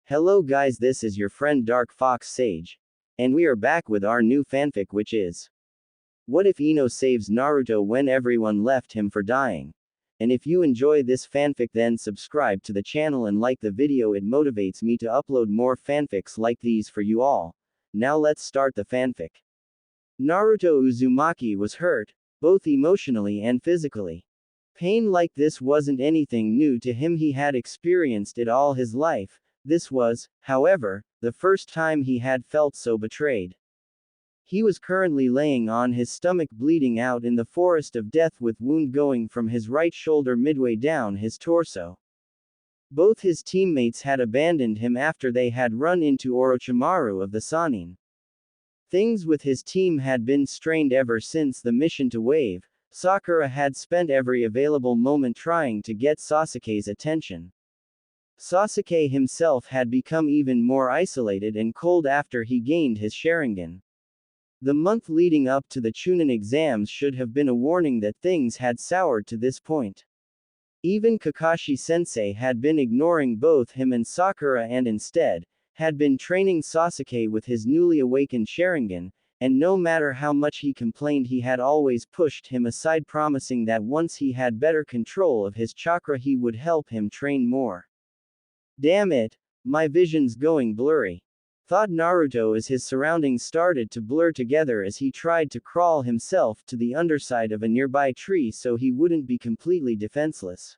Hello guys, this is your friend Dark Fox Sage. And we are back with our new fanfic, which is what if Ino saves Naruto when everyone left him for dying? And if you enjoy this fanfic, then subscribe to the channel and like the video, it motivates me to upload more fanfics like these for you all. Now let's start the fanfic. Naruto Uzumaki was hurt, both emotionally and physically. Pain like this wasn't anything new to him, he had experienced it all his life. This was, however, the first time he had felt so betrayed. He was currently laying on his stomach, bleeding out in the forest of death, with wound going from his right shoulder midway down his torso. Both his teammates had abandoned him after they had run into Orochimaru of the Sannin. Things with his team had been strained ever since the mission to Wave. Sakura had spent every available moment trying to get Sasuke's attention. Sasuke himself had become even more isolated and cold after he gained his Sharingan. The month leading up to the Chunin exams should have been a warning that things had soured to this point. Even Kakashi-sensei had been ignoring both him and Sakura and instead had been training Sasuke with his newly awakened Sharingan, and no matter how much he complained, he had always pushed him aside, promising that once he had better control of his chakra he would help him train more. Damn it, my vision's going blurry, thought Naruto as his surroundings started to blur together as he tried to crawl himself to the underside of a nearby tree so he wouldn't be completely defenseless.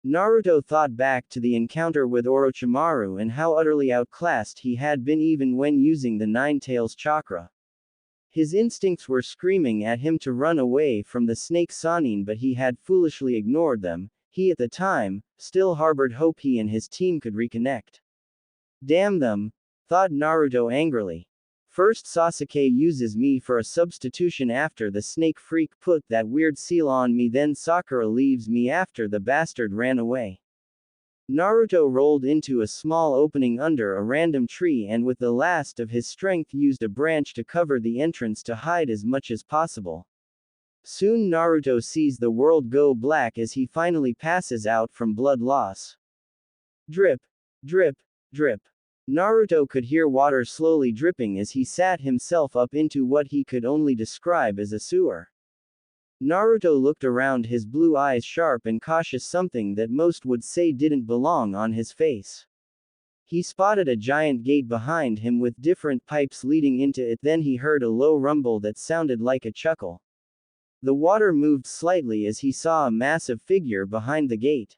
Naruto thought back to the encounter with Orochimaru and how utterly outclassed he had been even when using the Nine Tails chakra. His instincts were screaming at him to run away from the snake Sannin, but he had foolishly ignored them. He at the time still harbored hope he and his team could reconnect. Damn them, thought Naruto angrily. First Sasuke uses me for a substitution after the snake freak put that weird seal on me, then Sakura leaves me after the bastard ran away. Naruto rolled into a small opening under a random tree and with the last of his strength used a branch to cover the entrance to hide as much as possible. Soon Naruto sees the world go black as he finally passes out from blood loss. Drip, drip, drip. Naruto could hear water slowly dripping as he sat himself up into what he could only describe as a sewer. Naruto looked around, his blue eyes sharp and cautious, something that most would say didn't belong on his face. He spotted a giant gate behind him with different pipes leading into it, then he heard a low rumble that sounded like a chuckle. The water moved slightly as he saw a massive figure behind the gate.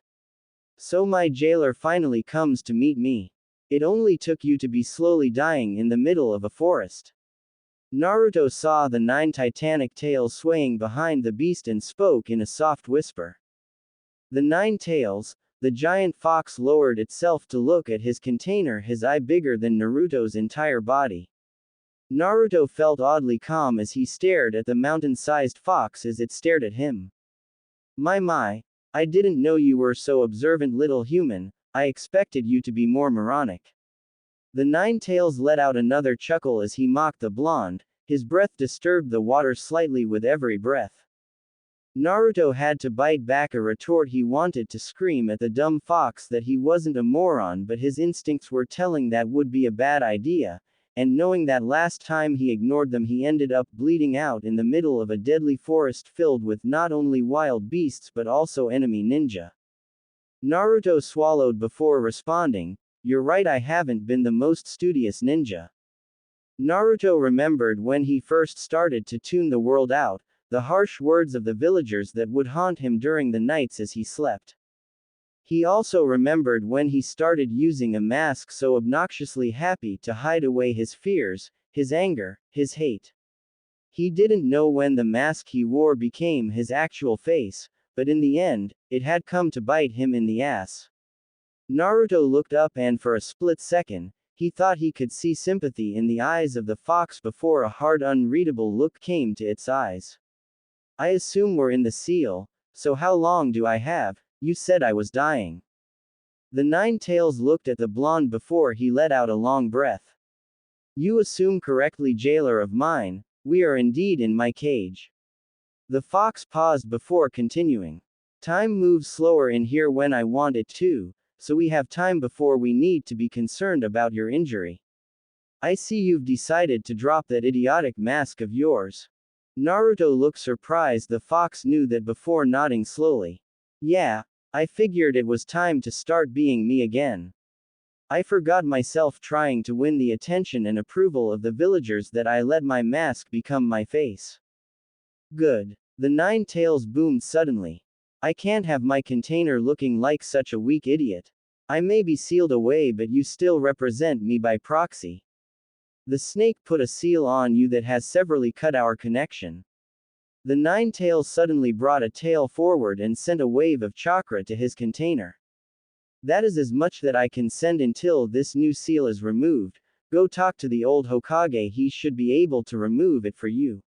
So my jailer finally comes to meet me. It only took you to be slowly dying in the middle of a forest. Naruto saw the 9 titanic tails swaying behind the beast and spoke in a soft whisper. The 9 tails, the giant fox, lowered itself to look at his container, his eye bigger than Naruto's entire body. Naruto felt oddly calm as he stared at the mountain-sized fox as it stared at him. My, I didn't know you were so observant, little human. I expected you to be more moronic. The 9 tails let out another chuckle as he mocked the blonde. His breath disturbed the water slightly with every breath. Naruto had to bite back a retort. He wanted to scream at the dumb fox that he wasn't a moron, but his instincts were telling that would be a bad idea, and knowing that last time he ignored them he ended up bleeding out in the middle of a deadly forest filled with not only wild beasts but also enemy ninja. Naruto swallowed before responding, "You're right, I haven't been the most studious ninja." Naruto remembered when he first started to tune the world out, the harsh words of the villagers that would haunt him during the nights as he slept. He also remembered when he started using a mask so obnoxiously happy to hide away his fears, his anger, his hate. He didn't know when the mask he wore became his actual face, but in the end, it had come to bite him in the ass. Naruto looked up and for a split second, he thought he could see sympathy in the eyes of the fox before a hard, unreadable look came to its eyes. "I assume we're in the seal, so how long do I have? You said I was dying." The 9 tails looked at the blonde before he let out a long breath. "You assume correctly, jailer of mine. We are indeed in my cage." The fox paused before continuing. "Time moves slower in here when I want it to, so we have time before we need to be concerned about your injury. I see you've decided to drop that idiotic mask of yours. Naruto looked surprised. The fox knew that before nodding slowly. Yeah, I figured it was time to start being me again. I forgot myself trying to win the attention and approval of the villagers that I let my mask become my face. Good. The nine tails boomed suddenly. I can't have my container looking like such a weak idiot. I may be sealed away, but you still represent me by proxy. The snake put a seal on you that has severely cut our connection. The nine tails suddenly brought a tail forward and sent a wave of chakra to his container. That is as much that I can send until this new seal is removed. Go talk to the old Hokage, he should be able to remove it for you.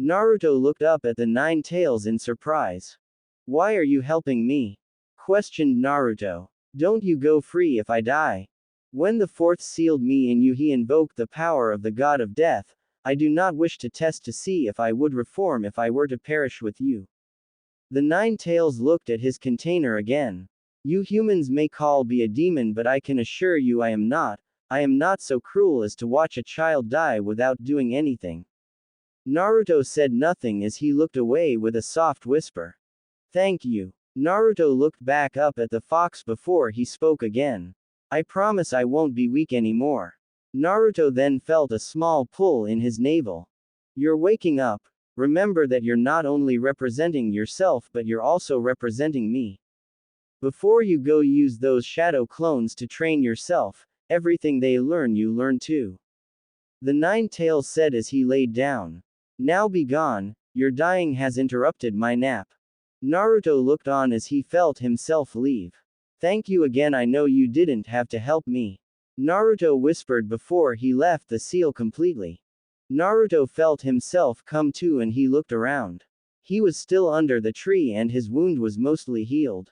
Naruto looked up at the nine tails in surprise. Why are you helping me? Questioned Naruto. Don't you go free if I die. When the fourth sealed me in you, he invoked the power of the god of death. I do not wish to test to see if I would reform if I were to perish with you. The nine tails looked at his container again. You humans may call me a demon, but I can assure you I am not. I am not so cruel as to watch a child die without doing anything. Naruto said nothing as he looked away with a soft whisper. Thank you. Naruto looked back up at the fox before he spoke again. I promise I won't be weak anymore. Naruto then felt a small pull in his navel. You're waking up. Remember that you're not only representing yourself but you're also representing me. Before you go use those shadow clones to train yourself, everything they learn you learn too. The nine tails said as he laid down. Now be gone, your dying has interrupted my nap. Naruto looked on as he felt himself leave. Thank you again, I know you didn't have to help me. Naruto whispered before he left the seal completely. Naruto felt himself come to and he looked around. He was still under the tree and his wound was mostly healed.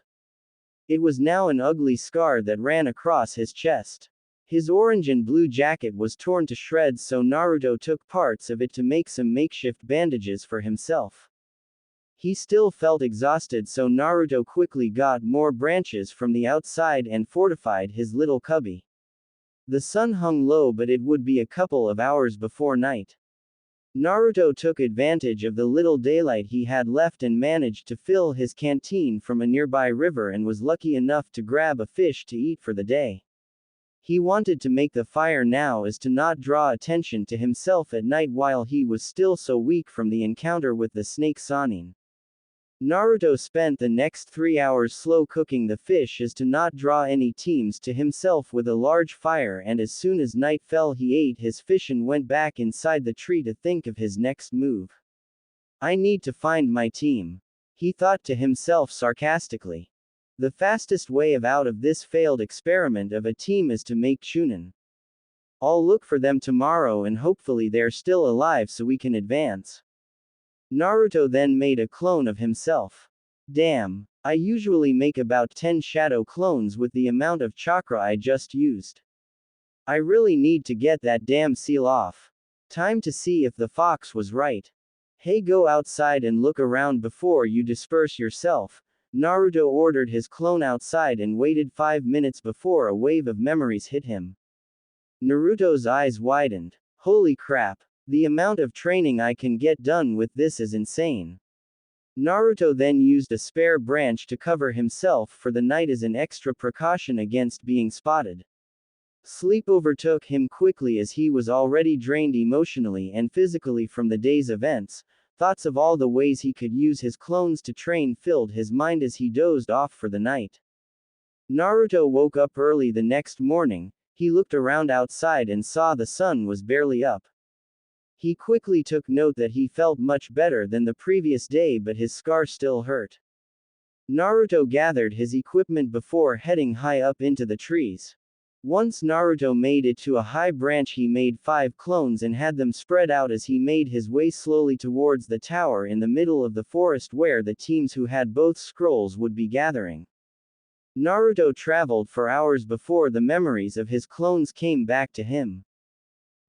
It was now an ugly scar that ran across his chest. His orange and blue jacket was torn to shreds, so Naruto took parts of it to make some makeshift bandages for himself. He still felt exhausted, so Naruto quickly got more branches from the outside and fortified his little cubby. The sun hung low, but it would be a couple of hours before night. Naruto took advantage of the little daylight he had left and managed to fill his canteen from a nearby river and was lucky enough to grab a fish to eat for the day. He wanted to make the fire now as to not draw attention to himself at night while he was still so weak from the encounter with the snake Sannin. Naruto spent the next 3 hours slow cooking the fish as to not draw any teams to himself with a large fire, and as soon as night fell he ate his fish and went back inside the tree to think of his next move. I need to find my team, he thought to himself sarcastically. The fastest way out of this failed experiment of a team is to make Chunin. I'll look for them tomorrow and hopefully they're still alive so we can advance. Naruto then made a clone of himself. Damn, I usually make about 10 shadow clones with the amount of chakra I just used. I really need to get that damn seal off. Time to see if the fox was right. Hey, go outside and look around before you disperse yourself. Naruto ordered his clone outside and waited 5 minutes before a wave of memories hit him. Naruto's eyes widened. Holy crap. The amount of training I can get done with this is insane. Naruto then used a spare branch to cover himself for the night as an extra precaution against being spotted. Sleep overtook him quickly as he was already drained emotionally and physically from the day's events. Thoughts of all the ways he could use his clones to train filled his mind as he dozed off for the night. Naruto woke up early the next morning. He looked around outside and saw the sun was barely up. He quickly took note that he felt much better than the previous day, but his scar still hurt. Naruto gathered his equipment before heading high up into the trees. Once Naruto made it to a high branch, he made 5 clones and had them spread out as he made his way slowly towards the tower in the middle of the forest where the teams who had both scrolls would be gathering. Naruto traveled for hours before the memories of his clones came back to him.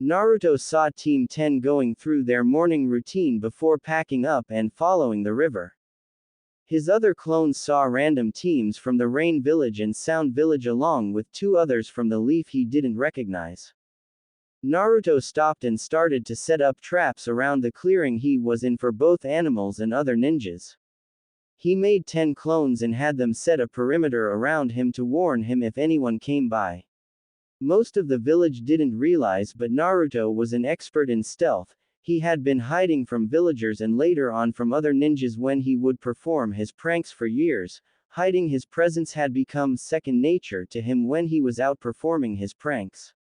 Naruto saw Team 10 going through their morning routine before packing up and following the river. His other clones saw random teams from the Rain Village and Sound Village along with 2 others from the Leaf he didn't recognize. Naruto stopped and started to set up traps around the clearing he was in for both animals and other ninjas. He made 10 clones and had them set a perimeter around him to warn him if anyone came by. Most of the village didn't realize, but Naruto was an expert in stealth. He had been hiding from villagers and later on from other ninjas when he would perform his pranks for years. Hiding his presence had become second nature to him when he was out performing his pranks.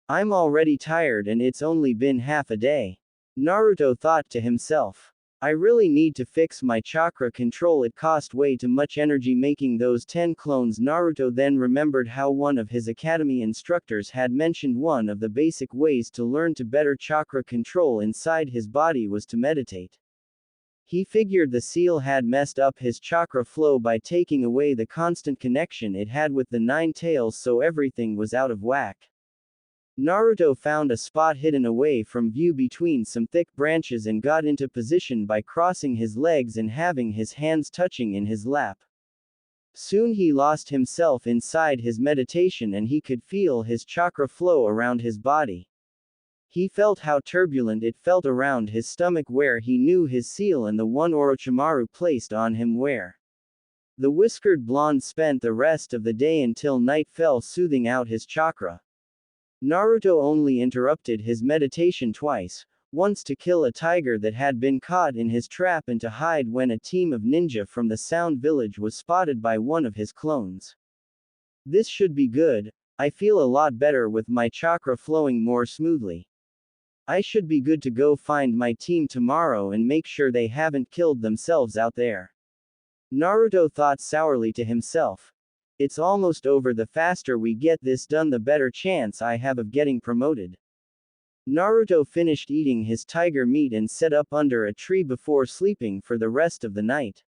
I'm already tired and it's only been half a day. Naruto thought to himself. I really need to fix my chakra control, it cost way too much energy making those 10 clones. Naruto then remembered how one of his academy instructors had mentioned one of the basic ways to learn to better chakra control inside his body was to meditate. He figured the seal had messed up his chakra flow by taking away the constant connection it had with the 9 tails, so everything was out of whack. Naruto found a spot hidden away from view between some thick branches and got into position by crossing his legs and having his hands touching in his lap. Soon he lost himself inside his meditation and he could feel his chakra flow around his body. He felt how turbulent it felt around his stomach where he knew his seal and the one Orochimaru placed on him where. The whiskered blonde spent the rest of the day until night fell soothing out his chakra. Naruto only interrupted his meditation twice, once to kill a tiger that had been caught in his trap and to hide when a team of ninja from the Sound Village was spotted by one of his clones. This should be good, I feel a lot better with my chakra flowing more smoothly. I should be good to go find my team tomorrow and make sure they haven't killed themselves out there. Naruto thought sourly to himself. It's almost over, the faster we get this done the better chance I have of getting promoted. Naruto finished eating his tiger meat and set up under a tree before sleeping for the rest of the night.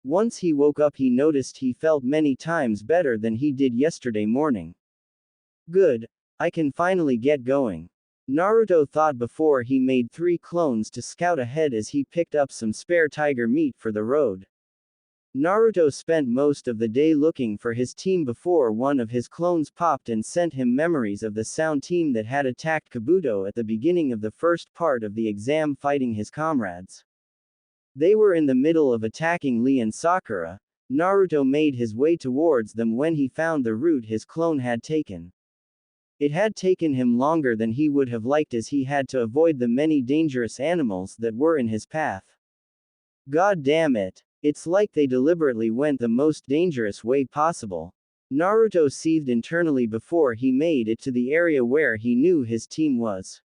Once he woke up he noticed he felt many times better than he did yesterday morning. Good, I can finally get going. Naruto thought before he made 3 clones to scout ahead as he picked up some spare tiger meat for the road. Naruto spent most of the day looking for his team before one of his clones popped and sent him memories of the Sound team that had attacked Kabuto at the beginning of the first part of the exam fighting his comrades. They were in the middle of attacking Lee and Sakura. Naruto made his way towards them when he found the route his clone had taken. It had taken him longer than he would have liked as he had to avoid the many dangerous animals that were in his path. God damn it. It's like they deliberately went the most dangerous way possible. Naruto seethed internally before he made it to the area where he knew his team was.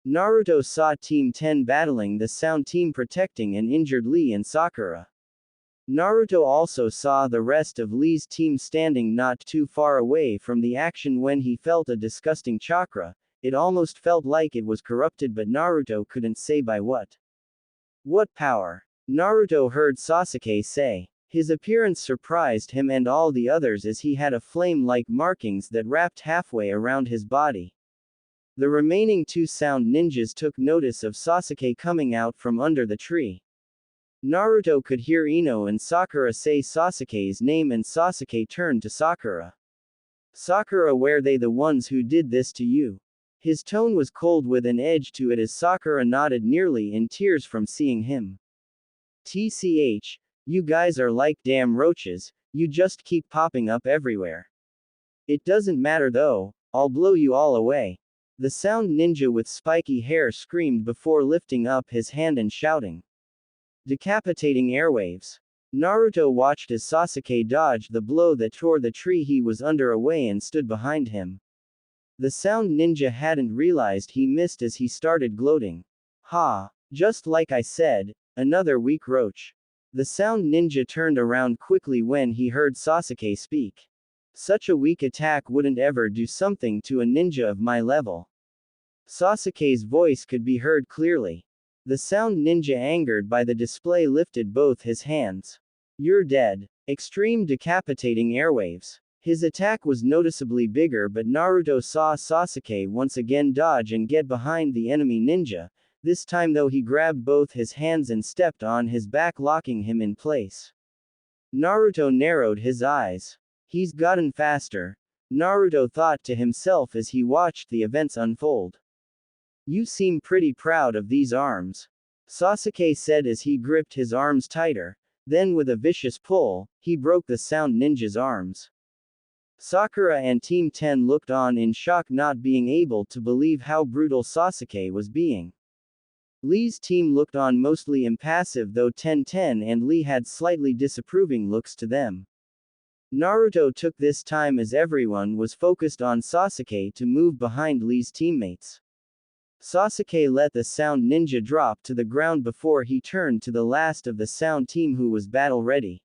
Naruto saw Team 10 battling the Sound team protecting an injured Lee and Sakura. Naruto also saw the rest of Lee's team standing not too far away from the action when he felt a disgusting chakra. It almost felt like it was corrupted, but Naruto couldn't say by what. What power? Naruto heard Sasuke say. His appearance surprised him and all the others as he had a flame-like markings that wrapped halfway around his body. The remaining 2 Sound ninjas took notice of Sasuke coming out from under the tree. Naruto could hear Ino and Sakura say Sasuke's name and Sasuke turned to Sakura. Sakura, were they the ones who did this to you? His tone was cold with an edge to it as Sakura nodded nearly in tears from seeing him. TCH, you guys are like damn roaches, you just keep popping up everywhere. It doesn't matter though, I'll blow you all away. The Sound ninja with spiky hair screamed before lifting up his hand and shouting. Decapitating airwaves. Naruto watched as Sasuke dodged the blow that tore the tree he was under away and stood behind him. The Sound ninja hadn't realized he missed as he started gloating. Ha, just like I said. Another weak roach. The Sound ninja turned around quickly when he heard Sasuke speak. Such a weak attack wouldn't ever do something to a ninja of my level. Sasuke's voice could be heard clearly. The Sound ninja, angered by the display, lifted both his hands. You're dead. Extreme decapitating airwaves. His attack was noticeably bigger, but Naruto saw Sasuke once again dodge and get behind the enemy ninja. This time though he grabbed both his hands and stepped on his back, locking him in place. Naruto narrowed his eyes. He's gotten faster, Naruto thought to himself as he watched the events unfold. You seem pretty proud of these arms, Sasuke said as he gripped his arms tighter. Then with a vicious pull, he broke the Sound Ninja's arms. Sakura and Team 10 looked on in shock, not being able to believe how brutal Sasuke was being. Lee's team looked on mostly impassive, though 10-10 and Lee had slightly disapproving looks to them. Naruto took this time as everyone was focused on Sasuke to move behind Lee's teammates. Sasuke let the Sound Ninja drop to the ground before he turned to the last of the Sound team who was battle ready.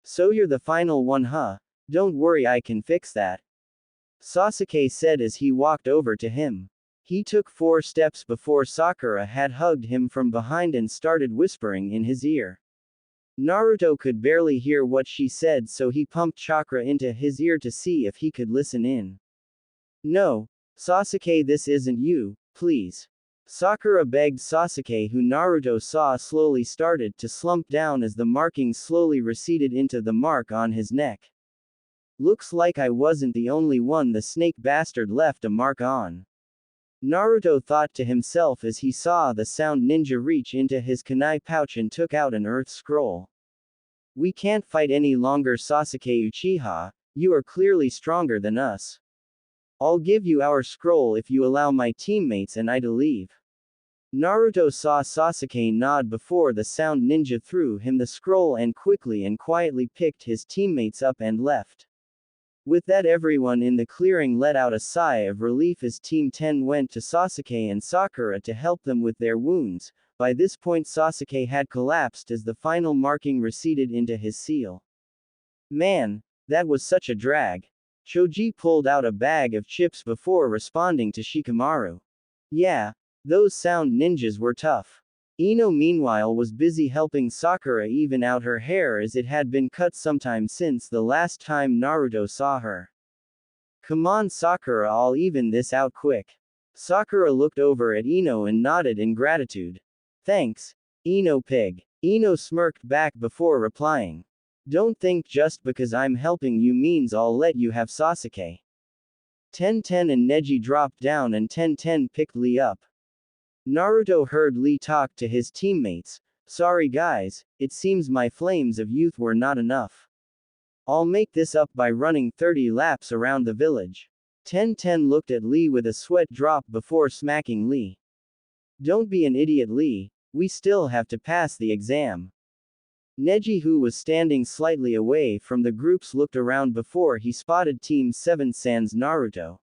So you're the final one, huh? Don't worry, I can fix that, Sasuke said as he walked over to him. He took 4 steps before Sakura had hugged him from behind and started whispering in his ear. Naruto could barely hear what she said, so he pumped chakra into his ear to see if he could listen in. No, Sasuke, this isn't you, please, Sakura begged Sasuke, who Naruto saw slowly started to slump down as the markings slowly receded into the mark on his neck. Looks like I wasn't the only one the snake bastard left a mark on, Naruto thought to himself as he saw the Sound Ninja reach into his kunai pouch and took out an earth scroll. We can't fight any longer, Sasuke Uchiha, you are clearly stronger than us. I'll give you our scroll if you allow my teammates and I to leave. Naruto saw Sasuke nod before the Sound Ninja threw him the scroll and quickly and quietly picked his teammates up and left. With that, everyone in the clearing let out a sigh of relief as Team 10 went to Sasuke and Sakura to help them with their wounds. By this point Sasuke had collapsed as the final marking receded into his seal. Man, that was such a drag. Choji pulled out a bag of chips before responding to Shikamaru. Yeah, those Sound Ninjas were tough. Ino meanwhile was busy helping Sakura even out her hair as it had been cut sometime since the last time Naruto saw her. Come on Sakura, I'll even this out quick. Sakura looked over at Ino and nodded in gratitude. Thanks, Ino pig. Ino smirked back before replying. Don't think just because I'm helping you means I'll let you have Sasuke. 10-10 and Neji dropped down and 10-10 picked Lee up. Naruto heard Lee talk to his teammates. Sorry guys, it seems my flames of youth were not enough. I'll make this up by running 30 laps around the village. 10-10 looked at Lee with a sweat drop before smacking Lee. Don't be an idiot, Lee, we still have to pass the exam. Neji, who was standing slightly away from the groups, looked around before he spotted Team 7 sans Naruto.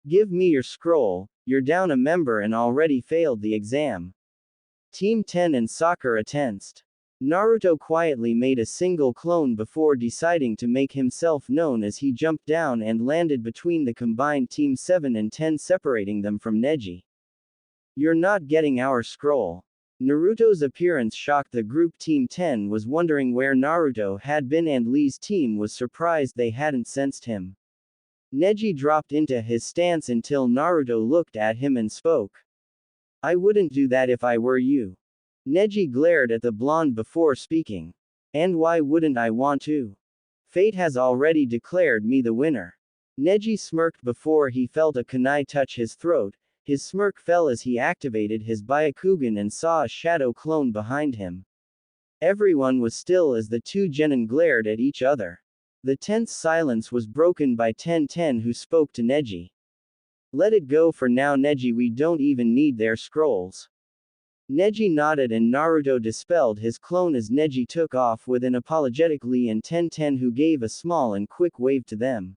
Give me your scroll, you're down a member and already failed the exam. Team 10 and Sakura tensed. Naruto quietly made a single clone before deciding to make himself known as he jumped down and landed between the combined Team 7 and 10, separating them from Neji. You're not getting our scroll. Naruto's appearance shocked the group. Team 10 was wondering where Naruto had been and Lee's team was surprised they hadn't sensed him. Neji dropped into his stance until Naruto looked at him and spoke. I wouldn't do that if I were you. Neji glared at the blonde before speaking. And why wouldn't I want to? Fate has already declared me the winner. Neji smirked before he felt a kunai touch his throat. His smirk fell as he activated his Byakugan and saw a shadow clone behind him. Everyone was still as the two genin glared at each other. The tense silence was broken by 10-10, who spoke to Neji. Let it go for now, Neji, we don't even need their scrolls. Neji nodded and Naruto dispelled his clone as Neji took off with an apologetic Lee and 10-10, who gave a small and quick wave to them.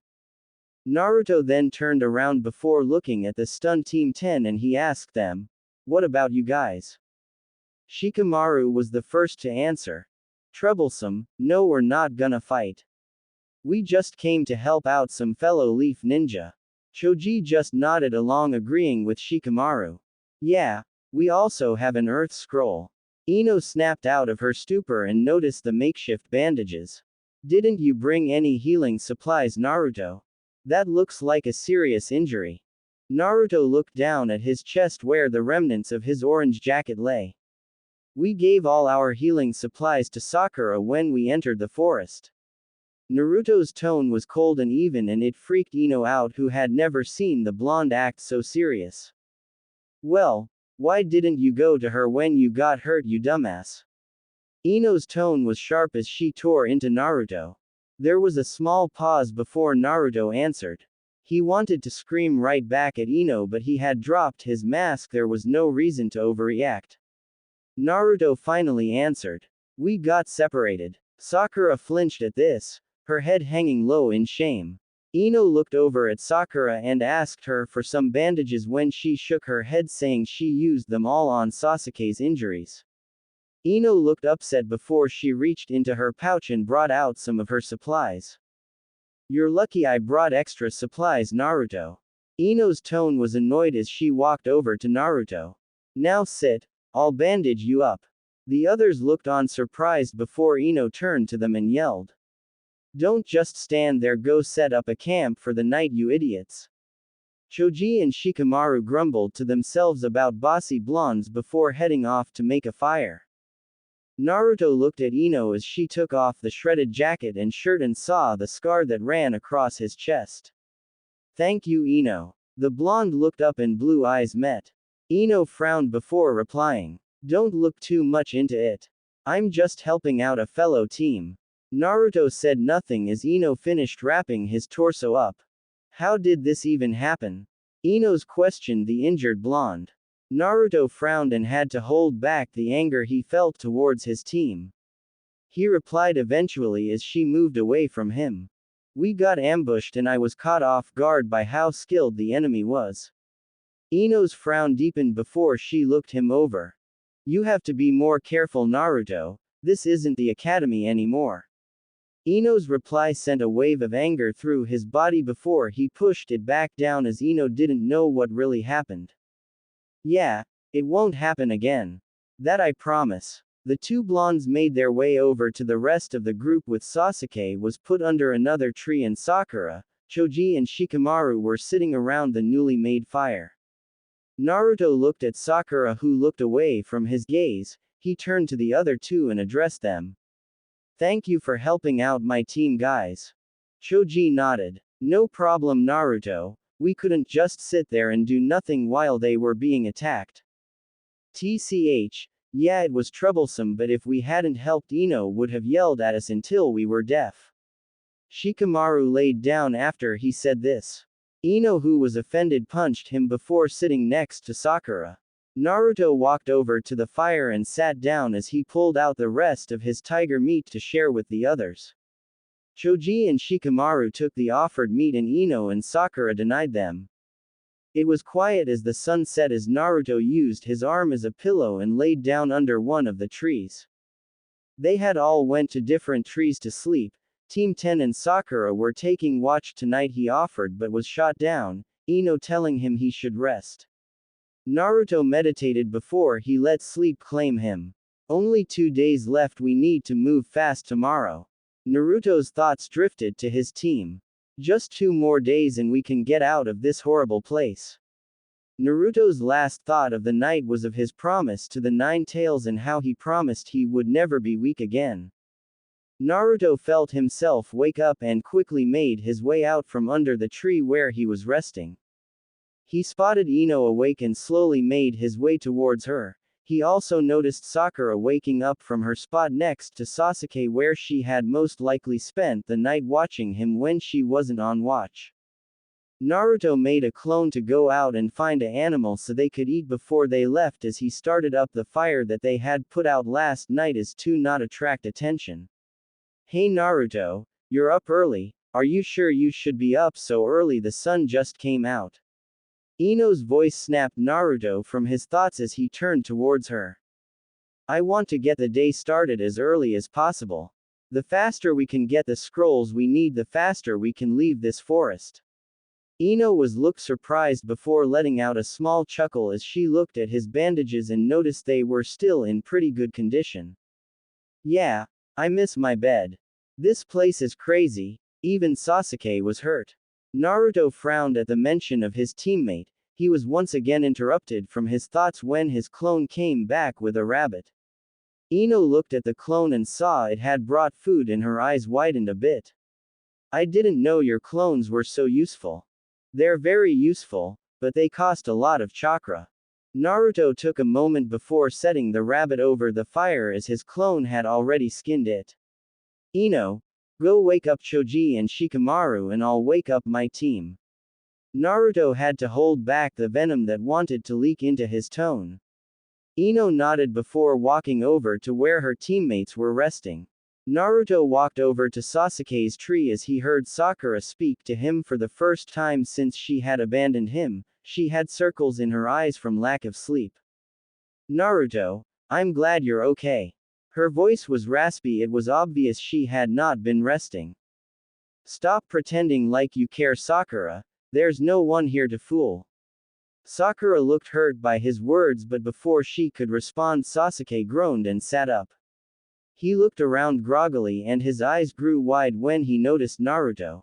Naruto then turned around before looking at the stunned Team 10 and he asked them, what about you guys? Shikamaru was the first to answer. Troublesome, no, we're not gonna fight. We just came to help out some fellow Leaf Ninja. Choji just nodded along, agreeing with Shikamaru. Yeah, we also have an earth scroll. Ino snapped out of her stupor and noticed the makeshift bandages. Didn't you bring any healing supplies, Naruto? That looks like a serious injury. Naruto looked down at his chest where the remnants of his orange jacket lay. We gave all our healing supplies to Sakura when we entered the forest. Naruto's tone was cold and even, and it freaked Ino out, who had never seen the blonde act so serious. Well, why didn't you go to her when you got hurt, you dumbass? Ino's tone was sharp as she tore into Naruto. There was a small pause before Naruto answered. He wanted to scream right back at Ino, but he had dropped his mask. There was no reason to overreact. Naruto finally answered. We got separated. Sakura flinched at this, her head hanging low in shame. Ino looked over at Sakura and asked her for some bandages when she shook her head, saying she used them all on Sasuke's injuries. Ino looked upset before she reached into her pouch and brought out some of her supplies. You're lucky I brought extra supplies, Naruto. Ino's tone was annoyed as she walked over to Naruto. Now sit, I'll bandage you up. The others looked on surprised before Ino turned to them and yelled. Don't just stand there, go set up a camp for the night, you idiots. Choji and Shikamaru grumbled to themselves about bossy blondes before heading off to make a fire. Naruto looked at Ino as she took off the shredded jacket and shirt and saw the scar that ran across his chest. Thank you, Ino. The blonde looked up and blue eyes met. Ino frowned before replying. Don't look too much into it. I'm just helping out a fellow team. Naruto said nothing as Ino finished wrapping his torso up. How did this even happen? Ino's questioned the injured blonde. Naruto frowned and had to hold back the anger he felt towards his team. He replied eventually as she moved away from him. We got ambushed and I was caught off guard by how skilled the enemy was. Ino's frown deepened before she looked him over. You have to be more careful, Naruto. This isn't the academy anymore. Ino's reply sent a wave of anger through his body before he pushed it back down as Ino didn't know what really happened. Yeah, it won't happen again. That I promise. The two blondes made their way over to the rest of the group with Sasuke was put under another tree and Sakura, Choji and Shikamaru were sitting around the newly made fire. Naruto looked at Sakura, who looked away from his gaze. He turned to the other two and addressed them. Thank you for helping out my team, guys. Choji nodded. No problem, Naruto. We couldn't just sit there and do nothing while they were being attacked. TCH, yeah, it was troublesome, but if we hadn't helped, Ino would have yelled at us until we were deaf. Shikamaru laid down after he said this. Ino, who was offended, punched him before sitting next to Sakura. Naruto walked over to the fire and sat down as he pulled out the rest of his tiger meat to share with the others. Choji and Shikamaru took the offered meat and Ino and Sakura denied them. It was quiet as the sun set as Naruto used his arm as a pillow and laid down under one of the trees. They had all went to different trees to sleep. Team 10 and Sakura were taking watch tonight. He offered but was shot down, Ino telling him he should rest. Naruto meditated before he let sleep claim him. Only 2 days left, we need to move fast tomorrow. Naruto's thoughts drifted to his team. Just 2 more days and we can get out of this horrible place. Naruto's last thought of the night was of his promise to the 9 tails and how he promised he would never be weak again. Naruto felt himself wake up and quickly made his way out from under the tree where he was resting. He spotted Ino awake and slowly made his way towards her. He also noticed Sakura waking up from her spot next to Sasuke where she had most likely spent the night watching him when she wasn't on watch. Naruto made a clone to go out and find an animal so they could eat before they left as he started up the fire that they had put out last night as to not attract attention. Hey Naruto, you're up early, are you sure you should be up so early? The sun just came out. Ino's voice snapped Naruto from his thoughts as he turned towards her. I want to get the day started as early as possible. The faster we can get the scrolls we need, the faster we can leave this forest. Ino looked surprised before letting out a small chuckle as she looked at his bandages and noticed they were still in pretty good condition. Yeah, I miss my bed. This place is crazy. Even Sasuke was hurt. Naruto frowned at the mention of his teammate. he was once again interrupted from his thoughts when his clone came back with a rabbit. Ino looked at the clone and saw it had brought food and her eyes widened a bit. I didn't know your clones were so useful. They're very useful, but they cost a lot of chakra. Naruto took a moment before setting the rabbit over the fire as his clone had already skinned it. Ino, go wake up Choji and Shikamaru and I'll wake up my team. Naruto had to hold back the venom that wanted to leak into his tone. Ino nodded before walking over to where her teammates were resting. Naruto walked over to Sasuke's tree as he heard Sakura speak to him for the first time since she had abandoned him. She had circles in her eyes from lack of sleep. Naruto, I'm glad you're okay. Her voice was raspy. It was obvious she had not been resting. Stop pretending like you care, Sakura. There's no one here to fool. Sakura looked hurt by his words, but before she could respond, Sasuke groaned and sat up. He looked around groggily and his eyes grew wide when he noticed Naruto.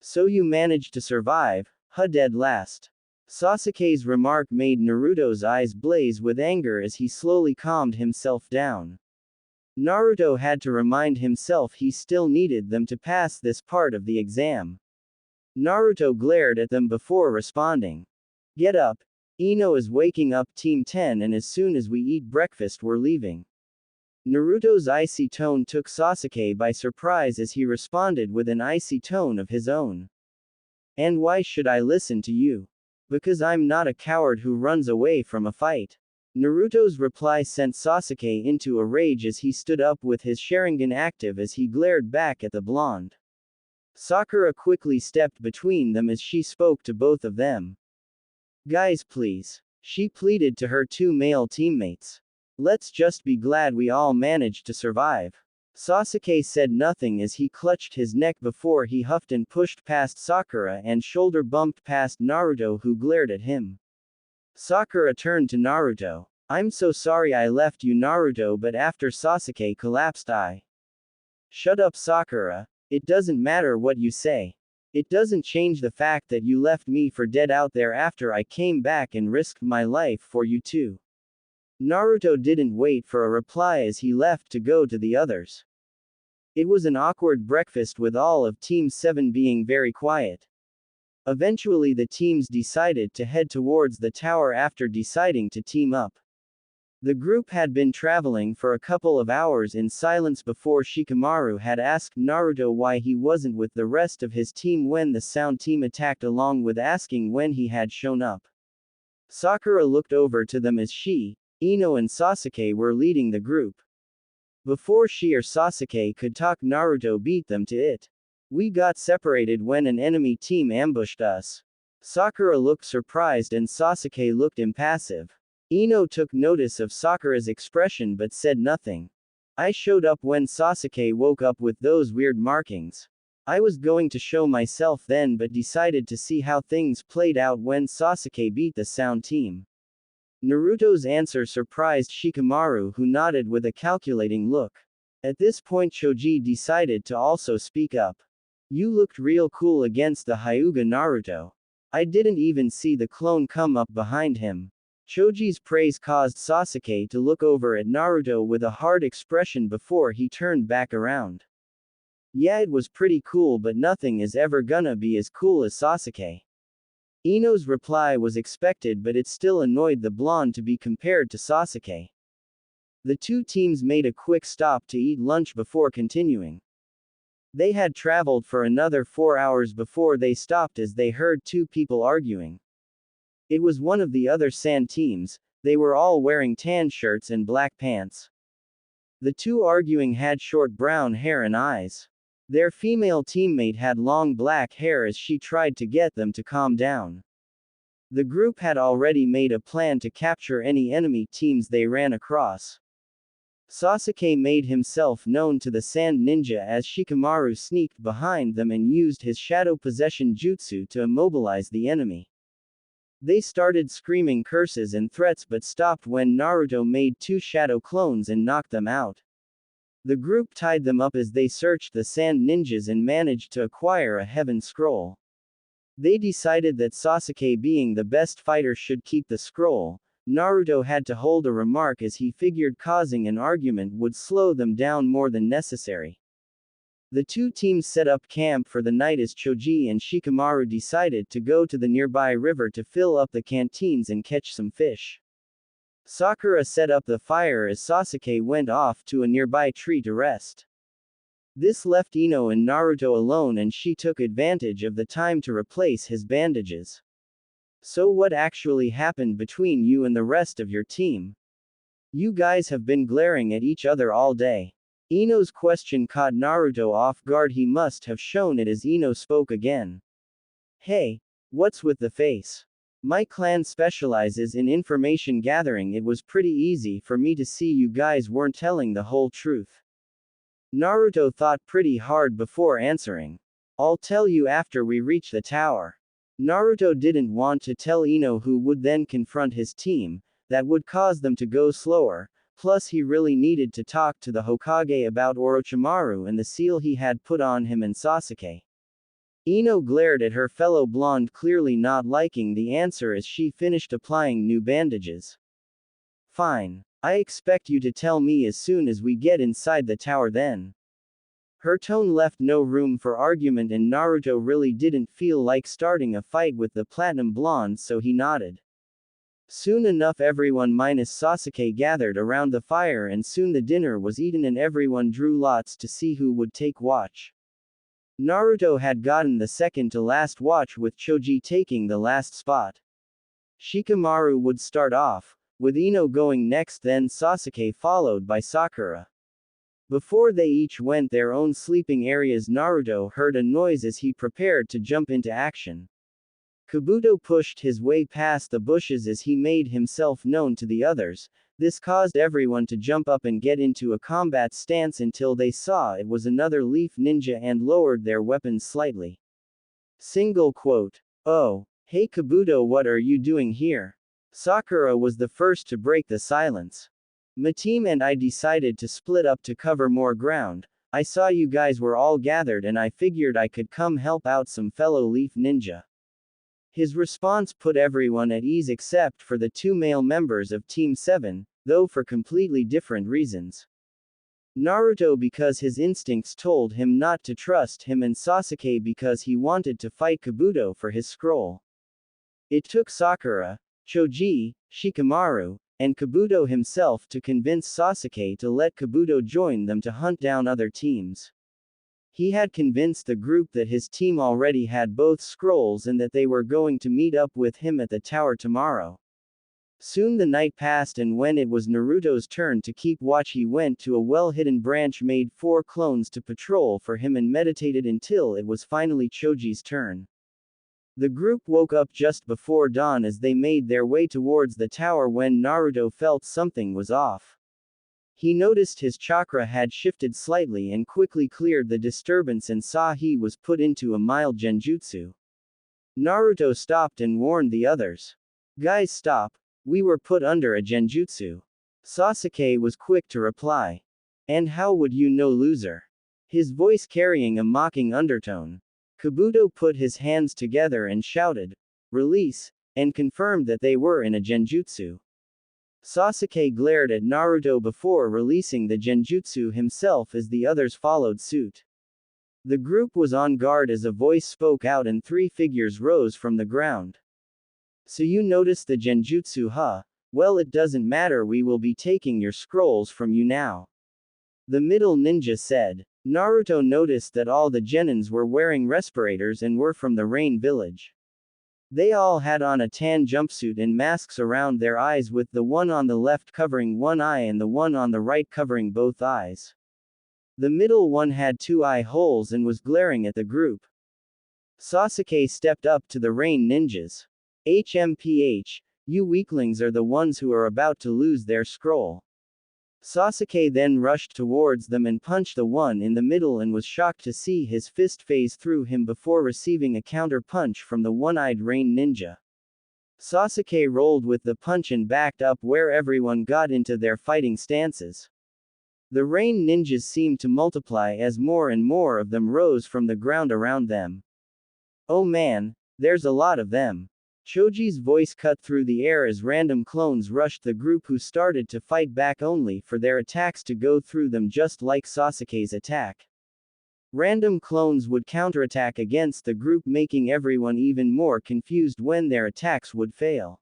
So you managed to survive, huh, dead last. Sasuke's remark made Naruto's eyes blaze with anger as he slowly calmed himself down. Naruto had to remind himself he still needed them to pass this part of the exam. Naruto glared at them before responding. Get up. Ino is waking up Team 10 and as soon as we eat breakfast we're leaving. Naruto's icy tone took Sasuke by surprise as he responded with an icy tone of his own. And why should I listen to you? Because I'm not a coward who runs away from a fight. Naruto's reply sent Sasuke into a rage as he stood up with his Sharingan active as he glared back at the blonde. Sakura quickly stepped between them as she spoke to both of them. Guys, please. She pleaded to her two male teammates. Let's just be glad we all managed to survive. Sasuke said nothing as he clutched his neck before he huffed and pushed past Sakura and shoulder bumped past Naruto, who glared at him. Sakura turned to Naruto. I'm so sorry I left you, Naruto, but after Sasuke collapsed I. Shut up, Sakura. It doesn't matter what you say. It doesn't change the fact that you left me for dead out there after I came back and risked my life for you too. Naruto didn't wait for a reply as he left to go to the others. It was an awkward breakfast with all of Team 7 being very quiet. Eventually the teams decided to head towards the tower after deciding to team up. The group had been traveling for a couple of hours in silence before Shikamaru had asked Naruto why he wasn't with the rest of his team when the sound team attacked, along with asking when he had shown up. Sakura looked over to them as she, Ino and Sasuke were leading the group. Before she or Sasuke could talk, Naruto beat them to it. We got separated when an enemy team ambushed us. Sakura looked surprised and Sasuke looked impassive. Ino took notice of Sakura's expression but said nothing. I showed up when Sasuke woke up with those weird markings. I was going to show myself then but decided to see how things played out when Sasuke beat the sound team. Naruto's answer surprised Shikamaru, who nodded with a calculating look. At this point Choji decided to also speak up. You looked real cool against the Hyuga, Naruto. I didn't even see the clone come up behind him. Choji's praise caused Sasuke to look over at Naruto with a hard expression before he turned back around. Yeah, it was pretty cool, but nothing is ever gonna be as cool as Sasuke. Ino's reply was expected, but it still annoyed the blonde to be compared to Sasuke. The two teams made a quick stop to eat lunch before continuing. They had traveled for another 4 hours before they stopped as they heard two people arguing. It was one of the other sand teams. They were all wearing tan shirts and black pants. The two arguing had short brown hair and eyes. Their female teammate had long black hair as she tried to get them to calm down. The group had already made a plan to capture any enemy teams they ran across. Sasuke made himself known to the sand ninja as Shikamaru sneaked behind them and used his shadow possession jutsu to immobilize the enemy. They started screaming curses and threats but stopped when Naruto made two shadow clones and knocked them out. The group tied them up as they searched the sand ninjas and managed to acquire a heaven scroll. They decided that Sasuke, being the best fighter, should keep the scroll. Naruto had to hold a remark as he figured causing an argument would slow them down more than necessary. The two teams set up camp for the night as Choji and Shikamaru decided to go to the nearby river to fill up the canteens and catch some fish. Sakura set up the fire as Sasuke went off to a nearby tree to rest. This left Ino and Naruto alone, and she took advantage of the time to replace his bandages. So what actually happened between you and the rest of your team? You guys have been glaring at each other all day. Ino's question caught Naruto off guard. He must have shown it as Ino spoke again. Hey, what's with the face? My clan specializes in information gathering. It was pretty easy for me to see you guys weren't telling the whole truth. Naruto thought pretty hard before answering. I'll tell you after we reach the tower. Naruto didn't want to tell Ino, who would then confront his team. That would cause them to go slower. Plus he really needed to talk to the Hokage about Orochimaru and the seal he had put on him and Sasuke. Ino glared at her fellow blonde, clearly not liking the answer as she finished applying new bandages. Fine. I expect you to tell me as soon as we get inside the tower then. Her tone left no room for argument, and Naruto really didn't feel like starting a fight with the platinum blonde, so he nodded. Soon enough everyone minus Sasuke gathered around the fire, and soon the dinner was eaten and everyone drew lots to see who would take watch. Naruto had gotten the second to last watch, with Choji taking the last spot. Shikamaru would start off, with Ino going next, then Sasuke, followed by Sakura. Before they each went their own sleeping areas, Naruto heard a noise as he prepared to jump into action. Kabuto pushed his way past the bushes as he made himself known to the others. This caused everyone to jump up and get into a combat stance until they saw it was another leaf ninja and lowered their weapons slightly. Single quote. Oh, hey Kabuto, what are you doing here? Sakura was the first to break the silence. My team and I decided to split up to cover more ground. I saw you guys were all gathered and I figured I could come help out some fellow leaf ninja. His response put everyone at ease except for the two male members of Team 7, though for completely different reasons. Naruto because his instincts told him not to trust him, and Sasuke because he wanted to fight Kabuto for his scroll. It took Sakura, Choji, Shikamaru, and Kabuto himself to convince Sasuke to let Kabuto join them to hunt down other teams. He had convinced the group that his team already had both scrolls and that they were going to meet up with him at the tower tomorrow. Soon the night passed, and when it was Naruto's turn to keep watch, he went to a well-hidden branch, made 4 clones to patrol for him, and meditated until it was finally Choji's turn. The group woke up just before dawn as they made their way towards the tower when Naruto felt something was off. He noticed his chakra had shifted slightly and quickly cleared the disturbance and saw he was put into a mild genjutsu. Naruto stopped and warned the others. Guys, stop. We were put under a genjutsu. Sasuke was quick to reply. And how would you know, loser? His voice carrying a mocking undertone. Kabuto put his hands together and shouted, "Release," and confirmed that they were in a genjutsu. Sasuke glared at Naruto before releasing the genjutsu himself as the others followed suit. The group was on guard as a voice spoke out and 3 figures rose from the ground. So you noticed the genjutsu, huh? Well, it doesn't matter, we will be taking your scrolls from you now. The middle ninja said. Naruto noticed that all the genins were wearing respirators and were from the Rain Village. They all had on a tan jumpsuit and masks around their eyes, with the one on the left covering one eye and the one on the right covering both eyes. The middle one had 2 eye holes and was glaring at the group. Sasuke stepped up to the Rain Ninjas. HMPH, you weaklings are the ones who are about to lose their scroll. Sasuke then rushed towards them and punched the one in the middle and was shocked to see his fist phase through him before receiving a counter punch from the one-eyed Rain Ninja. Sasuke rolled with the punch and backed up where everyone got into their fighting stances. The Rain Ninjas seemed to multiply as more and more of them rose from the ground around them. Oh man, There's a lot of them. Choji's voice cut through the air as random clones rushed the group who started to fight back only for their attacks to go through them just like Sasuke's attack. Random clones would counterattack against the group, making everyone even more confused when their attacks would fail.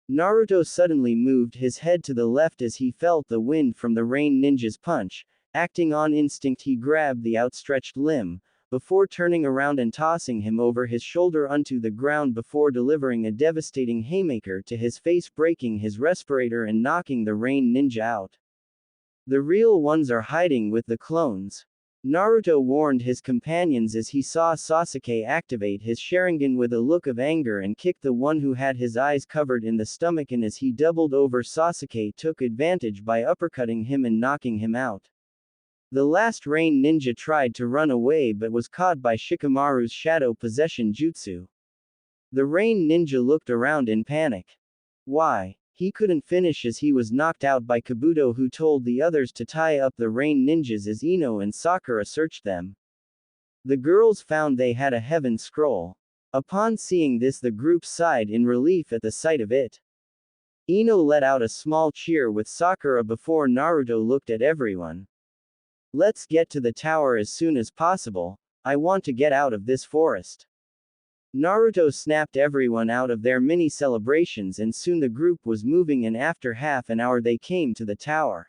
Naruto suddenly moved his head to the left as he felt the wind from the Rain Ninja's punch. Acting on instinct, he grabbed the outstretched limb, before turning around and tossing him over his shoulder onto the ground before delivering a devastating haymaker to his face, breaking his respirator and knocking the Rain Ninja out. The real ones are hiding with the clones. Naruto warned his companions as he saw Sasuke activate his Sharingan with a look of anger and kick the one who had his eyes covered in the stomach, and as he doubled over, Sasuke took advantage by uppercutting him and knocking him out. The last Rain Ninja tried to run away but was caught by Shikamaru's Shadow Possession Jutsu. The Rain Ninja looked around in panic. Why? He couldn't finish as he was knocked out by Kabuto, who told the others to tie up the Rain Ninjas as Ino and Sakura searched them. The girls found they had a heaven scroll. Upon seeing this, the group sighed in relief at the sight of it. Ino let out a small cheer with Sakura before Naruto looked at everyone. Let's get to the tower as soon as possible, I want to get out of this forest. Naruto snapped everyone out of their mini celebrations, and soon the group was moving, and after half an hour they came to the tower.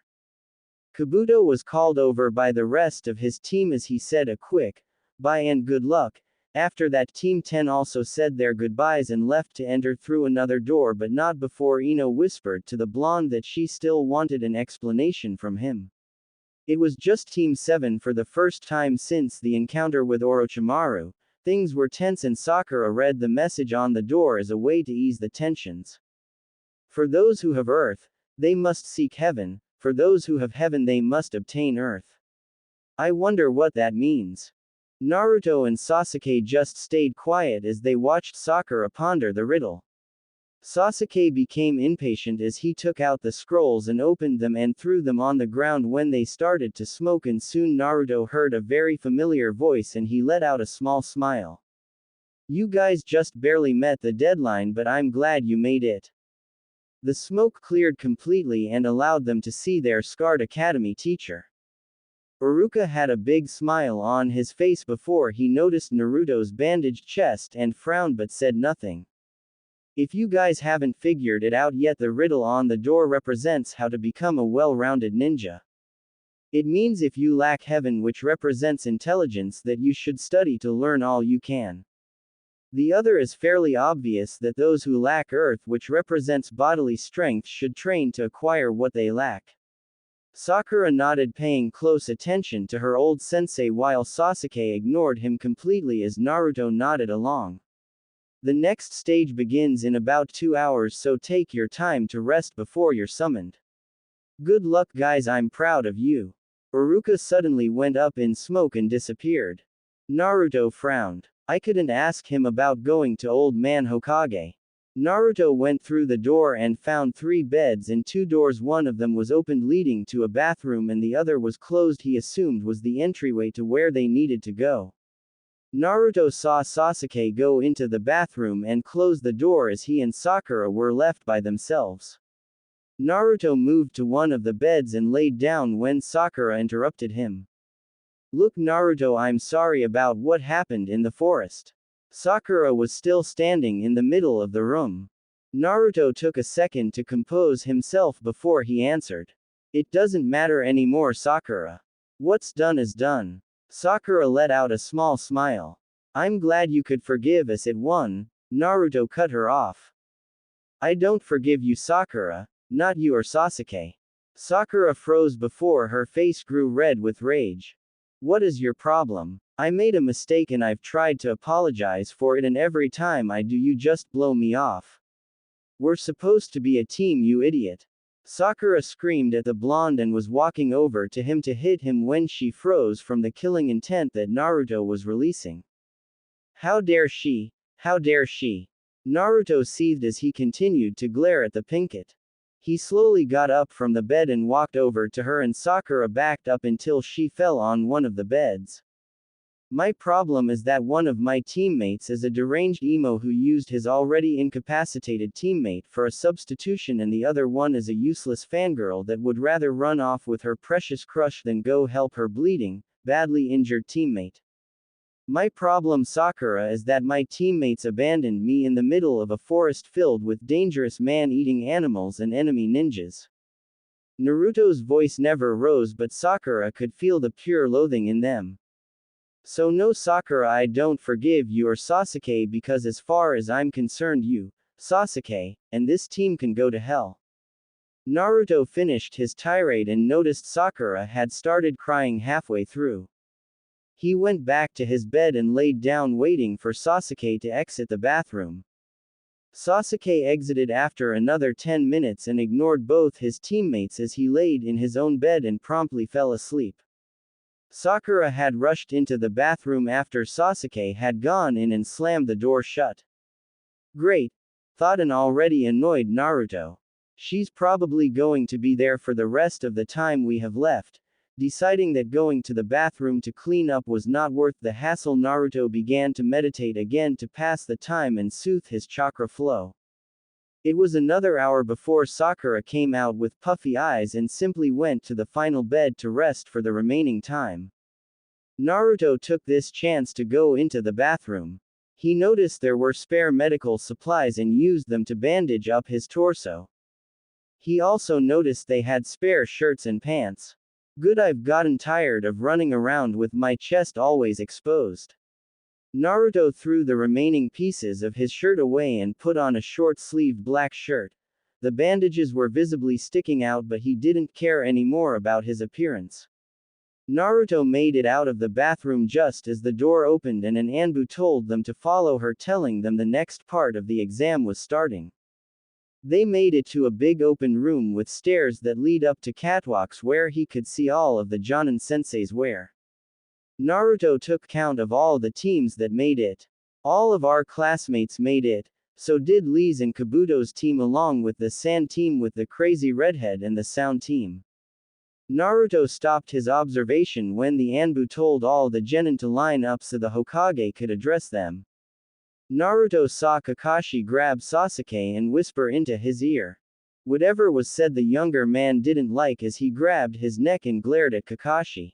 Kabuto was called over by the rest of his team as he said a quick bye and good luck. After that, Team 10 also said their goodbyes and left to enter through another door, but not before Ino whispered to the blonde that she still wanted an explanation from him. It was just Team 7 for the first time since the encounter with Orochimaru. Things were tense and Sakura read the message on the door as a way to ease the tensions. For those who have earth, they must seek heaven. For those who have heaven, they must obtain earth. I wonder what that means. Naruto and Sasuke just stayed quiet as they watched Sakura ponder the riddle. Sasuke became impatient as he took out the scrolls and opened them and threw them on the ground when they started to smoke, and soon Naruto heard a very familiar voice and he let out a small smile. You guys just barely met the deadline, but I'm glad you made it. The smoke cleared completely and allowed them to see their scarred academy teacher. Iruka had a big smile on his face before he noticed Naruto's bandaged chest and frowned but said nothing. If you guys haven't figured it out yet, the riddle on the door represents how to become a well-rounded ninja. It means if you lack heaven, which represents intelligence, that you should study to learn all you can. The other is fairly obvious, that those who lack earth, which represents bodily strength, should train to acquire what they lack. Sakura nodded, paying close attention to her old sensei, while Sasuke ignored him completely as Naruto nodded along. The next stage begins in about 2 hours, so take your time to rest before you're summoned. Good luck guys, I'm proud of you. Iruka suddenly went up in smoke and disappeared. Naruto frowned. I couldn't ask him about going to Old Man Hokage. Naruto went through the door and found 3 beds and 2 doors. One of them was opened leading to a bathroom and the other was closed. He assumed was the entryway to where they needed to go. Naruto saw Sasuke go into the bathroom and close the door as he and Sakura were left by themselves. Naruto moved to one of the beds and laid down when Sakura interrupted him. Look Naruto, I'm sorry about what happened in the forest. Sakura was still standing in the middle of the room. Naruto took a second to compose himself before he answered. It doesn't matter anymore, Sakura. What's done is done. Sakura let out a small smile. I'm glad you could forgive us. It won. Naruto cut her off. I don't forgive you, Sakura. Not you or Sasuke. Sakura froze before her face grew red with rage. What is your problem? I made a mistake and I've tried to apologize for it, and every time I do you just blow me off. We're supposed to be a team, you idiot. Sakura screamed at the blonde and was walking over to him to hit him when she froze from the killing intent that Naruto was releasing. How dare she? How dare she? Naruto seethed as he continued to glare at the pinkett. He slowly got up from the bed and walked over to her, and Sakura backed up until she fell on one of the beds. My problem is that one of my teammates is a deranged emo who used his already incapacitated teammate for a substitution, and the other one is a useless fangirl that would rather run off with her precious crush than go help her bleeding, badly injured teammate. My problem, Sakura, is that my teammates abandoned me in the middle of a forest filled with dangerous man-eating animals and enemy ninjas. Naruto's voice never rose, but Sakura could feel the pure loathing in them. So no, Sakura, I don't forgive you or Sasuke, because as far as I'm concerned, you, Sasuke, and this team can go to hell. Naruto finished his tirade and noticed Sakura had started crying halfway through. He went back to his bed and laid down waiting for Sasuke to exit the bathroom. Sasuke exited after another 10 minutes and ignored both his teammates as he laid in his own bed and promptly fell asleep. Sakura had rushed into the bathroom after Sasuke had gone in and slammed the door shut. Great, thought an already annoyed Naruto. She's probably going to be there for the rest of the time we have left. Deciding that going to the bathroom to clean up was not worth the hassle, Naruto began to meditate again to pass the time and soothe his chakra flow. It was another hour before Sakura came out with puffy eyes and simply went to the final bed to rest for the remaining time. Naruto took this chance to go into the bathroom. He noticed there were spare medical supplies and used them to bandage up his torso. He also noticed they had spare shirts and pants. Good, I've gotten tired of running around with my chest always exposed. Naruto threw the remaining pieces of his shirt away and put on a short-sleeved black shirt. The bandages were visibly sticking out, but he didn't care anymore about his appearance. Naruto made it out of the bathroom just as the door opened and an Anbu told them to follow her, telling them the next part of the exam was starting. They made it to a big open room with stairs that lead up to catwalks where he could see all of the Jonin sensei's wear. Naruto took count of all the teams that made it. All of our classmates made it, so did Lee's and Kabuto's team, along with the Sand team with the crazy redhead and the Sound team. Naruto stopped his observation when the Anbu told all the genin to line up so the Hokage could address them. Naruto saw Kakashi grab Sasuke and whisper into his ear. Whatever was said the younger man didn't like as he grabbed his neck and glared at Kakashi.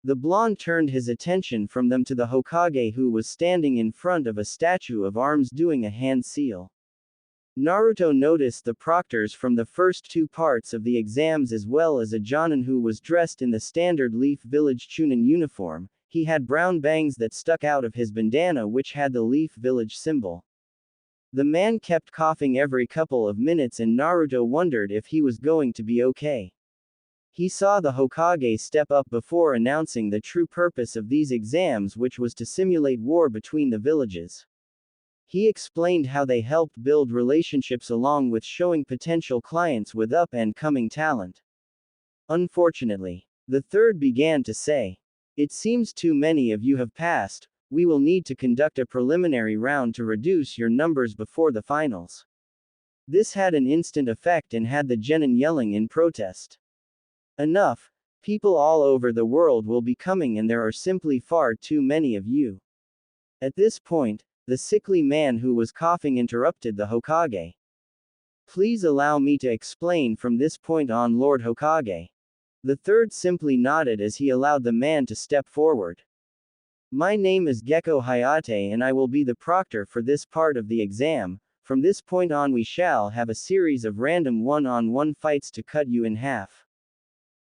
The blonde turned his attention from them to the Hokage, who was standing in front of a statue of arms doing a hand seal. Naruto noticed the proctors from the first two parts of the exams as well as a Jonin who was dressed in the standard Leaf Village Chunin uniform. He had brown bangs that stuck out of his bandana which had the Leaf Village symbol. The man kept coughing every couple of minutes and Naruto wondered if he was going to be okay. He saw the Hokage step up before announcing the true purpose of these exams, which was to simulate war between the villages. He explained how they helped build relationships along with showing potential clients with up-and-coming talent. Unfortunately, the third began to say, "It seems too many of you have passed. We will need to conduct a preliminary round to reduce your numbers before the finals." This had an instant effect and had the genin yelling in protest. "Enough! People all over the world will be coming and there are simply far too many of you." At this point, the sickly man who was coughing interrupted the Hokage. "Please allow me to explain from this point on, Lord Hokage." The third simply nodded as he allowed the man to step forward. "My name is Gecko Hayate and I will be the proctor for this part of the exam. From this point on we shall have a series of random one-on-one fights to cut you in half."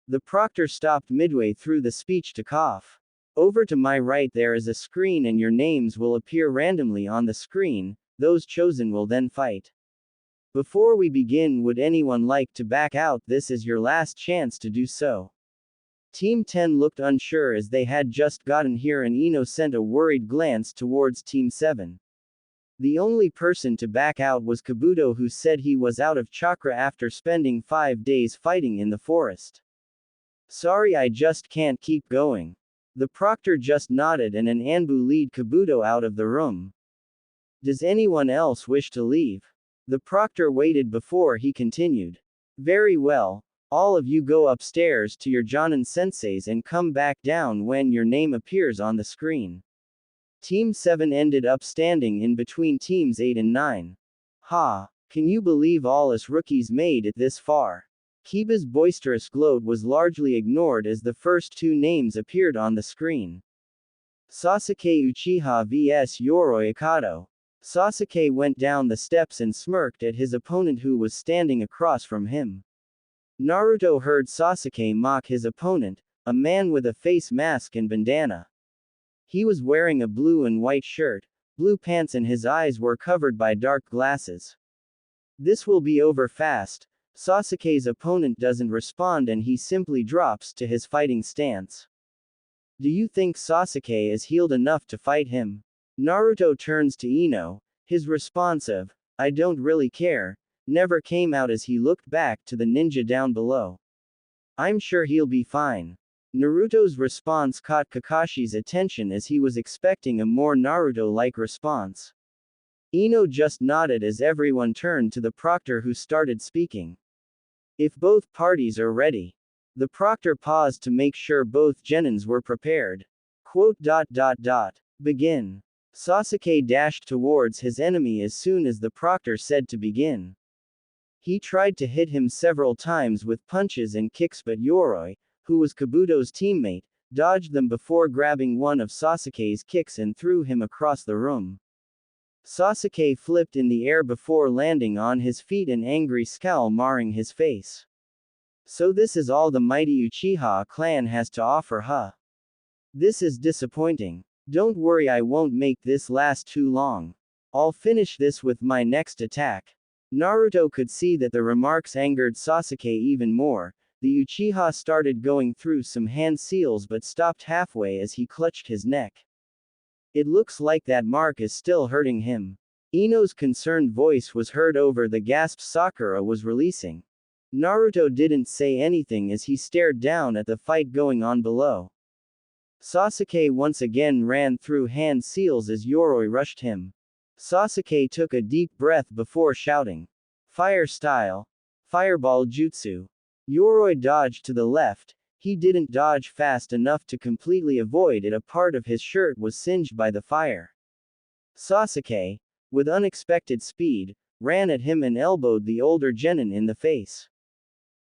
The proctor stopped midway through the speech to cough. "Over to my right there is a screen and your names will appear randomly on the screen. Those chosen will then fight. Before we begin, would anyone like to back out? This is your last chance to do so." Team 10 looked unsure as they had just gotten here and Ino sent a worried glance towards Team 7. The only person to back out was Kabuto, who said he was out of chakra after spending 5 days fighting in the forest. "Sorry, I just can't keep going." The proctor just nodded and an Anbu lead Kabuto out of the room. "Does anyone else wish to leave?" The proctor waited before he continued. "Very well. All of you go upstairs to your Jonin senseis and come back down when your name appears on the screen. Team 7 ended up standing in between teams 8 and 9. Ha! Can you believe all us rookies made it this far? Kiba's boisterous gloat was largely ignored as the first two names appeared on the screen. Sasuke Uchiha vs Yoroi Akato. Sasuke went down the steps and smirked at his opponent who was standing across from him. Naruto heard Sasuke mock his opponent, a man with a face mask and bandana. He was wearing a blue and white shirt, blue pants, and his eyes were covered by dark glasses. This will be over fast. Sasuke's opponent doesn't respond and he simply drops to his fighting stance. Do you think Sasuke is healed enough to fight him? Naruto turns to Ino. His response of, "I don't really care," never came out as he looked back to the ninja down below. "I'm sure he'll be fine." Naruto's response caught Kakashi's attention as he was expecting a more Naruto-like response. Ino just nodded as everyone turned to the proctor who started speaking. "If both parties are ready." The proctor paused to make sure both genins were prepared. Begin. Sasuke dashed towards his enemy as soon as the proctor said to begin. He tried to hit him several times with punches and kicks, but Yoroi, who was Kabuto's teammate, dodged them before grabbing one of Sasuke's kicks and threw him across the room. Sasuke flipped in the air before landing on his feet, an angry scowl marring his face. So this is all the mighty Uchiha clan has to offer, huh? This is disappointing. Don't worry, I won't make this last too long. I'll finish this with my next attack. Naruto could see that the remarks angered Sasuke even more. The Uchiha started going through some hand seals but stopped halfway as he clutched his neck. It looks like that mark is still hurting him. Ino's concerned voice was heard over the gasps Sakura was releasing. Naruto didn't say anything as he stared down at the fight going on below. Sasuke once again ran through hand seals as Yoroi rushed him. Sasuke took a deep breath before shouting, "Fire style! Fireball jutsu!" Yoroi dodged to the left. He didn't dodge fast enough to completely avoid it. A part of his shirt was singed by the fire. Sasuke, with unexpected speed, ran at him and elbowed the older genin in the face.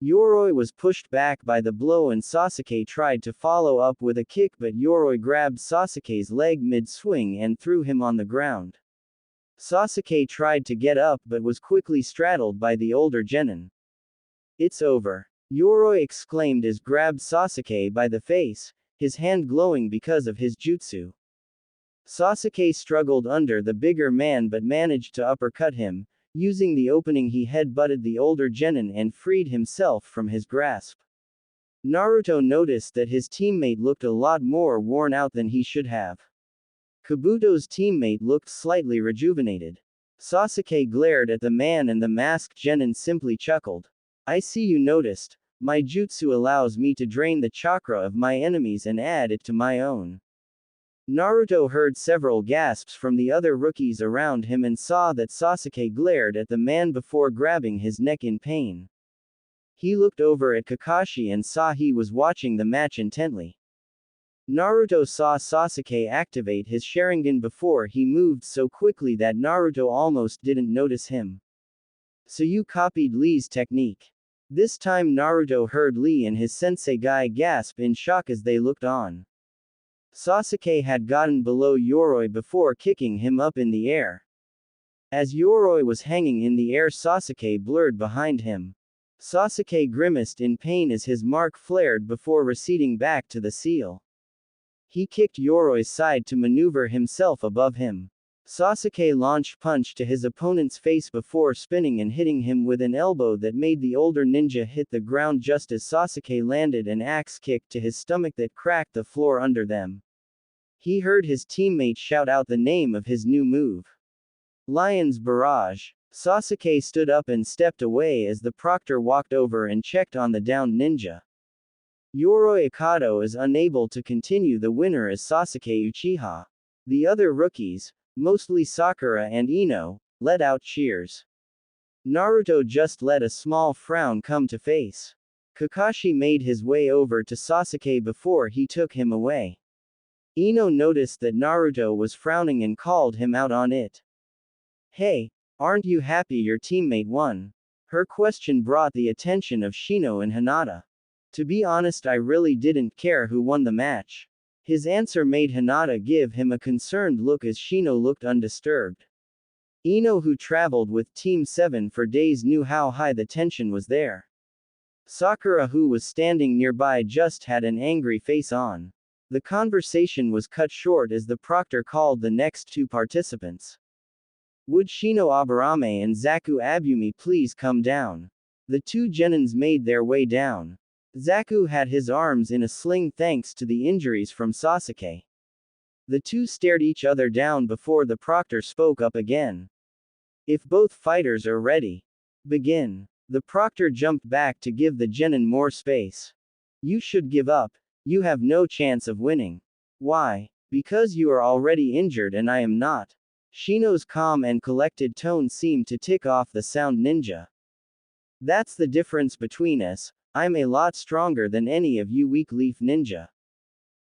Yoroi was pushed back by the blow and Sasuke tried to follow up with a kick, but Yoroi grabbed Sasuke's leg mid-swing and threw him on the ground. Sasuke tried to get up but was quickly straddled by the older genin. "It's over," Yoroi exclaimed as grabbed Sasuke by the face, his hand glowing because of his jutsu. Sasuke struggled under the bigger man but managed to uppercut him. Using the opening, he headbutted the older genin and freed himself from his grasp. Naruto noticed that his teammate looked a lot more worn out than he should have. Kabuto's teammate looked slightly rejuvenated. Sasuke glared at the man and the masked genin simply chuckled. "I see you noticed. My jutsu allows me to drain the chakra of my enemies and add it to my own." Naruto heard several gasps from the other rookies around him and saw that Sasuke glared at the man before grabbing his neck in pain. He looked over at Kakashi and saw he was watching the match intently. Naruto saw Sasuke activate his Sharingan before he moved so quickly that Naruto almost didn't notice him. "So you copied Lee's technique." This time Naruto heard Lee and his sensei guy gasp in shock as they looked on. Sasuke had gotten below Yoroi before kicking him up in the air. As Yoroi was hanging in the air, Sasuke blurred behind him. Sasuke grimaced in pain as his mark flared before receding back to the seal. He kicked Yoroi's side to maneuver himself above him. Sasuke launched punch to his opponent's face before spinning and hitting him with an elbow that made the older ninja hit the ground just as Sasuke landed an axe kick to his stomach that cracked the floor under them. He heard his teammate shout out the name of his new move. Lion's Barrage. Sasuke stood up and stepped away as the proctor walked over and checked on the downed ninja. Yoroi Akato is unable to continue. The winner is Sasuke Uchiha. The other rookies, mostly Sakura and Ino, let out cheers. Naruto just let a small frown come to face. Kakashi made his way over to Sasuke before he took him away. Ino noticed that Naruto was frowning and called him out on it. Hey, aren't you happy your teammate won? Her question brought the attention of Shino and Hinata. To be honest, I really didn't care who won the match. His answer made Hinata give him a concerned look as Shino looked undisturbed. Ino, who traveled with Team 7 for days, knew how high the tension was there. Sakura, who was standing nearby, just had an angry face on. The conversation was cut short as the proctor called the next two participants. Would Shino Aburame and Zaku Abumi please come down? The two genins made their way down. Zaku had his arms in a sling thanks to the injuries from Sasuke. The two stared each other down before the proctor spoke up again. If both fighters are ready, begin. The proctor jumped back to give the genin more space. You should give up. You have no chance of winning. Why? Because you are already injured and I am not. Shino's calm and collected tone seemed to tick off the sound ninja. That's the difference between us. I'm a lot stronger than any of you weak leaf ninja.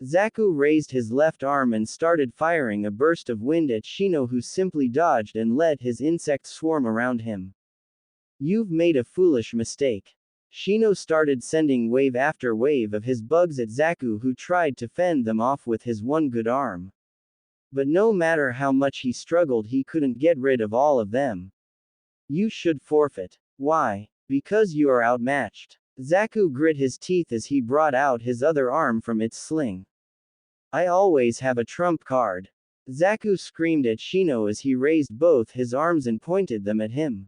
Zaku raised his left arm and started firing a burst of wind at Shino, who simply dodged and let his insects swarm around him. You've made a foolish mistake. Shino started sending wave after wave of his bugs at Zaku, who tried to fend them off with his one good arm. But no matter how much he struggled, he couldn't get rid of all of them. You should forfeit. Why? Because you are outmatched. Zaku grit his teeth as he brought out his other arm from its sling. I always have a trump card. Zaku screamed at Shino as he raised both his arms and pointed them at him.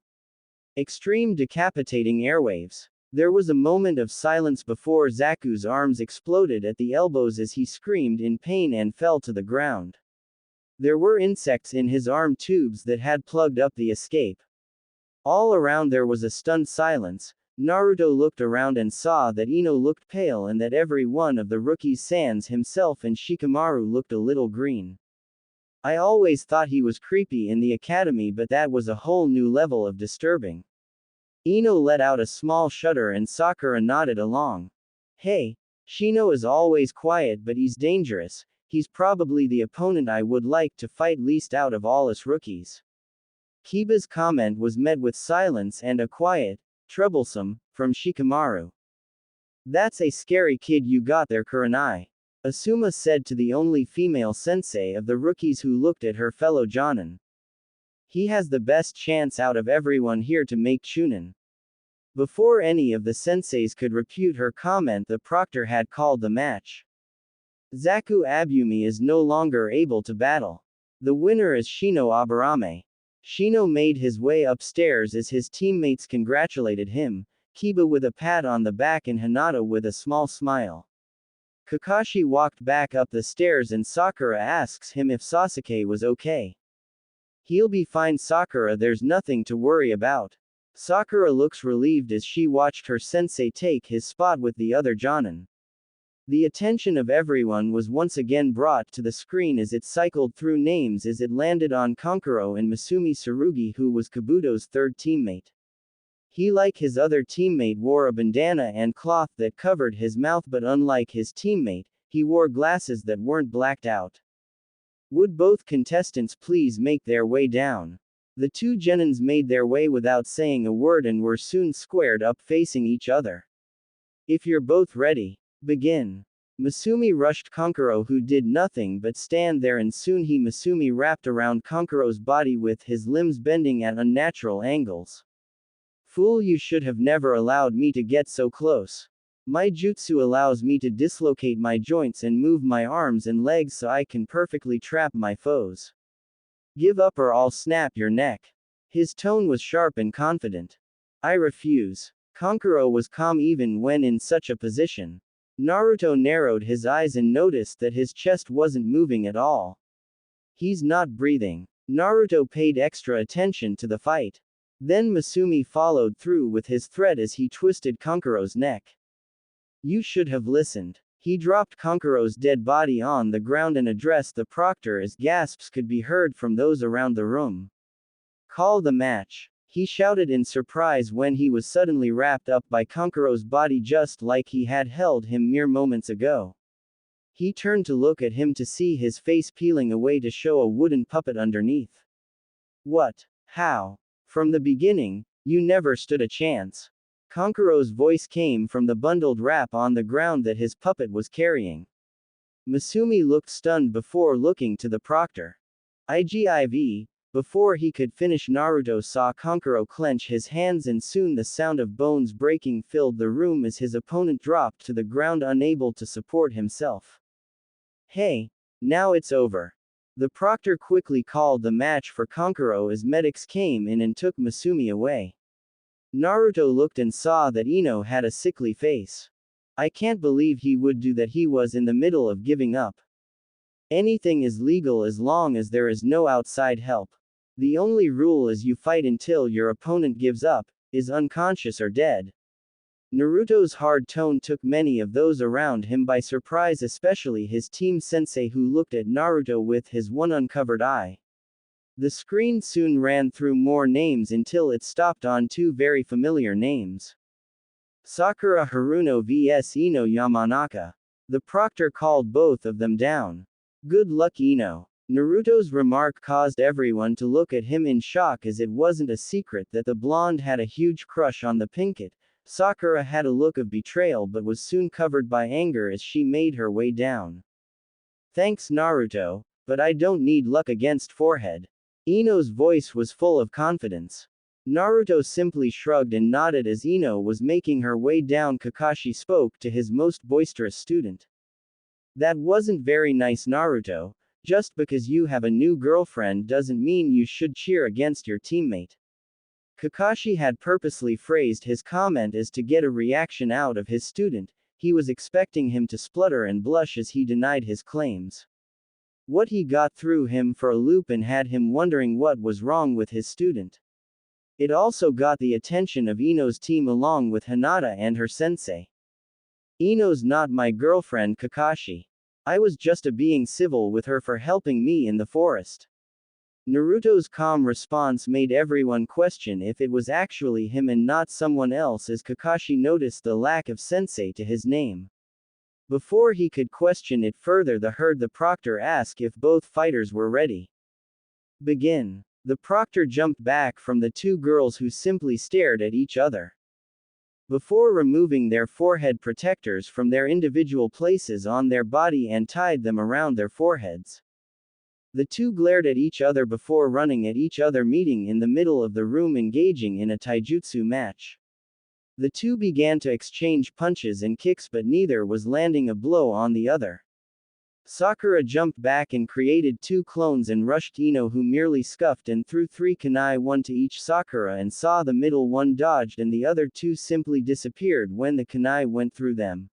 Extreme decapitating airwaves. There was a moment of silence before Zaku's arms exploded at the elbows as he screamed in pain and fell to the ground. There were insects in his arm tubes that had plugged up the escape. All around there was a stunned silence. Naruto looked around and saw that Ino looked pale and that every one of the rookies, sans himself and Shikamaru, looked a little green. I always thought he was creepy in the academy, but that was a whole new level of disturbing. Ino let out a small shudder and Sakura nodded along. Hey, Shino is always quiet, but he's dangerous. He's probably the opponent I would like to fight least out of all us rookies. Kiba's comment was met with silence and a quiet, troublesome, from Shikamaru. That's a scary kid you got there, Kurenai. Asuma said to the only female sensei of the rookies, who looked at her fellow jonin. He has the best chance out of everyone here to make Chunin. Before any of the senseis could refute her comment, the proctor had called the match. Zaku Abumi is no longer able to battle. The winner is Shino Aburame. Shino made his way upstairs as his teammates congratulated him, Kiba with a pat on the back and Hinata with a small smile. Kakashi walked back up the stairs and Sakura asks him if Sasuke was okay. He'll be fine, Sakura, there's nothing to worry about. Sakura looks relieved as she watched her sensei take his spot with the other jonin. The attention of everyone was once again brought to the screen as it cycled through names as it landed on Kankuro and Masumi Tsurugi, who was Kabuto's third teammate. He, like his other teammate, wore a bandana and cloth that covered his mouth, but unlike his teammate, he wore glasses that weren't blacked out. Would both contestants please make their way down? The two genins made their way without saying a word and were soon squared up facing each other. If you're both ready, begin. Masumi rushed Kankuro, who did nothing but stand there, and soon Masumi wrapped around Kankuro's body with his limbs bending at unnatural angles. Fool, you should have never allowed me to get so close. My jutsu allows me to dislocate my joints and move my arms and legs so I can perfectly trap my foes. Give up or I'll snap your neck. His tone was sharp and confident. I refuse. Kankuro was calm even when in such a position. Naruto narrowed his eyes and noticed that his chest wasn't moving at all. He's not breathing. Naruto paid extra attention to the fight. Then Masumi followed through with his threat as he twisted Kankuro's neck. You should have listened. He dropped Kankuro's dead body on the ground and addressed the proctor as gasps could be heard from those around the room. Call the match. He shouted in surprise when he was suddenly wrapped up by Kankuro's body just like he had held him mere moments ago. He turned to look at him to see his face peeling away to show a wooden puppet underneath. What? How? From the beginning, you never stood a chance. Kankuro's voice came from the bundled wrap on the ground that his puppet was carrying. Masumi looked stunned before looking to the proctor. IGIV, before he could finish, Naruto saw Kankuro clench his hands and soon the sound of bones breaking filled the room as his opponent dropped to the ground unable to support himself. Hey, now it's over. The proctor quickly called the match for Kankuro as medics came in and took Masumi away. Naruto looked and saw that Ino had a sickly face. I can't believe he would do that. He was in the middle of giving up. Anything is legal as long as there is no outside help. The only rule is you fight until your opponent gives up, is unconscious or dead. Naruto's hard tone took many of those around him by surprise, especially his team sensei who looked at Naruto with his one uncovered eye. The screen soon ran through more names until it stopped on two very familiar names. Sakura Haruno vs Ino Yamanaka. The proctor called both of them down. Good luck, Ino. Naruto's remark caused everyone to look at him in shock, as it wasn't a secret that the blonde had a huge crush on the pinkett. Sakura had a look of betrayal but was soon covered by anger as she made her way down. Thanks, Naruto, but I don't need luck against forehead. Ino's voice was full of confidence. Naruto simply shrugged and nodded as Ino was making her way down. Kakashi spoke to his most boisterous student. That wasn't very nice, Naruto. Just because you have a new girlfriend doesn't mean you should cheer against your teammate. Kakashi had purposely phrased his comment as to get a reaction out of his student. He was expecting him to splutter and blush as he denied his claims. What he got threw him for a loop and had him wondering what was wrong with his student. It also got the attention of Ino's team along with Hinata and her sensei. Ino's not my girlfriend, Kakashi. I was just being civil with her for helping me in the forest. Naruto's calm response made everyone question if it was actually him and not someone else, as Kakashi noticed the lack of sensei to his name. Before he could question it further, the proctor asked if both fighters were ready. Begin. The proctor jumped back from the two girls who simply stared at each other. Before removing their forehead protectors from their individual places on their body and tied them around their foreheads. The two glared at each other before running at each other, meeting in the middle of the room, engaging in a taijutsu match. The two began to exchange punches and kicks, but neither was landing a blow on the other. Sakura jumped back and created two clones and rushed Ino, who merely scuffed and threw three kunai, one to each. Sakura and saw the middle one dodged and the other two simply disappeared when the kunai went through them.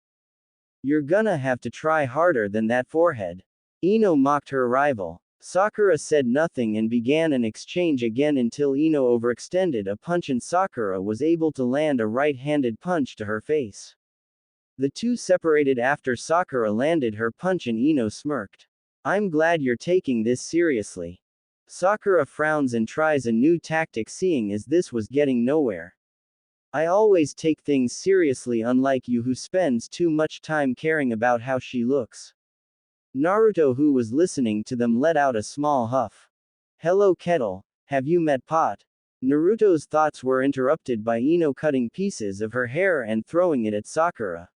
You're gonna have to try harder than that, forehead. Ino mocked her rival. Sakura said nothing and began an exchange again until Ino overextended a punch and Sakura was able to land a right-handed punch to her face. The two separated after Sakura landed her punch and Ino smirked. I'm glad you're taking this seriously. Sakura frowns and tries a new tactic, seeing as this was getting nowhere. I always take things seriously, unlike you who spends too much time caring about how she looks. Naruto, who was listening to them, let out a small huff. Hello, Kettle. Have you met Pot? Naruto's thoughts were interrupted by Ino cutting pieces of her hair and throwing it at Sakura.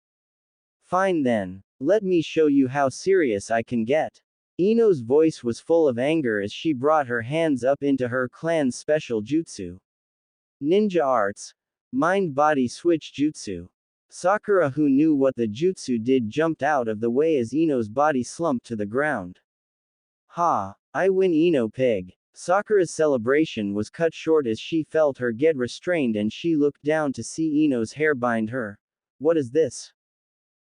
Fine then. Let me show you how serious I can get. Ino's voice was full of anger as she brought her hands up into her clan's special jutsu. Ninja arts. Mind-body switch jutsu. Sakura, who knew what the jutsu did, jumped out of the way as Ino's body slumped to the ground. Ha! I win, Ino pig. Sakura's celebration was cut short as she felt her get restrained and she looked down to see Ino's hair bind her. What is this?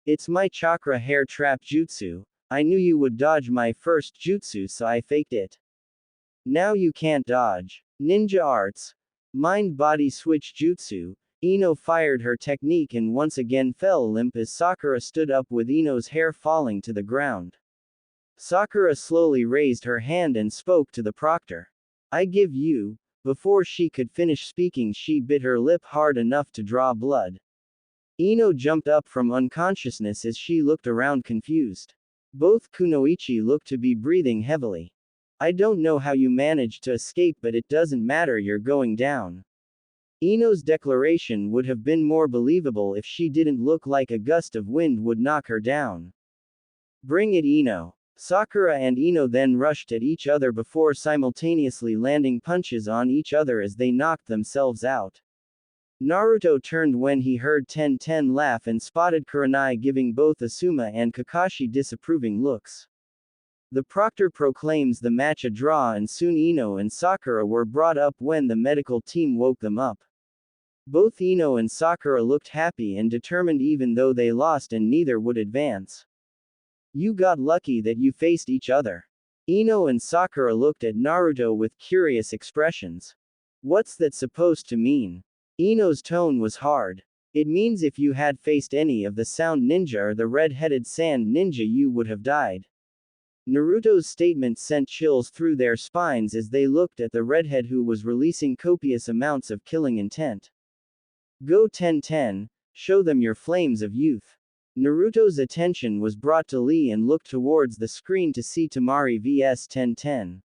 It's my chakra hair trap jutsu. I knew you would dodge my first jutsu, so I faked it. Now you can't dodge. Ninja arts. Mind-body switch jutsu. Ino fired her technique and once again fell limp as Sakura stood up with Ino's hair falling to the ground. Sakura slowly raised her hand and spoke to the proctor. I give you Before she could finish speaking, she bit her lip hard enough to draw blood. Ino jumped up from unconsciousness as she looked around confused. Both Kunoichi looked to be breathing heavily. I don't know how you managed to escape, but it doesn't matter, you're going down. Ino's declaration would have been more believable if she didn't look like a gust of wind would knock her down. Bring it, Ino. Sakura and Ino then rushed at each other before simultaneously landing punches on each other as they knocked themselves out. Naruto turned when he heard Ten laugh and spotted Kurenai giving both Asuma and Kakashi disapproving looks. The proctor proclaims the match a draw, and soon Ino and Sakura were brought up when the medical team woke them up. Both Ino and Sakura looked happy and determined even though they lost and neither would advance. You got lucky that you faced each other. Ino and Sakura looked at Naruto with curious expressions. What's that supposed to mean? Ino's tone was hard. It means if you had faced any of the Sound Ninja or the red-headed Sand Ninja you would have died. Naruto's statement sent chills through their spines as they looked at the redhead who was releasing copious amounts of killing intent. Go Ten, show them your flames of youth. Naruto's attention was brought to Lee and looked towards the screen to see Temari vs Ten.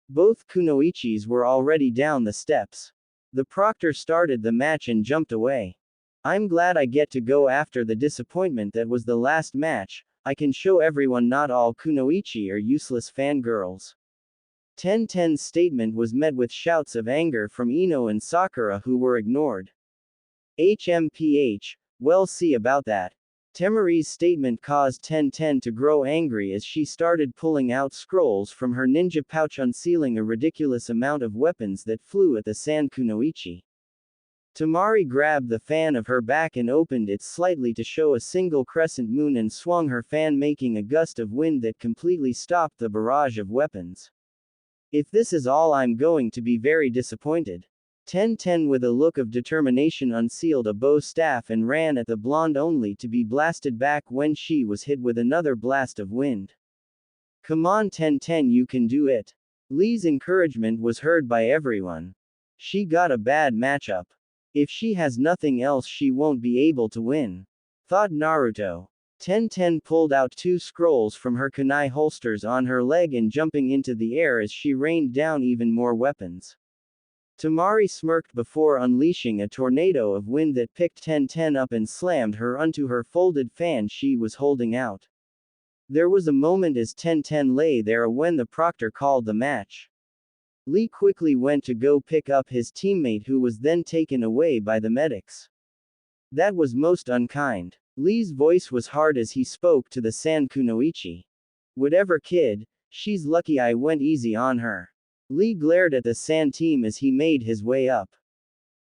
Both Kunoichis were already down the steps. The proctor started the match and jumped away. I'm glad I get to go after the disappointment that was the last match. I can show everyone not all Kunoichi are useless fangirls. Ten's statement was met with shouts of anger from Ino and Sakura, who were ignored. HMPH, well, see about that. Temari's statement caused Ten to grow angry as she started pulling out scrolls from her ninja pouch, unsealing a ridiculous amount of weapons that flew at the Sand Kunoichi. Temari grabbed the fan of her back and opened it slightly to show a single crescent moon and swung her fan, making a gust of wind that completely stopped the barrage of weapons. If this is all, I'm going to be very disappointed. Ten with a look of determination unsealed a bow staff and ran at the blonde only to be blasted back when she was hit with another blast of wind. Come on Ten, you can do it. Lee's encouragement was heard by everyone. She got a bad matchup. If she has nothing else she won't be able to win, thought Naruto. Ten pulled out 2 scrolls from her kunai holsters on her leg and jumping into the air as she rained down even more weapons. Temari smirked before unleashing a tornado of wind that picked Ten up and slammed her onto her folded fan she was holding out. There was a moment as Ten lay there when the proctor called the match. Lee quickly went to go pick up his teammate, who was then taken away by the medics. That was most unkind. Lee's voice was hard as he spoke to the Sand Kunoichi. Whatever, kid, she's lucky I went easy on her. Lee glared at the Sand team as he made his way up.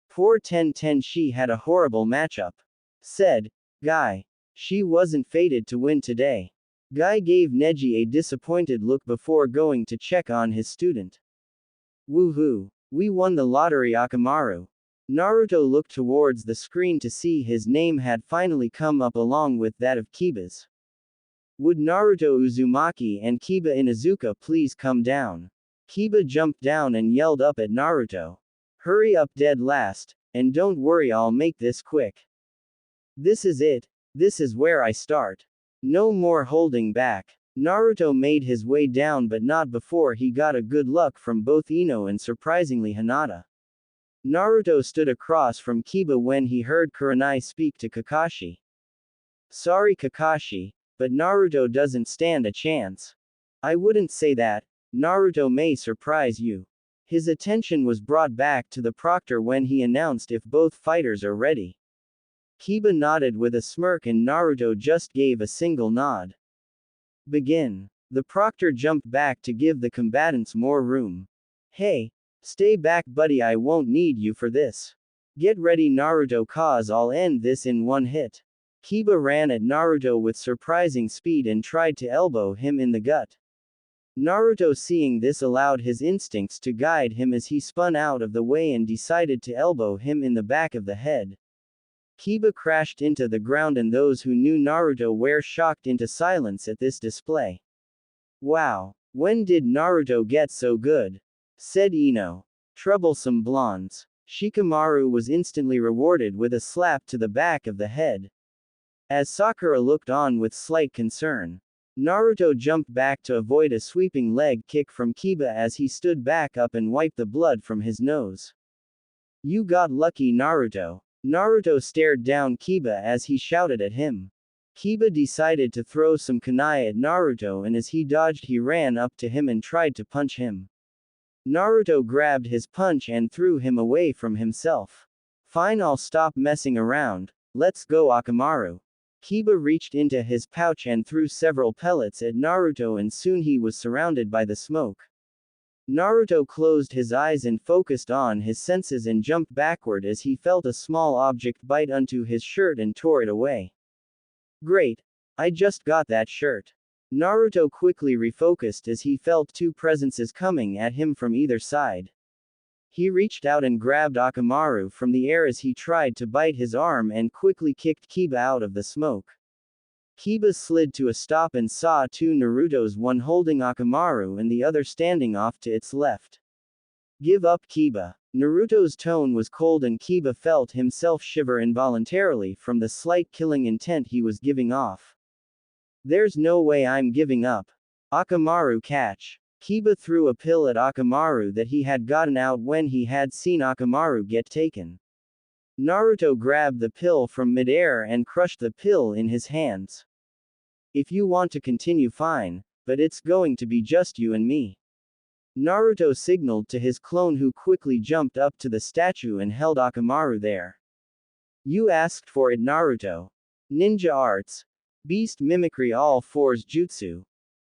Poor Ten, she had a horrible matchup, said Guy. She wasn't fated to win today. Guy gave Neji a disappointed look before going to check on his student. Woohoo! We won the lottery, Akamaru. Naruto looked towards the screen to see his name had finally come up along with that of Kiba's. Would Naruto Uzumaki and Kiba Inuzuka please come down? Kiba jumped down and yelled up at Naruto. Hurry up dead last, and don't worry, I'll make this quick. This is it, this is where I start. No more holding back. Naruto made his way down, but not before he got a good look from both Ino and surprisingly Hinata. Naruto stood across from Kiba when he heard Kurenai speak to Kakashi. Sorry Kakashi, but Naruto doesn't stand a chance. I wouldn't say that. Naruto may surprise you. His attention was brought back to the proctor when he announced if both fighters are ready. Kiba nodded with a smirk and Naruto just gave a single nod. Begin. The proctor jumped back to give the combatants more room. Hey, stay back buddy, I won't need you for this. Get ready Naruto, cause I'll end this in one hit. Kiba ran at Naruto with surprising speed and tried to elbow him in the gut. Naruto, seeing this, allowed his instincts to guide him as he spun out of the way and decided to elbow him in the back of the head. Kiba crashed into the ground and those who knew Naruto were shocked into silence at this display. Wow, when did Naruto get so good? Said Ino. Troublesome blondes. Shikamaru was instantly rewarded with a slap to the back of the head. As Sakura looked on with slight concern, Naruto jumped back to avoid a sweeping leg kick from Kiba as he stood back up and wiped the blood from his nose. You got lucky, Naruto. Naruto stared down Kiba as he shouted at him. Kiba decided to throw some kunai at Naruto, and as he dodged he ran up to him and tried to punch him. Naruto grabbed his punch and threw him away from himself. Fine, I'll stop messing around. Let's go, Akamaru. Kiba reached into his pouch and threw several pellets at Naruto, and soon he was surrounded by the smoke. Naruto closed his eyes and focused on his senses and jumped backward as he felt a small object bite onto his shirt and tore it away. Great! I just got that shirt. Naruto quickly refocused as he felt two presences coming at him from either side. He reached out and grabbed Akamaru from the air as he tried to bite his arm and quickly kicked Kiba out of the smoke. Kiba slid to a stop and saw two Narutos, one holding Akamaru and the other standing off to its left. Give up, Kiba. Naruto's tone was cold and Kiba felt himself shiver involuntarily from the slight killing intent he was giving off. There's no way I'm giving up. Akamaru, catch. Kiba threw a pill at Akamaru that he had gotten out when he had seen Akamaru get taken. Naruto grabbed the pill from midair and crushed the pill in his hands. If you want to continue, fine, but it's going to be just you and me. Naruto signaled to his clone, who quickly jumped up to the statue and held Akamaru there. You asked for it, Naruto. Ninja arts. Beast mimicry, all fours jutsu.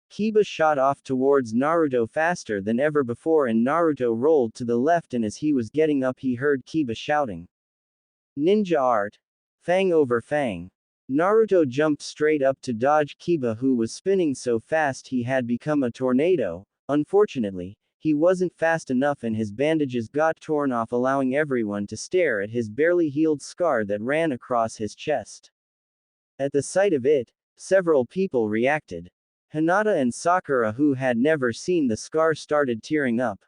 Kiba shot off towards Naruto faster than ever before, and Naruto rolled to the left, and as he was getting up he heard Kiba shouting. Ninja art. Fang over fang. Naruto jumped straight up to dodge Kiba, who was spinning so fast he had become a tornado. Unfortunately, he wasn't fast enough and his bandages got torn off, allowing everyone to stare at his barely healed scar that ran across his chest. At the sight of it, several people reacted. Hinata and Sakura, who had never seen the scar, started tearing up.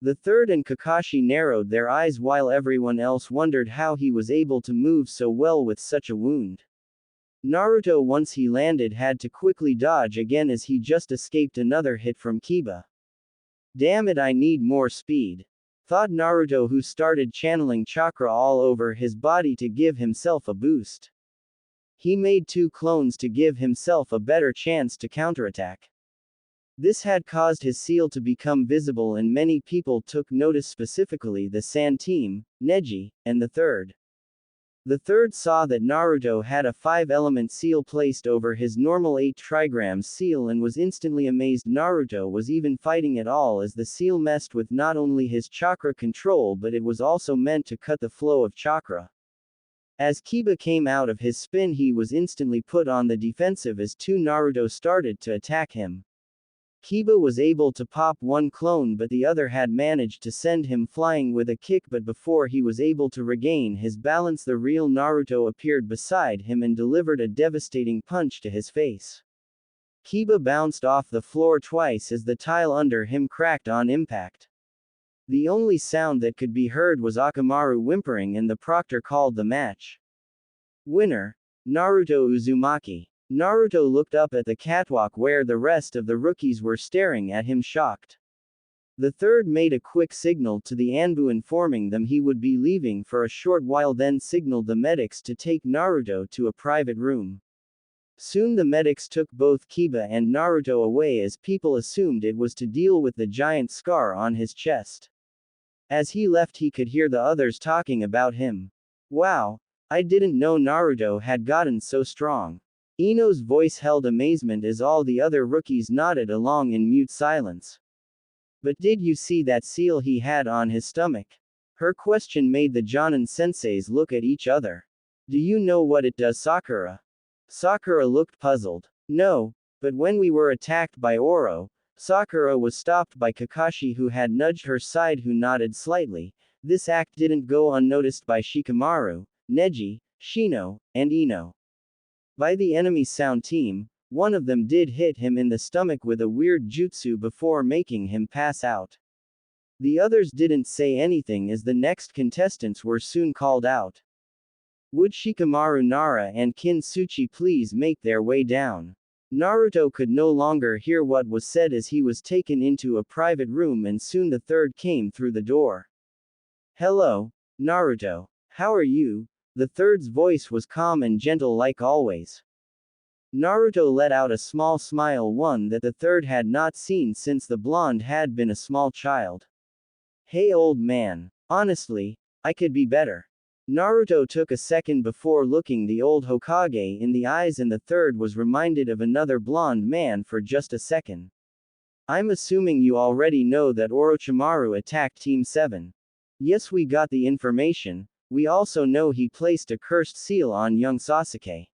The third and Kakashi narrowed their eyes while everyone else wondered how he was able to move so well with such a wound. Naruto, once he landed, had to quickly dodge again as he just escaped another hit from Kiba. Damn it, I need more speed, thought Naruto, who started channeling chakra all over his body to give himself a boost. He made two clones to give himself a better chance to counterattack. This had caused his seal to become visible, and many people took notice, specifically the Sand team, Neji, and the third. The third saw that Naruto had a 5-element seal placed over his normal 8 trigrams seal and was instantly amazed Naruto was even fighting at all, as the seal messed with not only his chakra control but it was also meant to cut the flow of chakra. As Kiba came out of his spin, he was instantly put on the defensive as two Naruto started to attack him. Kiba was able to pop one clone, but the other had managed to send him flying with a kick, but before he was able to regain his balance, the real Naruto appeared beside him and delivered a devastating punch to his face. Kiba bounced off the floor twice as the tile under him cracked on impact. The only sound that could be heard was Akamaru whimpering, and the proctor called the match winner, Naruto Uzumaki. Naruto looked up at the catwalk where the rest of the rookies were staring at him shocked. The third made a quick signal to the Anbu informing them he would be leaving for a short while, then signaled the medics to take Naruto to a private room. Soon the medics took both Kiba and Naruto away, as people assumed it was to deal with the giant scar on his chest. As he left, he could hear the others talking about him. Wow, I didn't know Naruto had gotten so strong. Ino's voice held amazement as all the other rookies nodded along in mute silence. But did you see that seal he had on his stomach? Her question made the Jonin senseis look at each other. Do you know what it does, Sakura? Sakura looked puzzled. No, but when we were attacked by Oro, Sakura was stopped by Kakashi, who had nudged her side, who nodded slightly. This act didn't go unnoticed by Shikamaru, Neji, Shino, and Ino. By the enemy sound team, one of them did hit him in the stomach with a weird jutsu before making him pass out. The others didn't say anything as the next contestants were soon called out. Would Shikamaru Nara and Kintsuchi please make their way down? Naruto could no longer hear what was said as he was taken into a private room and soon the third came through the door. Hello, Naruto. How are you? The third's voice was calm and gentle like always. Naruto let out a small smile, one that the third had not seen since the blonde had been a small child. Hey old man. Honestly, I could be better. Naruto took a second before looking the old Hokage in the eyes and the third was reminded of another blonde man for just a second. I'm assuming you already know that Orochimaru attacked Team 7. Yes, we got the information. We also know he placed a cursed seal on young Sasuke.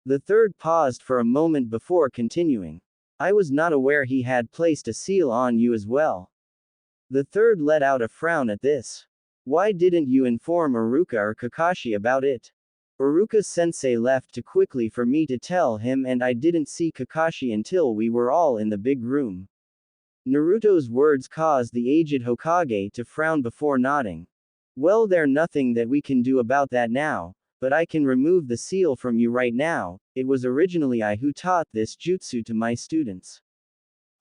The third paused for a moment before continuing. I was not aware he had placed a seal on you as well. The third let out a frown at this. Why didn't you inform Iruka or Kakashi about it? Iruka-sensei left too quickly for me to tell him and I didn't see Kakashi until we were all in the big room. Naruto's words caused the aged Hokage to frown before nodding. Well, there's nothing that we can do about that now, but I can remove the seal from you right now. It was originally I who taught this jutsu to my students.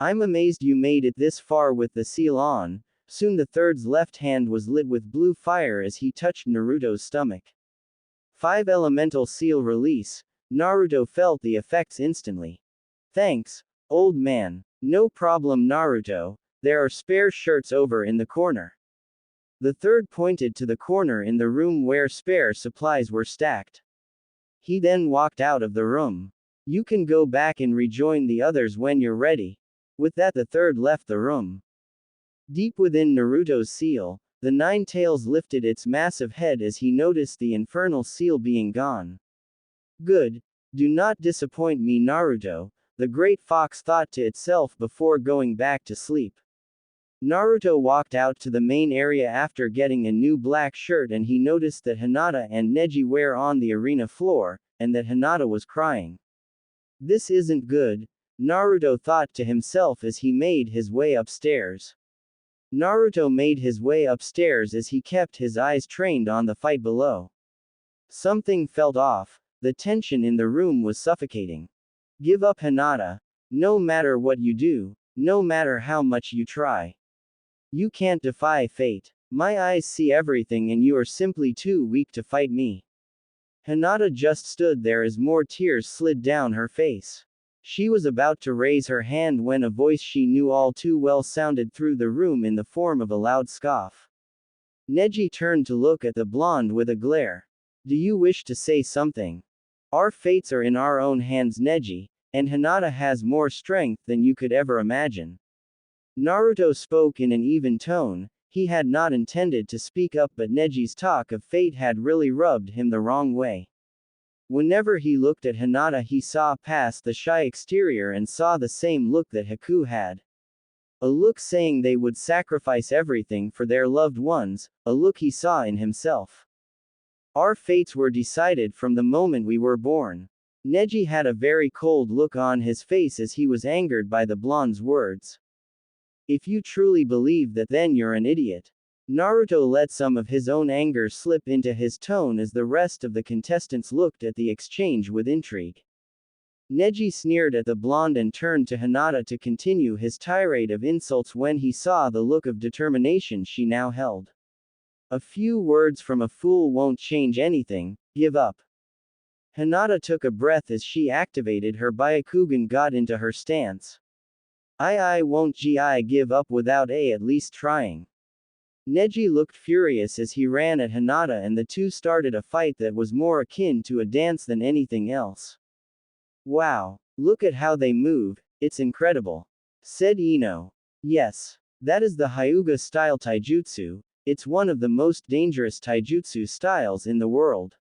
I'm amazed you made it this far with the seal on. Soon the third's left hand was lit with blue fire as he touched Naruto's stomach. 5 elemental seal release. Naruto felt the effects instantly. Thanks, old man. No problem, Naruto. There are spare shirts over in the corner. The third pointed to the corner in the room where spare supplies were stacked. He then walked out of the room. You can go back and rejoin the others when you're ready. With that, the third left the room. Deep within Naruto's seal, the Nine Tails lifted its massive head as he noticed the infernal seal being gone. Good. Do not disappoint me, Naruto, the great fox thought to itself before going back to sleep. Naruto walked out to the main area after getting a new black shirt and he noticed that Hinata and Neji were on the arena floor, and that Hinata was crying. This isn't good, Naruto thought to himself as he made his way upstairs. Naruto made his way upstairs as he kept his eyes trained on the fight below. Something felt off, the tension in the room was suffocating. Give up, Hinata. No matter what you do, no matter how much you try. You can't defy fate. My eyes see everything and you are simply too weak to fight me. Hinata just stood there as more tears slid down her face. She was about to raise her hand when a voice she knew all too well sounded through the room in the form of a loud scoff. Neji turned to look at the blonde with a glare. Do you wish to say something? Our fates are in our own hands, Neji, and Hinata has more strength than you could ever imagine. Naruto spoke in an even tone. He had not intended to speak up, but Neji's talk of fate had really rubbed him the wrong way. Whenever he looked at Hinata, he saw past the shy exterior and saw the same look that Haku had. A look saying they would sacrifice everything for their loved ones, a look he saw in himself. Our fates were decided from the moment we were born. Neji had a very cold look on his face as he was angered by the blonde's words. If you truly believe that, then you're an idiot. Naruto let some of his own anger slip into his tone as the rest of the contestants looked at the exchange with intrigue. Neji sneered at the blonde and turned to Hinata to continue his tirade of insults when he saw the look of determination she now held. A few words from a fool won't change anything, give up. Hinata took a breath as she activated her Byakugan, got into her stance. I won't give up without at least trying. Neji looked furious as he ran at Hinata and the two started a fight that was more akin to a dance than anything else. Wow, look at how they move, it's incredible, said Ino. Yes, that is the Hyuga style taijutsu. It's one of the most dangerous taijutsu styles in the world.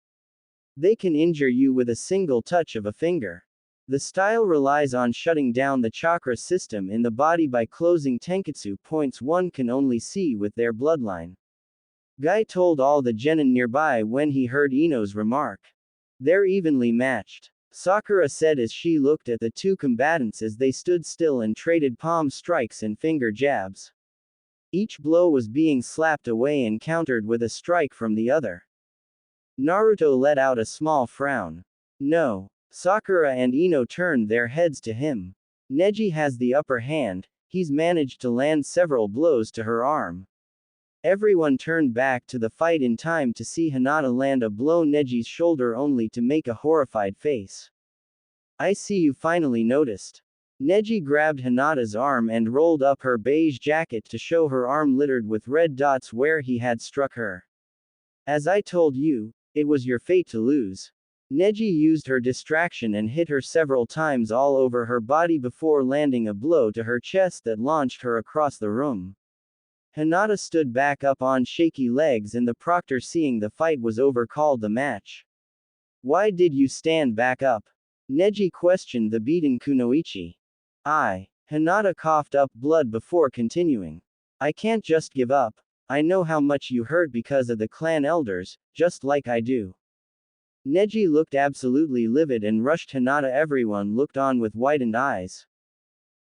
They can injure you with a single touch of a finger. The style relies on shutting down the chakra system in the body by closing tenketsu points one can only see with their bloodline. Guy told all the genin nearby when he heard Ino's remark. They're evenly matched, Sakura said as she looked at the two combatants as they stood still and traded palm strikes and finger jabs. Each blow was being slapped away and countered with a strike from the other. Naruto let out a small frown. No. Sakura and Ino turned their heads to him. Neji has the upper hand, he's managed to land several blows to her arm. Everyone turned back to the fight in time to see Hinata land a blow Neji's shoulder only to make a horrified face. I see you finally noticed. Neji grabbed Hinata's arm and rolled up her beige jacket to show her arm littered with red dots where he had struck her. As I told you, it was your fate to lose. Neji used her distraction and hit her several times all over her body before landing a blow to her chest that launched her across the room. Hinata stood back up on shaky legs and the proctor, seeing the fight was over, called the match. Why did you stand back up? Neji questioned the beaten kunoichi. Hinata coughed up blood before continuing. I can't just give up. I know how much you hurt because of the clan elders, just like I do. Neji looked absolutely livid and rushed Hinata. Everyone looked on with widened eyes.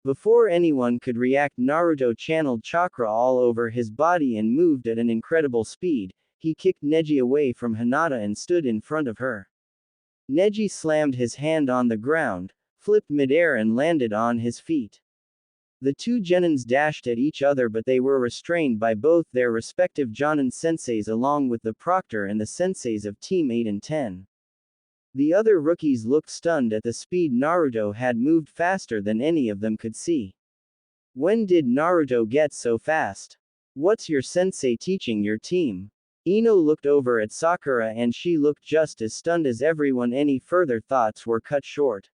Before anyone could react, Naruto channeled chakra all over his body and moved at an incredible speed. He kicked Neji away from Hinata and stood in front of her. Neji slammed his hand on the ground, flipped midair and landed on his feet. The two genins dashed at each other, but they were restrained by both their respective Jonin senseis along with the proctor and the senseis of Team 8 and 10. The other rookies looked stunned at the speed Naruto had moved, faster than any of them could see. When did Naruto get so fast? What's your sensei teaching your team? Ino looked over at Sakura and she looked just as stunned as everyone. Any further thoughts were cut short.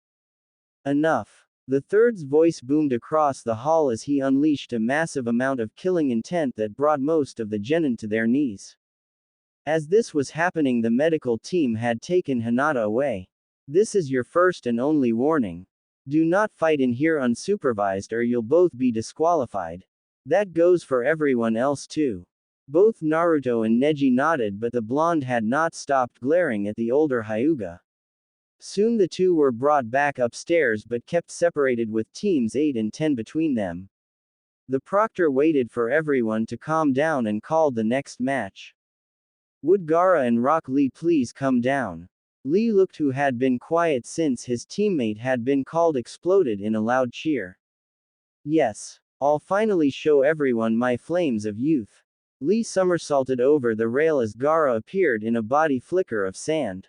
Enough. The third's voice boomed across the hall as he unleashed a massive amount of killing intent that brought most of the genin to their knees. As this was happening, the medical team had taken Hinata away. This is your first and only warning. Do not fight in here unsupervised or you'll both be disqualified. That goes for everyone else too. Both Naruto and Neji nodded, but the blonde had not stopped glaring at the older Hyuga. Soon the two were brought back upstairs but kept separated with teams 8 and 10 between them. The proctor waited for everyone to calm down and called the next match. Would Gaara and Rock Lee please come down? Lee looked, who had been quiet since his teammate had been called, exploded in a loud cheer. Yes. I'll finally show everyone my flames of youth. Lee somersaulted over the rail as Gaara appeared in a body flicker of sand.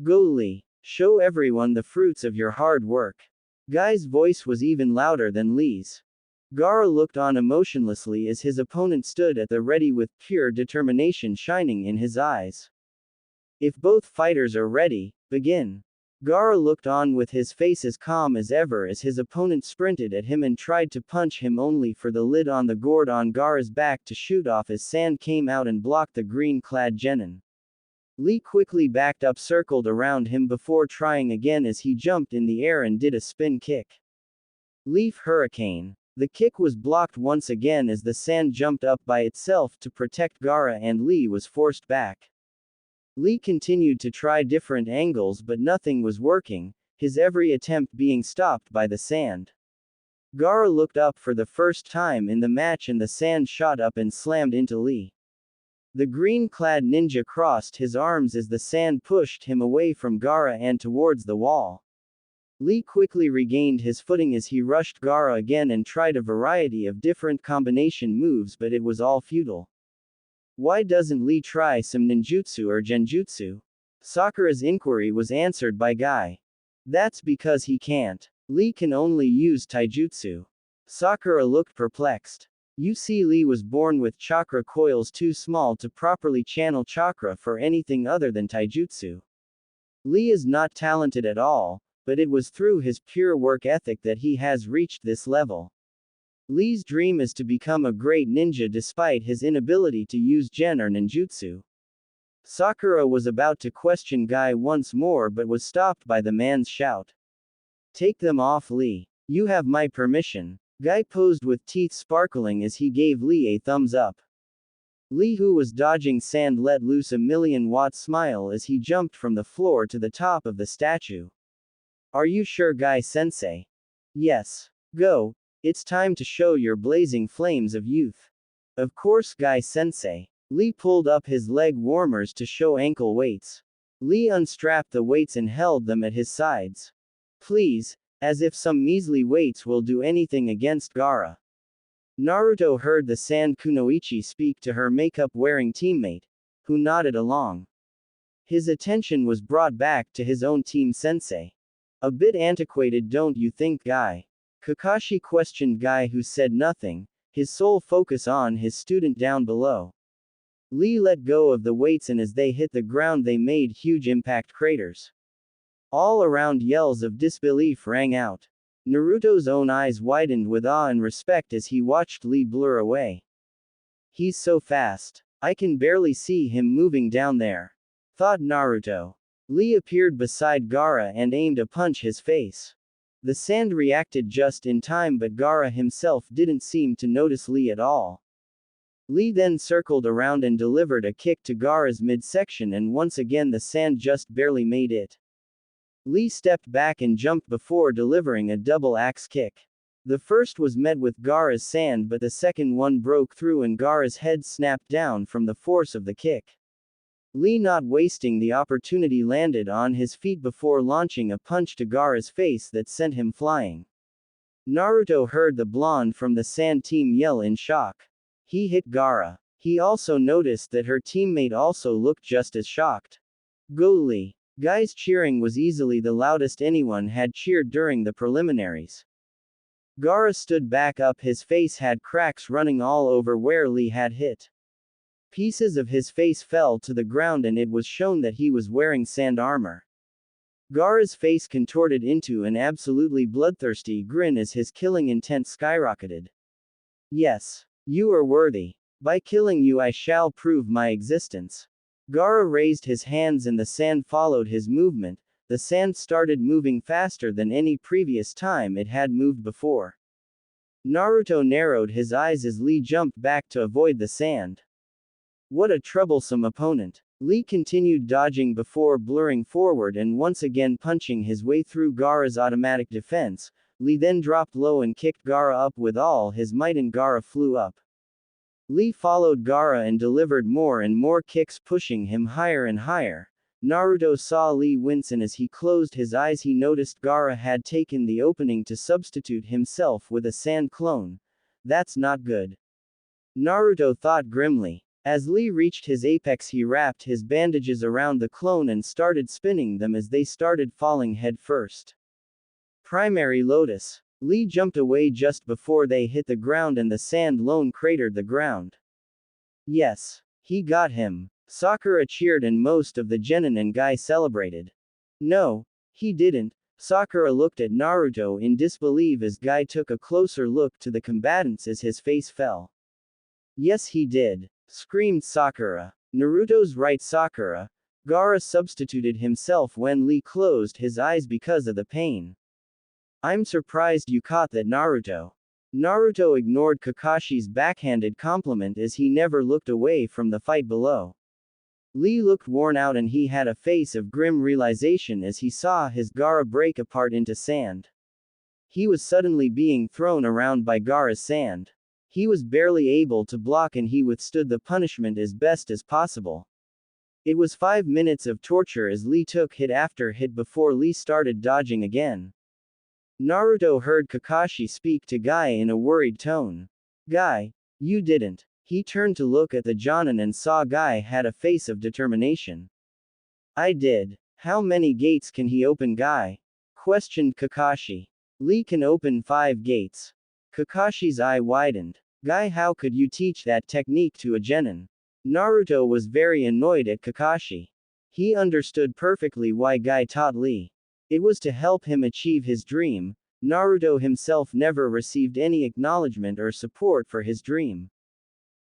Go Lee. Show everyone the fruits of your hard work. Guy's voice was even louder than Lee's. Gaara looked on emotionlessly as his opponent stood at the ready with pure determination shining in his eyes. If both fighters are ready, begin. Gaara looked on with his face as calm as ever as his opponent sprinted at him and tried to punch him, only for the lid on the gourd on Gaara's back to shoot off as sand came out and blocked the green-clad genin. Lee quickly backed up, circled around him before trying again as he jumped in the air and did a spin kick. Leaf Hurricane. The kick was blocked once again as the sand jumped up by itself to protect Gaara and Lee was forced back. Lee continued to try different angles but nothing was working, his every attempt being stopped by the sand. Gaara looked up for the first time in the match and the sand shot up and slammed into Lee. The green-clad ninja crossed his arms as the sand pushed him away from Gaara and towards the wall. Lee quickly regained his footing as he rushed Gaara again and tried a variety of different combination moves, but it was all futile. Why doesn't Lee try some ninjutsu or genjutsu? Sakura's inquiry was answered by Guy. That's because he can't. Lee can only use taijutsu. Sakura looked perplexed. You see, Lee was born with chakra coils too small to properly channel chakra for anything other than taijutsu. Lee is not talented at all, but it was through his pure work ethic that he has reached this level. Lee's dream is to become a great ninja despite his inability to use gen or ninjutsu. Sakura was about to question Guy once more but was stopped by the man's shout. Take them off, Lee. You have my permission. Guy posed with teeth sparkling as he gave Lee a thumbs up. Lee, who was dodging sand, let loose a million-watt smile as he jumped from the floor to the top of the statue. Are you sure, Guy-sensei? Yes. Go. It's time to show your blazing flames of youth. Of course, Guy-sensei. Lee pulled up his leg warmers to show ankle weights. Lee unstrapped the weights and held them at his sides. Please, as if some measly weights will do anything against Gaara. Naruto heard the Sand Kunoichi speak to her makeup-wearing teammate, who nodded along. His attention was brought back to his own team sensei. A bit antiquated, don't you think, Guy? Kakashi questioned Guy, who said nothing, his sole focus on his student down below. Lee let go of the weights, and as they hit the ground they made huge impact craters. All around yells of disbelief rang out. Naruto's own eyes widened with awe and respect as he watched Lee blur away. He's so fast. I can barely see him moving down there, thought Naruto. Lee appeared beside Gaara and aimed a punch his face. The sand reacted just in time, but Gaara himself didn't seem to notice Lee at all. Lee then circled around and delivered a kick to Gaara's midsection, and once again the sand just barely made it. Lee stepped back and jumped before delivering a double axe kick. The first was met with Gaara's sand, but the second one broke through and Gaara's head snapped down from the force of the kick. Lee, not wasting the opportunity, landed on his feet before launching a punch to Gaara's face that sent him flying. Naruto heard the blonde from the sand team yell in shock. He hit Gaara. He also noticed that her teammate also looked just as shocked. Go Lee! Guy's cheering was easily the loudest anyone had cheered during the preliminaries. Gaara stood back up, his face had cracks running all over where Lee had hit. Pieces of his face fell to the ground and it was shown that he was wearing sand armor. Gaara's face contorted into an absolutely bloodthirsty grin as his killing intent skyrocketed. Yes, you are worthy. By killing you I shall prove my existence. Gaara raised his hands and the sand followed his movement. The sand started moving faster than any previous time it had moved before. Naruto narrowed his eyes as Lee jumped back to avoid the sand. What a troublesome opponent. Lee continued dodging before blurring forward and once again punching his way through Gaara's automatic defense. Lee then dropped low and kicked Gaara up with all his might and Gaara flew up. Lee followed Gaara and delivered more and more kicks, pushing him higher and higher. Naruto saw Lee wince, and as he closed his eyes he noticed Gaara had taken the opening to substitute himself with a sand clone. That's not good. Naruto thought grimly. As Lee reached his apex he wrapped his bandages around the clone and started spinning them as they started falling head first. Primary Lotus. Lee jumped away just before they hit the ground and the sand lone cratered the ground. Yes, he got him. Sakura cheered and most of the genin and Guy celebrated. No, he didn't. Sakura looked at Naruto in disbelief as Guy took a closer look to the combatants as his face fell. Yes, he did, screamed Sakura. Naruto's right, Sakura. Gaara substituted himself when Lee closed his eyes because of the pain. I'm surprised you caught that, Naruto. Naruto ignored Kakashi's backhanded compliment as he never looked away from the fight below. Lee looked worn out and he had a face of grim realization as he saw his Gaara break apart into sand. He was suddenly being thrown around by Gaara's sand. He was barely able to block and he withstood the punishment as best as possible. It was 5 minutes of torture as Lee took hit after hit before Lee started dodging again. Naruto heard Kakashi speak to Guy in a worried tone. Guy, you didn't. He turned to look at the Jonin and saw Guy had a face of determination. I did. How many gates can he open, Guy? Questioned Kakashi. Lee can open 5 gates. Kakashi's eye widened. Guy, how could you teach that technique to a genin? Naruto was very annoyed at Kakashi. He understood perfectly why Guy taught Lee. It was to help him achieve his dream. Naruto himself never received any acknowledgement or support for his dream.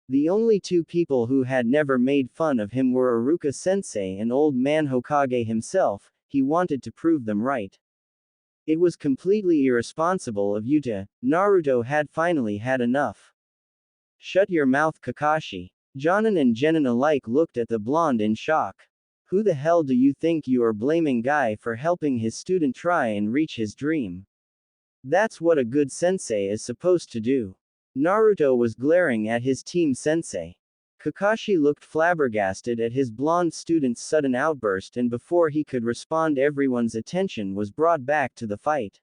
The only 2 people who had never made fun of him were Iruka-sensei and old man Hokage himself. He wanted to prove them right. It was completely irresponsible of you to. Naruto had finally had enough. Shut your mouth, Kakashi. Jonin and genin alike looked at the blonde in shock. Who the hell do you think you are, blaming Guy for helping his student try and reach his dream? That's what a good sensei is supposed to do. Naruto was glaring at his team sensei. Kakashi looked flabbergasted at his blonde student's sudden outburst, and before he could respond, everyone's attention was brought back to the fight.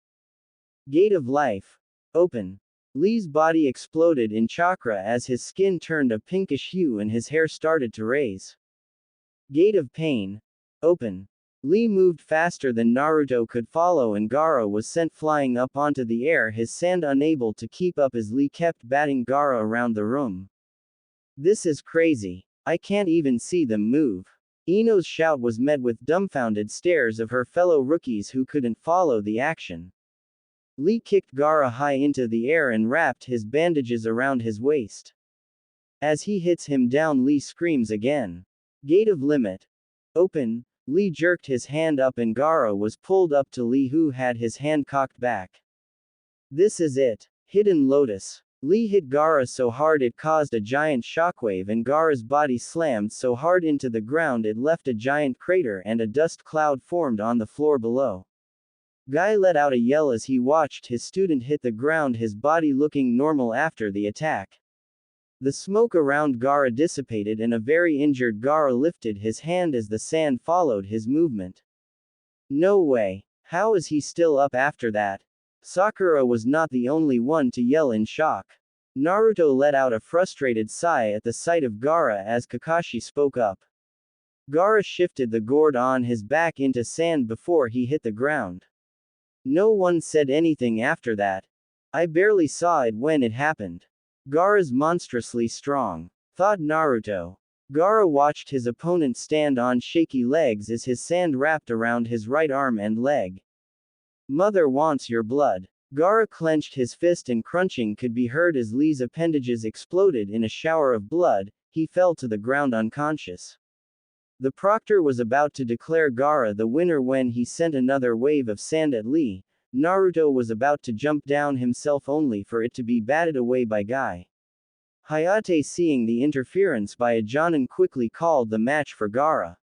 Gate of Life. Open. Lee's body exploded in chakra as his skin turned a pinkish hue and his hair started to raise. Gate of Pain. Open. Lee moved faster than Naruto could follow, and Gaara was sent flying up onto the air, his sand unable to keep up as Lee kept batting Gaara around the room. This is crazy. I can't even see them move. Ino's shout was met with dumbfounded stares of her fellow rookies who couldn't follow the action. Lee kicked Gaara high into the air and wrapped his bandages around his waist. As he hits him down, Lee screams again. Gate of Limit. Open. Lee jerked his hand up and Gaara was pulled up to Lee, who had his hand cocked back. This is it. Hidden Lotus. Lee hit Gaara so hard it caused a giant shockwave, and Gaara's body slammed so hard into the ground it left a giant crater and a dust cloud formed on the floor below. Guy let out a yell as he watched his student hit the ground, his body looking normal after the attack. The smoke around Gaara dissipated and a very injured Gaara lifted his hand as the sand followed his movement. No way. How is he still up after that? Sakura was not the only one to yell in shock. Naruto let out a frustrated sigh at the sight of Gaara as Kakashi spoke up. Gaara shifted the gourd on his back into sand before he hit the ground. No one said anything after that. I barely saw it when it happened. Gaara's monstrously strong, thought Naruto. Gaara watched his opponent stand on shaky legs as his sand wrapped around his right arm and leg. Mother wants your blood. Gaara clenched his fist and crunching could be heard as Lee's appendages exploded in a shower of blood. He fell to the ground unconscious. The proctor was about to declare Gaara the winner when he sent another wave of sand at Lee. Naruto was about to jump down himself only for it to be batted away by Guy. Hayate, seeing the interference by a Jonin, quickly called the match for Gaara.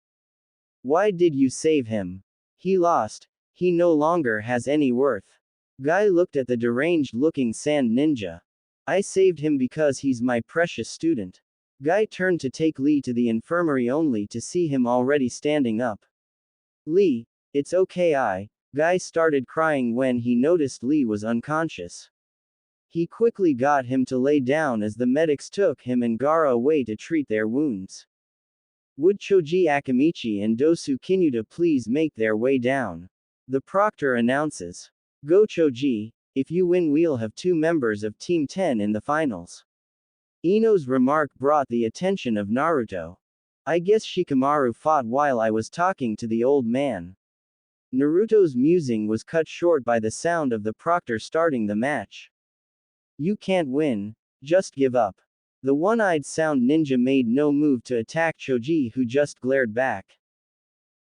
Why did you save him? He lost. He no longer has any worth. Guy looked at the deranged-looking sand ninja. I saved him because he's my precious student. Guy turned to take Lee to the infirmary only to see him already standing up. Lee, it's okay. Guy started crying when he noticed Lee was unconscious. He quickly got him to lay down as the medics took him and Gaara away to treat their wounds. Would Choji Akamichi and Dosu Kinuta please make their way down? The proctor announces. Go Choji, if you win we'll have 2 members of Team 10 in the finals. Ino's remark brought the attention of Naruto. I guess Shikamaru fought while I was talking to the old man. Naruto's musing was cut short by the sound of the proctor starting the match. You can't win, just give up. The one-eyed sound ninja made no move to attack Choji, who just glared back.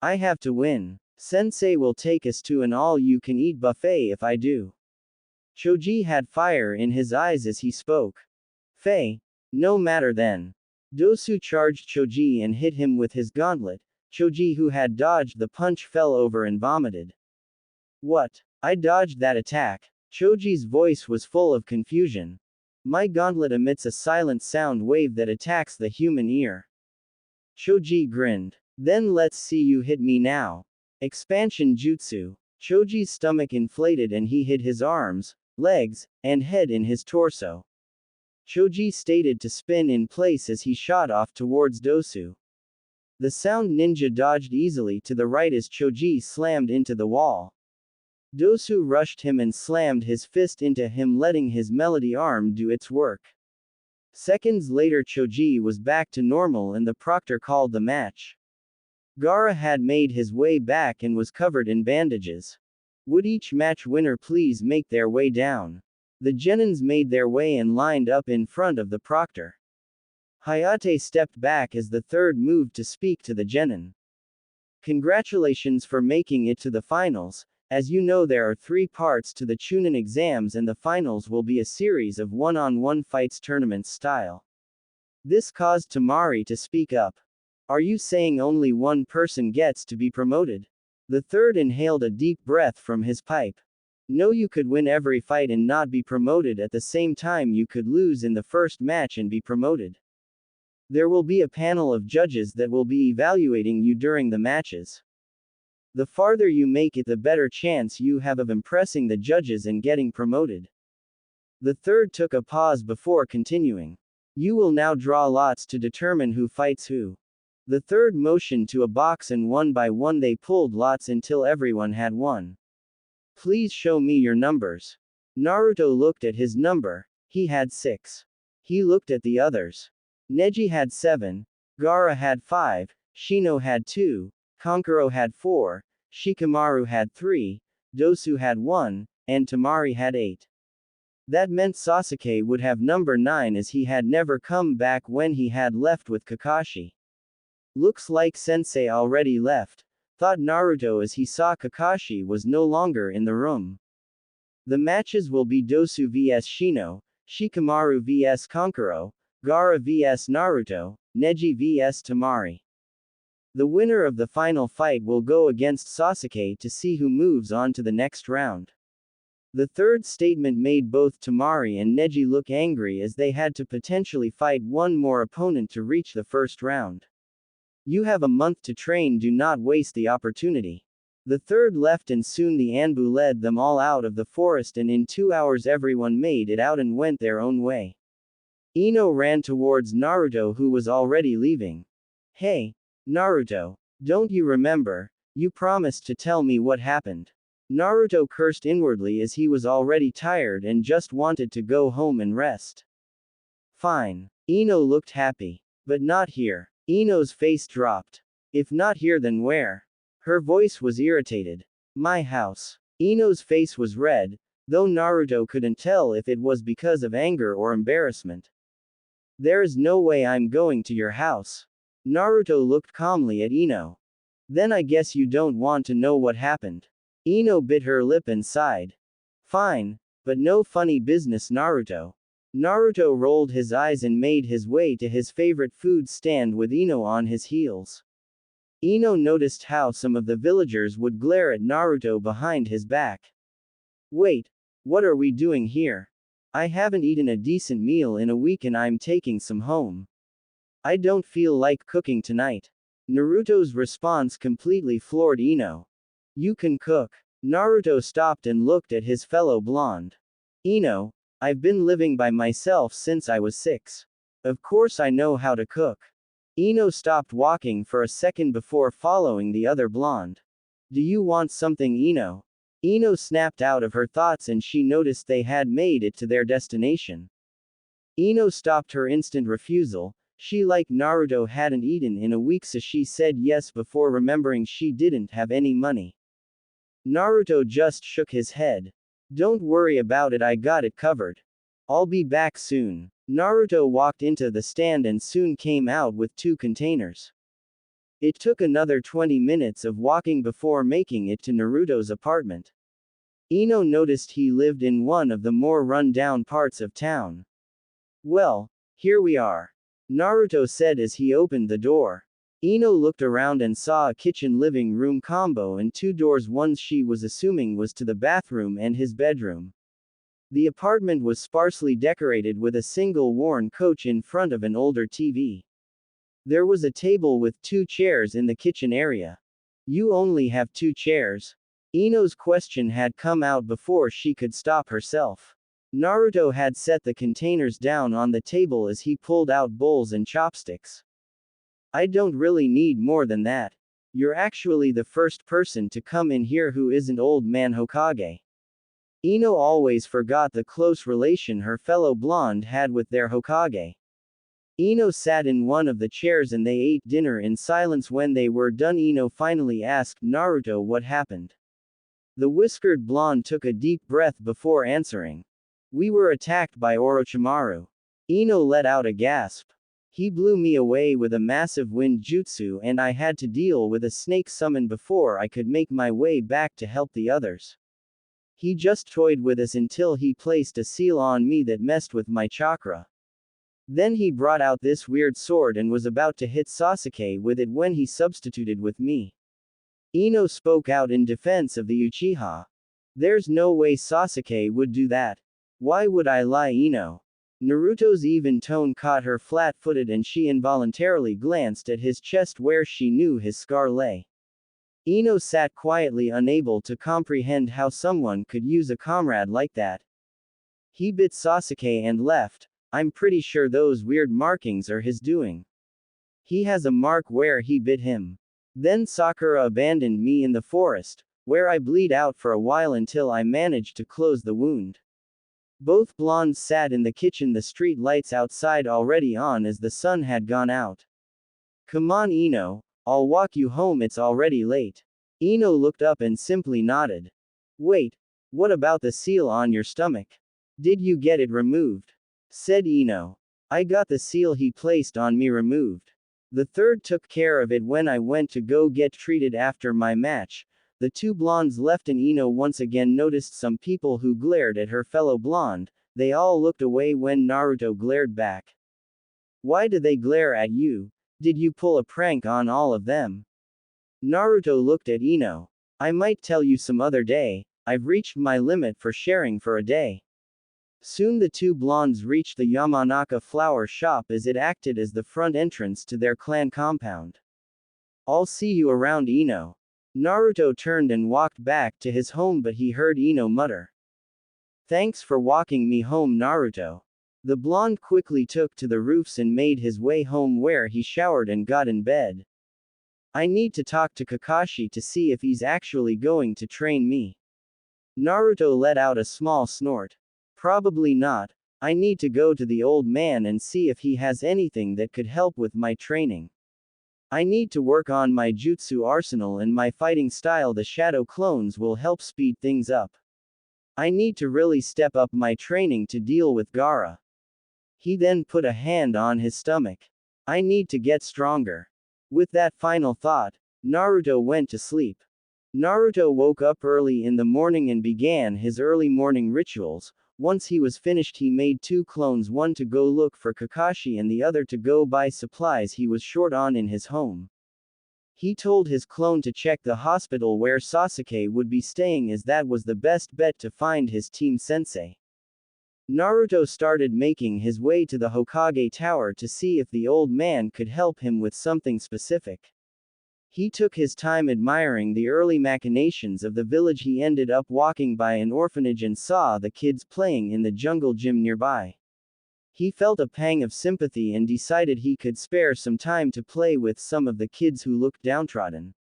I have to win. Sensei will take us to an all-you-can-eat buffet if I do. Choji had fire in his eyes as he spoke. Fei. No matter then. Dosu charged Choji and hit him with his gauntlet. Choji, who had dodged the punch, fell over and vomited. What? I dodged that attack. Choji's voice was full of confusion. My gauntlet emits a silent sound wave that attacks the human ear. Choji grinned. Then let's see you hit me now. Expansion Jutsu. Choji's stomach inflated and he hid his arms, legs, and head in his torso. Choji stated to spin in place as he shot off towards Dosu. The sound ninja dodged easily to the right as Choji slammed into the wall. Dosu rushed him and slammed his fist into him, letting his melody arm do its work. Seconds later Choji was back to normal and the proctor called the match. Gaara had made his way back and was covered in bandages. Would each match winner please make their way down? The genins made their way and lined up in front of the proctor. Hayate stepped back as the third moved to speak to the genin. Congratulations for making it to the finals. As you know, there are 3 parts to the Chunin exams and the finals will be a series of one-on-one fights tournament style. This caused Tamari to speak up. Are you saying only one person gets to be promoted? The third inhaled a deep breath from his pipe. No, you could win every fight and not be promoted at the same time you could lose in the first match and be promoted. There will be a panel of judges that will be evaluating you during the matches. The farther you make it, the better chance you have of impressing the judges and getting promoted. The third took a pause before continuing. You will now draw lots to determine who fights who. The third motioned to a box and one by one they pulled lots until everyone had one. Please show me your numbers. Naruto looked at his number. He had 6. He looked at the others. Neji had 7. Gaara had 5. Shino had 2. Kankuro had 4. Shikamaru had 3. Dosu had 1. And Tamari had 8. That meant Sasuke would have number 9 as he had never come back when he had left with Kakashi. Looks like Sensei already left, thought Naruto as he saw Kakashi was no longer in the room. The matches will be Dosu vs Shino, Shikamaru vs Kankuro, Gaara vs Naruto, Neji vs Tamari. The winner of the final fight will go against Sasuke to see who moves on to the next round. The third statement made both Tamari and Neji look angry as they had to potentially fight one more opponent to reach the first round. You have a month to train, do not waste the opportunity. The third left and soon the Anbu led them all out of the forest and in 2 hours everyone made it out and went their own way. Ino ran towards Naruto who was already leaving. Hey, Naruto, don't you remember? You promised to tell me what happened. Naruto cursed inwardly as he was already tired and just wanted to go home and rest. Fine. Ino looked happy. But not here. Ino's face dropped. If not here, then where? Her voice was irritated. My house. Ino's face was red, though Naruto couldn't tell if it was because of anger or embarrassment. There is no way I'm going to your house. Naruto looked calmly at Ino. Then I guess you don't want to know what happened. Ino bit her lip and sighed. Fine, but no funny business, Naruto. Naruto rolled his eyes and made his way to his favorite food stand with Ino on his heels. Ino noticed how some of the villagers would glare at Naruto behind his back. Wait, what are we doing here? I haven't eaten a decent meal in a week and I'm taking some home. I don't feel like cooking tonight. Naruto's response completely floored Ino. You can cook. Naruto stopped and looked at his fellow blonde. Ino, I've been living by myself since I was 6. Of course I know how to cook. Ino stopped walking for a second before following the other blonde. Do you want something, Ino? Ino snapped out of her thoughts and she noticed they had made it to their destination. Ino stopped her instant refusal. She, like Naruto, hadn't eaten in a week, so she said yes before remembering she didn't have any money. Naruto just shook his head. Don't worry about it, I got it covered. I'll be back soon. Naruto walked into the stand and soon came out with 2 containers. It took another 20 minutes of walking before making it to Naruto's apartment. Ino noticed he lived in one of the more run-down parts of town. Well, here we are. Naruto said as he opened the door. Ino looked around and saw a kitchen-living room combo and 2 doors, one she was assuming was to the bathroom and his bedroom. The apartment was sparsely decorated with a single worn couch in front of an older TV. There was a table with 2 chairs in the kitchen area. You only have 2 chairs? Ino's question had come out before she could stop herself. Naruto had set the containers down on the table as he pulled out bowls and chopsticks. I don't really need more than that. You're actually the first person to come in here who isn't old man Hokage. Ino always forgot the close relation her fellow blonde had with their Hokage. Ino sat in one of the chairs and they ate dinner in silence. When they were done, Ino finally asked Naruto what happened. The whiskered blonde took a deep breath before answering. We were attacked by Orochimaru. Ino let out a gasp. He blew me away with a massive wind jutsu and I had to deal with a snake summon before I could make my way back to help the others. He just toyed with us until he placed a seal on me that messed with my chakra. Then he brought out this weird sword and was about to hit Sasuke with it when he substituted with me. Ino spoke out in defense of the Uchiha. There's no way Sasuke would do that. Why would I lie, Ino? Naruto's even tone caught her flat-footed and she involuntarily glanced at his chest where she knew his scar lay. Ino sat quietly, unable to comprehend how someone could use a comrade like that. He bit Sasuke and left. I'm pretty sure those weird markings are his doing. He has a mark where he bit him. Then Sakura abandoned me in the forest, where I bleed out for a while until I managed to close the wound. Both blondes sat in the kitchen, the street lights outside already on as the sun had gone out. Come on, Ino, I'll walk you home, it's already late. Ino looked up and simply nodded. Wait, what about the seal on your stomach? Did you get it removed? Said Ino. I got the seal he placed on me removed. The third took care of it when I went to go get treated after my match. The two blondes left and Ino once again noticed some people who glared at her fellow blonde. They all looked away when Naruto glared back. Why do they glare at you? Did you pull a prank on all of them? Naruto looked at Ino. I might tell you some other day. I've reached my limit for sharing for a day. Soon the two blondes reached the Yamanaka flower shop as it acted as the front entrance to their clan compound. I'll see you around, Ino. Naruto turned and walked back to his home, but he heard Ino mutter. Thanks for walking me home, Naruto. The blonde quickly took to the roofs and made his way home where he showered and got in bed. I need to talk to Kakashi to see if he's actually going to train me. Naruto let out a small snort. Probably not. I need to go to the old man and see if he has anything that could help with my training. I need to work on my jutsu arsenal and my fighting style. The shadow clones will help speed things up. I need to really step up my training to deal with Gaara. He then put a hand on his stomach. I need to get stronger. With that final thought, Naruto went to sleep. Naruto woke up early in the morning and began his early morning rituals. Once he was finished, he made two clones, one to go look for Kakashi and the other to go buy supplies he was short on in his home. He told his clone to check the hospital where Sasuke would be staying, as that was the best bet to find his team sensei. Naruto started making his way to the Hokage tower to see if the old man could help him with something specific. He took his time admiring the early machinations of the village. He ended up walking by an orphanage and saw the kids playing in the jungle gym nearby. He felt a pang of sympathy and decided he could spare some time to play with some of the kids who looked downtrodden.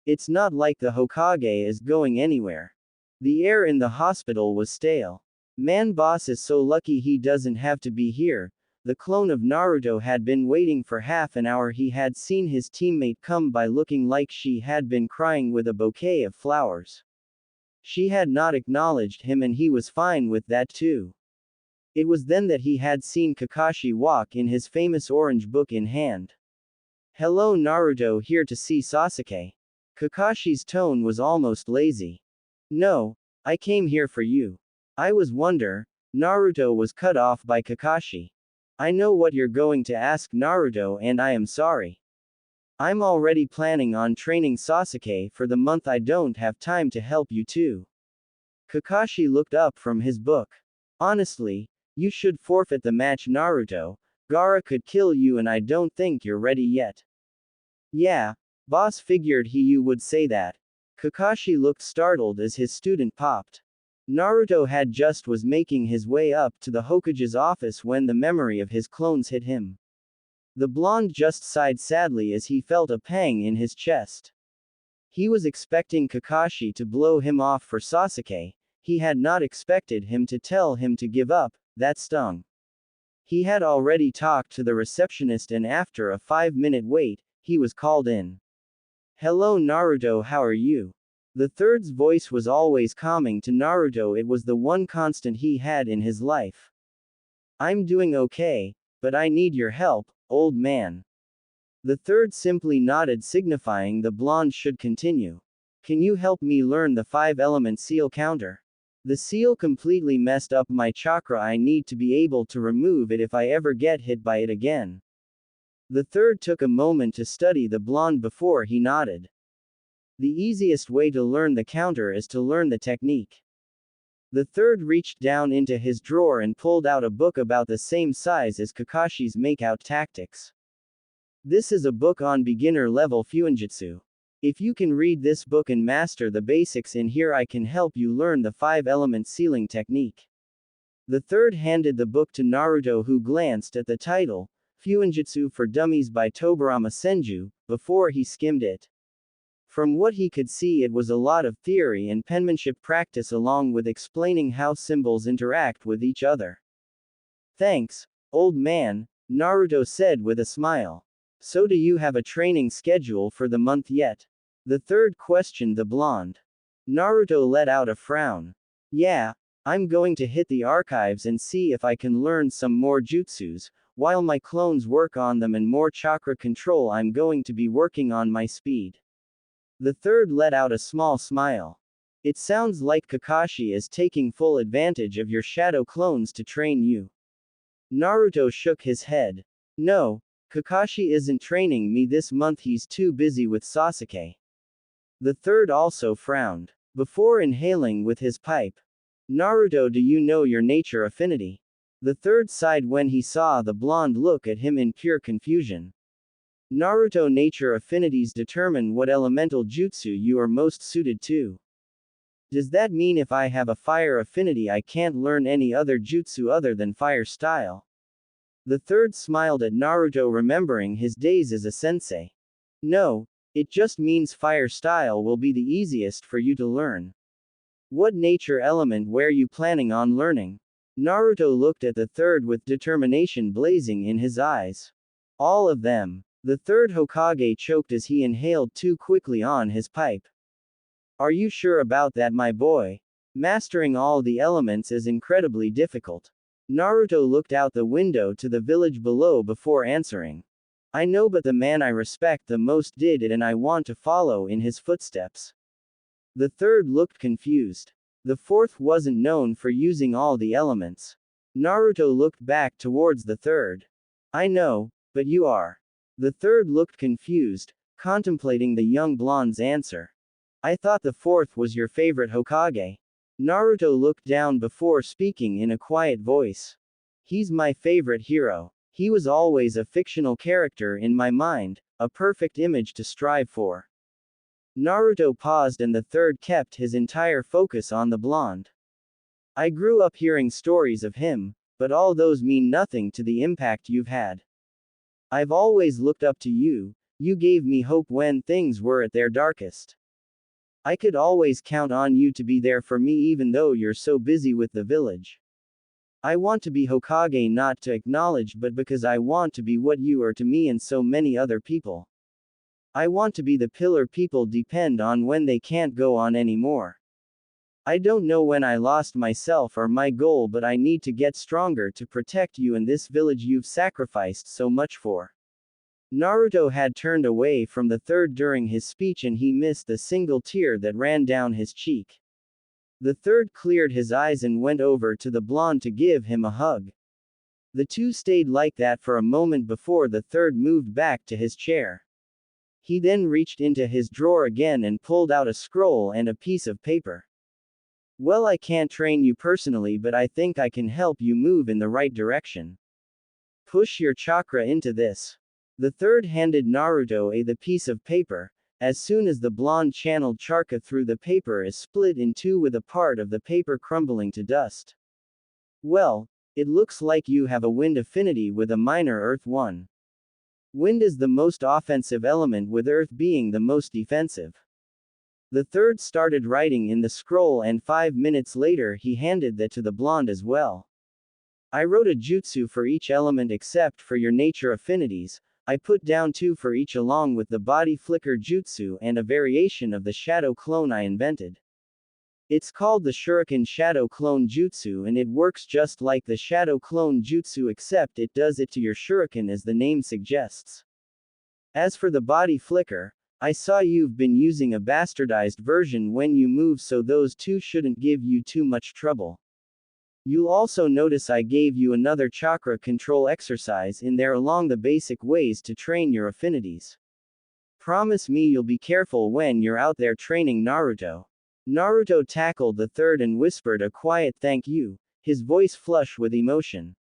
It's not like the Hokage is going anywhere. The air in the hospital was stale. Man, boss is so lucky he doesn't have to be here. The clone of Naruto had been waiting for half an hour. He had seen his teammate come by looking like she had been crying with a bouquet of flowers. She had not acknowledged him and he was fine with that too. It was then that he had seen Kakashi walk in, his famous orange book in hand. Hello, Naruto, here to see Sasuke. Kakashi's tone was almost lazy. No, I came here for you. I was wonder. Naruto was cut off by Kakashi. I know what you're going to ask, Naruto, and I am sorry. I'm already planning on training Sasuke for the month. I don't have time to help you too. Kakashi looked up from his book. Honestly, you should forfeit the match, Naruto. Gaara could kill you and I don't think you're ready yet. Yeah, boss, figured you would say that. Kakashi looked startled as his student popped. Naruto had just was making his way up to the Hokage's office when the memory of his clones hit him. The blonde just sighed sadly as he felt a pang in his chest. He was expecting Kakashi to blow him off for Sasuke. He had not expected him to tell him to give up. That stung. He had already talked to the receptionist and after a 5-minute wait, he was called in. Hello, Naruto, how are you? The third's voice was always calming to Naruto. It was the one constant he had in his life. I'm doing okay, but I need your help, old man. The third simply nodded, signifying the blonde should continue. Can you help me learn the 5-element seal counter? The seal completely messed up my chakra. I need to be able to remove it if I ever get hit by it again. The third took a moment to study the blonde before he nodded. The easiest way to learn the counter is to learn the technique. The third reached down into his drawer and pulled out a book about the same size as Kakashi's makeout tactics. This is a book on beginner-level fuinjutsu. If you can read this book and master the basics in here, I can help you learn the 5-element sealing technique. The third handed the book to Naruto, who glanced at the title, Fuinjutsu for Dummies by Tobarama Senju, before he skimmed it. From what he could see, it was a lot of theory and penmanship practice along with explaining how symbols interact with each other. Thanks, old man, Naruto said with a smile. So do you have a training schedule for the month yet? The third questioned the blonde. Naruto let out a frown. Yeah, I'm going to hit the archives and see if I can learn some more jutsus, while my clones work on them and more chakra control. I'm going to be working on my speed. The third let out a small smile. It sounds like Kakashi is taking full advantage of your shadow clones to train you. Naruto shook his head. No, Kakashi isn't training me this month, he's too busy with Sasuke. The third also frowned, before inhaling with his pipe. Naruto, do you know your nature affinity? The third sighed when he saw the blonde look at him in pure confusion. Naruto, nature affinities determine what elemental jutsu you are most suited to. Does that mean if I have a fire affinity I can't learn any other jutsu other than fire style? The third smiled at Naruto, remembering his days as a sensei. No, it just means fire style will be the easiest for you to learn. What nature element were you planning on learning? Naruto looked at the third with determination blazing in his eyes. All of them. The third Hokage choked as he inhaled too quickly on his pipe. Are you sure about that, my boy? Mastering all the elements is incredibly difficult. Naruto looked out the window to the village below before answering. I know, but the man I respect the most did it and I want to follow in his footsteps. The third looked confused. The fourth wasn't known for using all the elements. Naruto looked back towards the third. I know, but you are. The third looked confused, contemplating the young blonde's answer. I thought the fourth was your favorite Hokage. Naruto looked down before speaking in a quiet voice. He's my favorite hero. He was always a fictional character in my mind, a perfect image to strive for. Naruto paused and the third kept his entire focus on the blonde. I grew up hearing stories of him, but all those mean nothing to the impact you've had. I've always looked up to you, you gave me hope when things were at their darkest. I could always count on you to be there for me even though you're so busy with the village. I want to be Hokage not to acknowledge but because I want to be what you are to me and so many other people. I want to be the pillar people depend on when they can't go on anymore. I don't know when I lost myself or my goal, but I need to get stronger to protect you and this village you've sacrificed so much for. Naruto had turned away from the third during his speech and he missed the single tear that ran down his cheek. The third cleared his eyes and went over to the blonde to give him a hug. The two stayed like that for a moment before the third moved back to his chair. He then reached into his drawer again and pulled out a scroll and a piece of paper. Well, I can't train you personally, but I think I can help you move in the right direction. Push your chakra into this. The third handed Naruto the piece of paper. As soon as the blonde channeled chakra through, the paper is split in two with a part of the paper crumbling to dust. Well, it looks like you have a wind affinity with a minor earth one. Wind is the most offensive element, with earth being the most defensive. The third started writing in the scroll and 5 minutes later he handed that to the blonde as well. I wrote a jutsu for each element except for your nature affinities. I put down 2 for each along with the body flicker jutsu and a variation of the shadow clone I invented. It's called the Shuriken Shadow Clone Jutsu and it works just like the Shadow Clone Jutsu except it does it to your shuriken as the name suggests. As for the body flicker, I saw you've been using a bastardized version when you move, so those 2 shouldn't give you too much trouble. You'll also notice I gave you another chakra control exercise in there along the basic ways to train your affinities. Promise me you'll be careful when you're out there training Naruto. Naruto tackled the third and whispered a quiet thank you, his voice flush with emotion.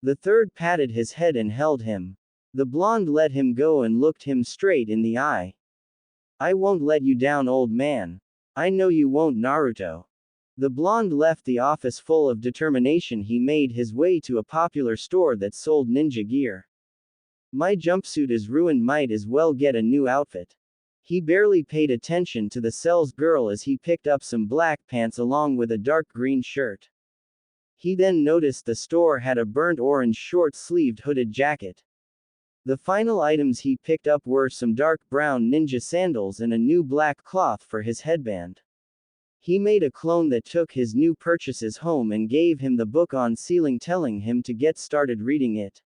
The third patted his head and held him. The blonde let him go and looked him straight in the eye. I won't let you down, old man. I know you won't, Naruto. The blonde left the office full of determination. He made his way to a popular store that sold ninja gear. My jumpsuit is ruined, might as well get a new outfit. He barely paid attention to the sales girl as he picked up some black pants along with a dark green shirt. He then noticed the store had a burnt orange short-sleeved hooded jacket. The final items he picked up were some dark brown ninja sandals and a new black cloth for his headband. He made a clone that took his new purchases home and gave him the book on sealing, telling him to get started reading it.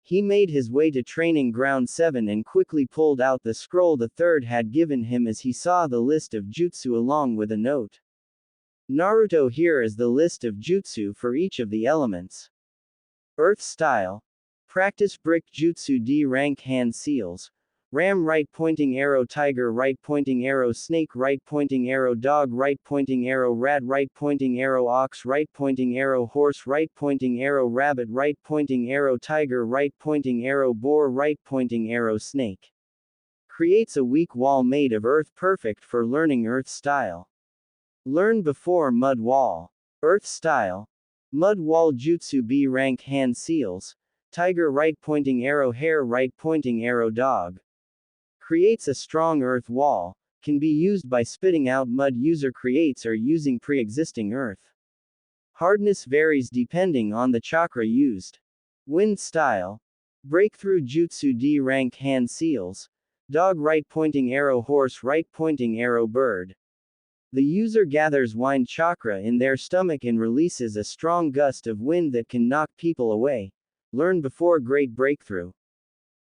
He made his way to training ground 7 and quickly pulled out the scroll the third had given him as he saw the list of jutsu along with a note. Naruto, here is the list of jutsu for each of the elements. Earth style. Practice brick jutsu D rank hand seals. Ram right pointing arrow, tiger right pointing arrow, snake right pointing arrow, dog right pointing arrow, rat right pointing arrow, ox right pointing arrow, horse right pointing arrow, rabbit right pointing arrow, tiger right pointing arrow, boar right pointing arrow, snake. Creates a weak wall made of earth, perfect for learning earth style. Learn before mud wall. Earth style. Mud wall jutsu B rank hand seals. Tiger right pointing arrow, hare right pointing arrow, dog. Creates a strong earth wall, can be used by spitting out mud user creates or using pre-existing earth. Hardness varies depending on the chakra used. Wind style. Breakthrough jutsu D rank hand seals. Dog right pointing arrow, horse right pointing arrow, bird. The user gathers wind chakra in their stomach and releases a strong gust of wind that can knock people away. Learn before great breakthrough.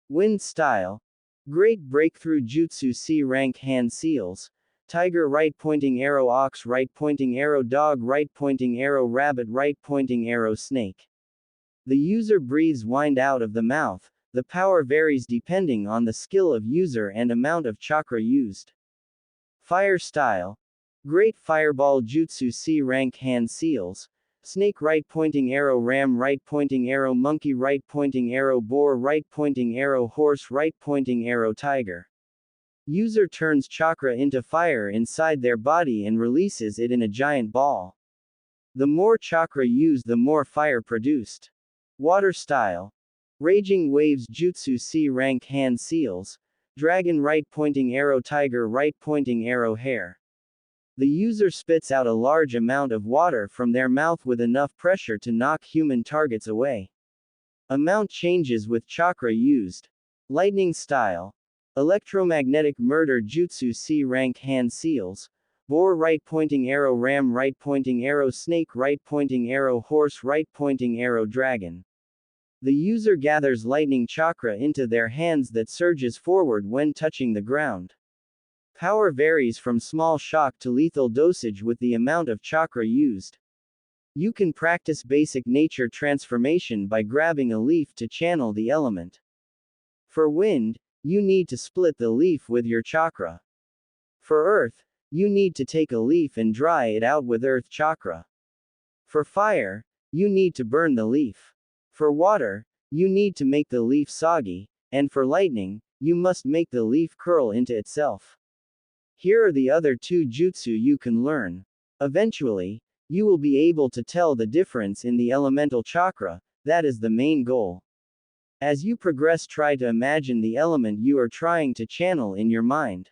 Wind style. Great breakthrough jutsu C rank hand seals. Tiger right pointing arrow, ox right pointing arrow, dog right pointing arrow, rabbit right pointing arrow, snake. The user breathes wind out of the mouth. The power varies depending on the skill of user and amount of chakra used. Fire style. Great fireball jutsu C rank hand seals. Snake right pointing arrow, ram right pointing arrow, monkey right pointing arrow, boar right pointing arrow, horse right pointing arrow, tiger. User turns chakra into fire inside their body and releases it in a giant ball. The more chakra used, the more fire produced. Water style. Raging waves jutsu C rank hand seals. Dragon right pointing arrow, tiger right pointing arrow, hare. The user spits out a large amount of water from their mouth with enough pressure to knock human targets away. Amount changes with chakra used. Lightning style. Electromagnetic murder jutsu C rank hand seals. Boar right pointing arrow, ram right pointing arrow, snake right pointing arrow, horse right pointing arrow, dragon. The user gathers lightning chakra into their hands that surges forward when touching the ground. Power varies from small shock to lethal dosage with the amount of chakra used. You can practice basic nature transformation by grabbing a leaf to channel the element. For wind, you need to split the leaf with your chakra. For earth, you need to take a leaf and dry it out with earth chakra. For fire, you need to burn the leaf. For water, you need to make the leaf soggy, and for lightning, you must make the leaf curl into itself. Here are the other two jutsu you can learn. Eventually, you will be able to tell the difference in the elemental chakra, that is the main goal. As you progress, try to imagine the element you are trying to channel in your mind.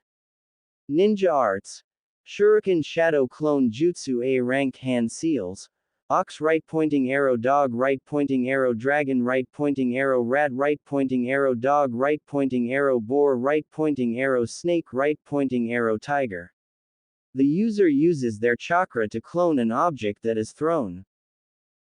Ninja arts. Shuriken shadow clone jutsu A rank hand seals. Ox right pointing arrow, dog right pointing arrow, dragon right pointing arrow, rat right pointing arrow, dog right pointing arrow, boar right pointing arrow, snake right pointing arrow, tiger. The user uses their chakra to clone an object that is thrown.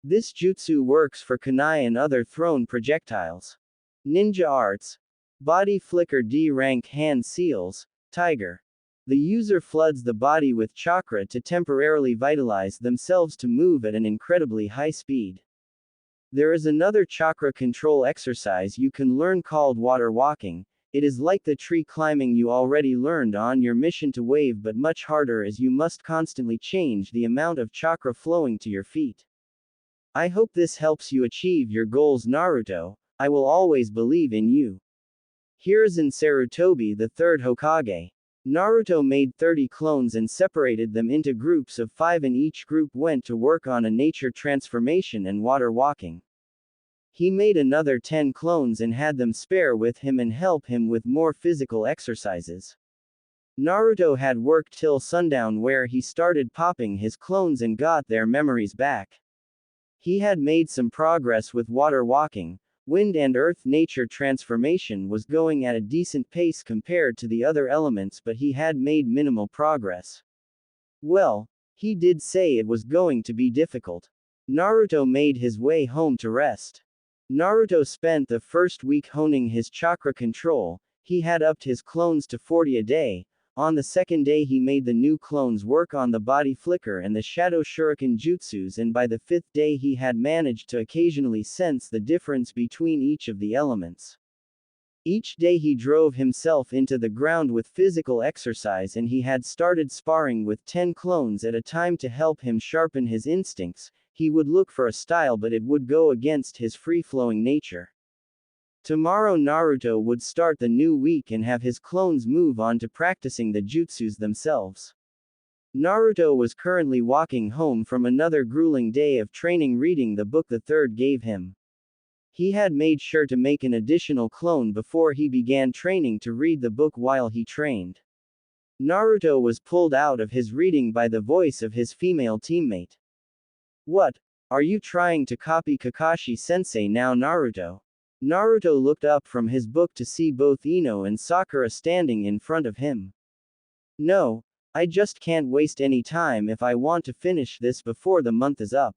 This jutsu works for kunai and other thrown projectiles. Ninja arts. Body flicker D rank hand seals. Tiger. The user floods the body with chakra to temporarily vitalize themselves to move at an incredibly high speed. There is another chakra control exercise you can learn called water walking. It is like the tree climbing you already learned on your mission to wave, but much harder as you must constantly change the amount of chakra flowing to your feet. I hope this helps you achieve your goals, Naruto. I will always believe in you. Hiruzen Sarutobi, the third Hokage. Naruto made 30 clones and separated them into groups of 5, and each group went to work on a nature transformation and water walking. He made another 10 clones and had them spare with him and help him with more physical exercises. Naruto had worked till sundown, where he started popping his clones and got their memories back. He had made some progress with water walking. Wind and earth nature transformation was going at a decent pace compared to the other elements, but he had made minimal progress. Well, he did say it was going to be difficult. Naruto made his way home to rest. Naruto spent the first week honing his chakra control. He had upped his clones to 40 a day. On the second day he made the new clones work on the body flicker and the shadow shuriken jutsus, and by the 5th day he had managed to occasionally sense the difference between each of the elements. Each day he drove himself into the ground with physical exercise, and he had started sparring with 10 clones at a time to help him sharpen his instincts. He would look for a style, but it would go against his free-flowing nature. Tomorrow Naruto would start the new week and have his clones move on to practicing the jutsus themselves. Naruto was currently walking home from another grueling day of training, reading the book the third gave him. He had made sure to make an additional clone before he began training to read the book while he trained. Naruto was pulled out of his reading by the voice of his female teammate. "What? Are you trying to copy Kakashi-sensei now, Naruto?" Naruto looked up from his book to see both Ino and Sakura standing in front of him. "No, I just can't waste any time if I want to finish this before the month is up."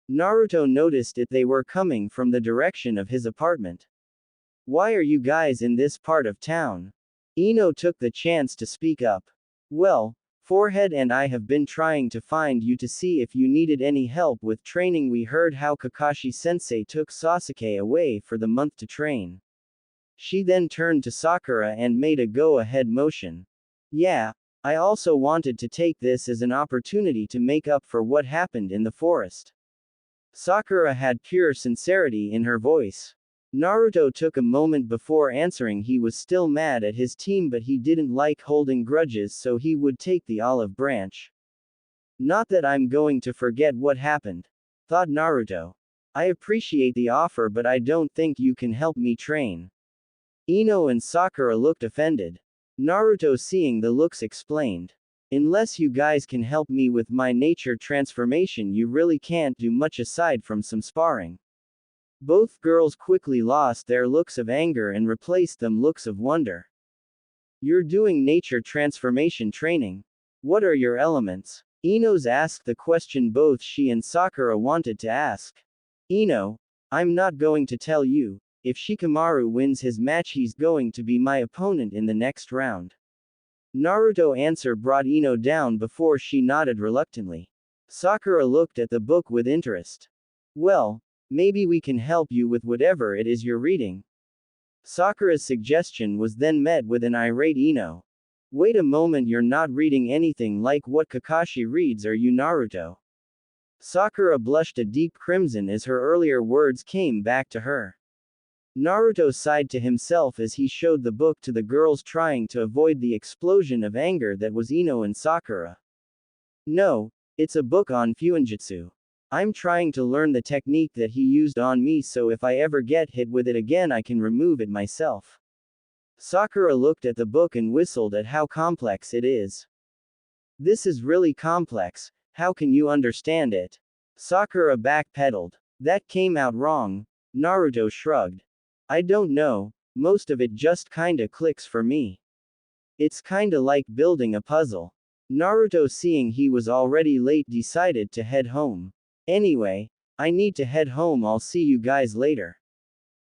Naruto noticed it. They were coming from the direction of his apartment. "Why are you guys in this part of town?" Ino took the chance to speak up. "Well, Forehead and I have been trying to find you to see if you needed any help with training. We heard how Kakashi-sensei took Sasuke away for the month to train." She then turned to Sakura and made a go-ahead motion. "Yeah, I also wanted to take this as an opportunity to make up for what happened in the forest." Sakura had pure sincerity in her voice. Naruto took a moment before answering. He was still mad at his team, but he didn't like holding grudges, so he would take the olive branch. "Not that I'm going to forget what happened," thought Naruto. "I appreciate the offer, but I don't think you can help me train." Ino and Sakura looked offended. Naruto, seeing the looks, explained. "Unless you guys can help me with my nature transformation, you really can't do much aside from some sparring." Both girls quickly lost their looks of anger and replaced them looks of wonder. "You're doing nature transformation training? What are your elements?" Ino's asked the question both she and Sakura wanted to ask. "Ino, I'm not going to tell you. If Shikamaru wins his match, he's going to be my opponent in the next round." Naruto's answer brought Ino down before she nodded reluctantly. Sakura looked at the book with interest. "Well, maybe we can help you with whatever it is you're reading." Sakura's suggestion was then met with an irate Ino. "Wait a moment, you're not reading anything like what Kakashi reads, are you, Naruto?" Sakura blushed a deep crimson as her earlier words came back to her. Naruto sighed to himself as he showed the book to the girls, trying to avoid the explosion of anger that was Ino and Sakura. "No, it's a book on Fuinjutsu. I'm trying to learn the technique that he used on me, so if I ever get hit with it again I can remove it myself." Sakura looked at the book and whistled at how complex it is. "This is really complex. How can you understand it?" Sakura backpedaled. "That came out wrong." Naruto shrugged. "I don't know, most of it just kinda clicks for me. It's kinda like building a puzzle." Naruto, seeing he was already late, decided to head home. "Anyway, I need to head home, I'll see you guys later."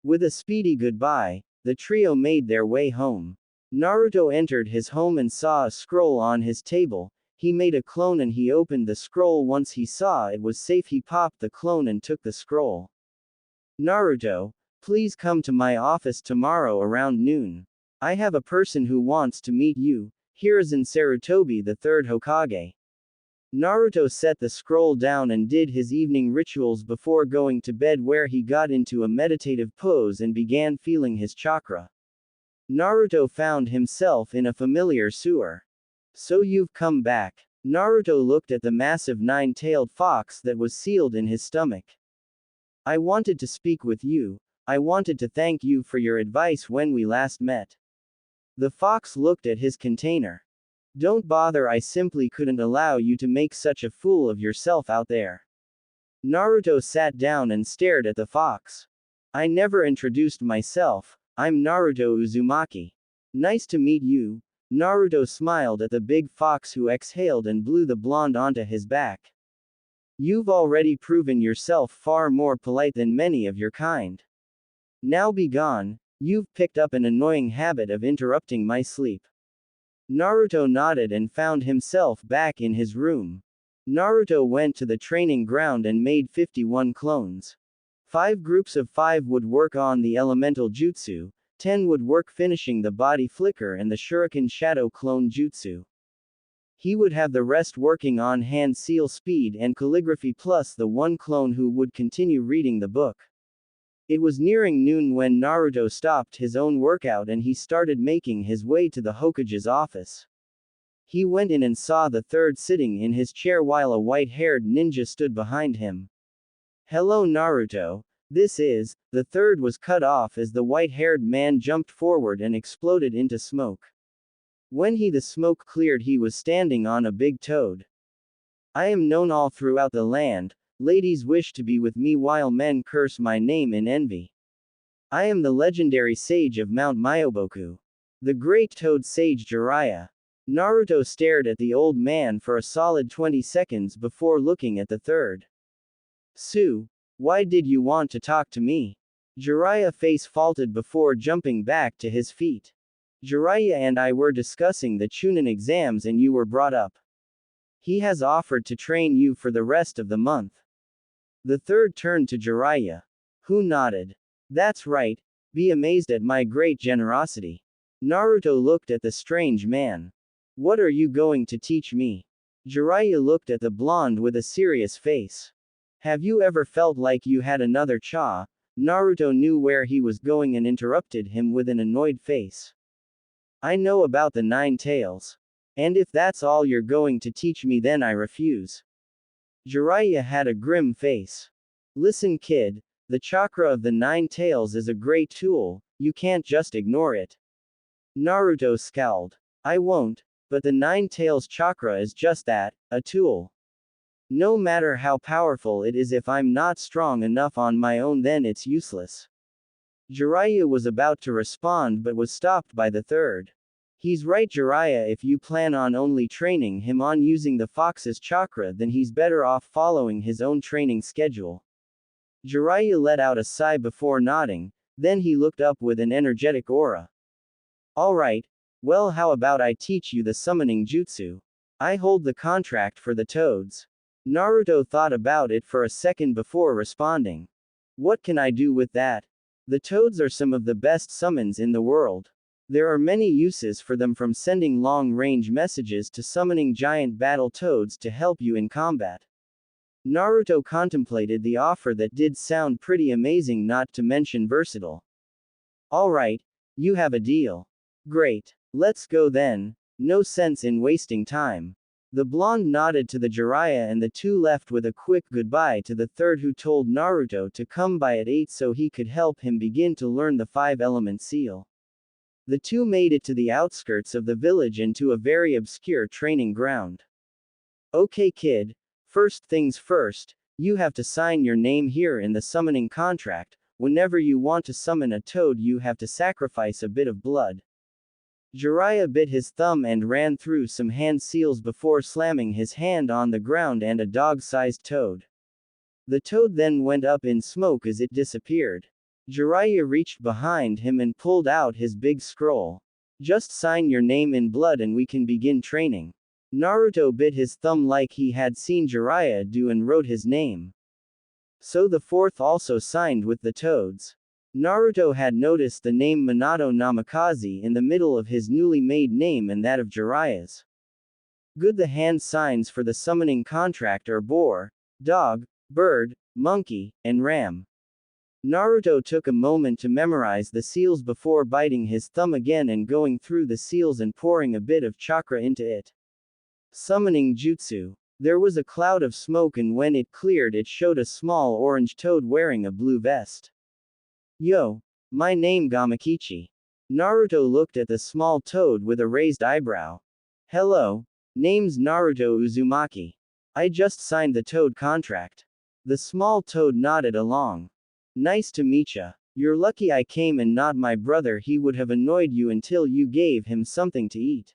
With a speedy goodbye, the trio made their way home. Naruto entered his home and saw a scroll on his table. He made a clone and he opened the scroll. Once he saw it was safe, he popped the clone and took the scroll. "Naruto, please come to my office tomorrow around noon. I have a person who wants to meet you. Hiruzen Sarutobi, the third Hokage. Naruto set the scroll down and did his evening rituals before going to bed, where he got into a meditative pose and began feeling his chakra. Naruto found himself in a familiar sewer. So you've come back. Naruto looked at the massive nine-tailed fox that was sealed in his stomach. I wanted to speak with you. I wanted to thank you for your advice when we last met. The fox looked at his container. Don't bother, I simply couldn't allow you to make such a fool of yourself out there. Naruto sat down and stared at the fox. I never introduced myself. I'm Naruto Uzumaki. Nice to meet you. Naruto smiled at the big fox, who exhaled and blew the blonde onto his back. You've already proven yourself far more polite than many of your kind. Now be gone. You've picked up an annoying habit of interrupting my sleep. Naruto nodded and found himself back in his room. Naruto went to the training ground and made 51 clones. 5 groups of 5 would work on the elemental jutsu, 10 would work finishing the body flicker and the shuriken shadow clone jutsu. He would have the rest working on hand seal speed and calligraphy, plus the 1 clone who would continue reading the book. It was nearing noon when Naruto stopped his own workout and he started making his way to the Hokage's office. He went in and saw the third sitting in his chair while a white-haired ninja stood behind him. Hello Naruto. The third was cut off as the white-haired man jumped forward and exploded into smoke. When the smoke cleared, he was standing on a big toad. I am known all throughout the land. Ladies wish to be with me while men curse my name in envy. I am the legendary sage of Mount Myoboku. The great toad sage Jiraiya. Naruto stared at the old man for a solid 20 seconds before looking at the third. Sue, why did you want to talk to me? Jiraiya face faulted before jumping back to his feet. Jiraiya and I were discussing the Chunin exams and you were brought up. He has offered to train you for the rest of the month. The third turned to Jiraiya, who nodded. That's right, be amazed at my great generosity. Naruto looked at the strange man. What are you going to teach me? Jiraiya looked at the blonde with a serious face. Have you ever felt like you had another cha? Naruto knew where he was going and interrupted him with an annoyed face. I know about the 9 tails. And if that's all you're going to teach me, then I refuse. Jiraiya had a grim face. Listen kid, the chakra of the 9 tails is a great tool, you can't just ignore it. Naruto scowled. I won't, but the 9 tails chakra is just that, a tool. No matter how powerful it is, if I'm not strong enough on my own, then it's useless. Jiraiya was about to respond but was stopped by the third. He's right Jiraiya, if you plan on only training him on using the fox's chakra, then he's better off following his own training schedule. Jiraiya let out a sigh before nodding, then he looked up with an energetic aura. Alright, well, how about I teach you the summoning jutsu? I hold the contract for the toads. Naruto thought about it for a second before responding. What can I do with that? The toads are some of the best summons in the world. There are many uses for them, from sending long-range messages to summoning giant battle toads to help you in combat. Naruto contemplated the offer that did sound pretty amazing, not to mention versatile. Alright, you have a deal. Great. Let's go then. No sense in wasting time. The blonde nodded to the Jiraiya and the two left with a quick goodbye to the third, who told Naruto to come by at 8 so he could help him begin to learn the 5-element seal. The two made it to the outskirts of the village and to a very obscure training ground. Okay kid, first things first, you have to sign your name here in the summoning contract. Whenever you want to summon a toad, you have to sacrifice a bit of blood. Jiraiya bit his thumb and ran through some hand seals before slamming his hand on the ground and a dog-sized toad. The toad then went up in smoke as it disappeared. Jiraiya reached behind him and pulled out his big scroll. Just sign your name in blood and we can begin training. Naruto bit his thumb like he had seen Jiraiya do and wrote his name. So the fourth also signed with the toads. Naruto had noticed the name Minato Namikaze in the middle of his newly made name and that of Jiraiya's. Good. The hand signs for the summoning contract are boar, dog, bird, monkey, and ram. Naruto took a moment to memorize the seals before biting his thumb again and going through the seals and pouring a bit of chakra into it. Summoning jutsu. There was a cloud of smoke, and when it cleared it showed a small orange toad wearing a blue vest. Yo. My name Gamakichi. Naruto looked at the small toad with a raised eyebrow. Hello. Name's Naruto Uzumaki. I just signed the toad contract. The small toad nodded along. Nice to meetcha. You're lucky I came and not my brother. He would have annoyed you until you gave him something to eat.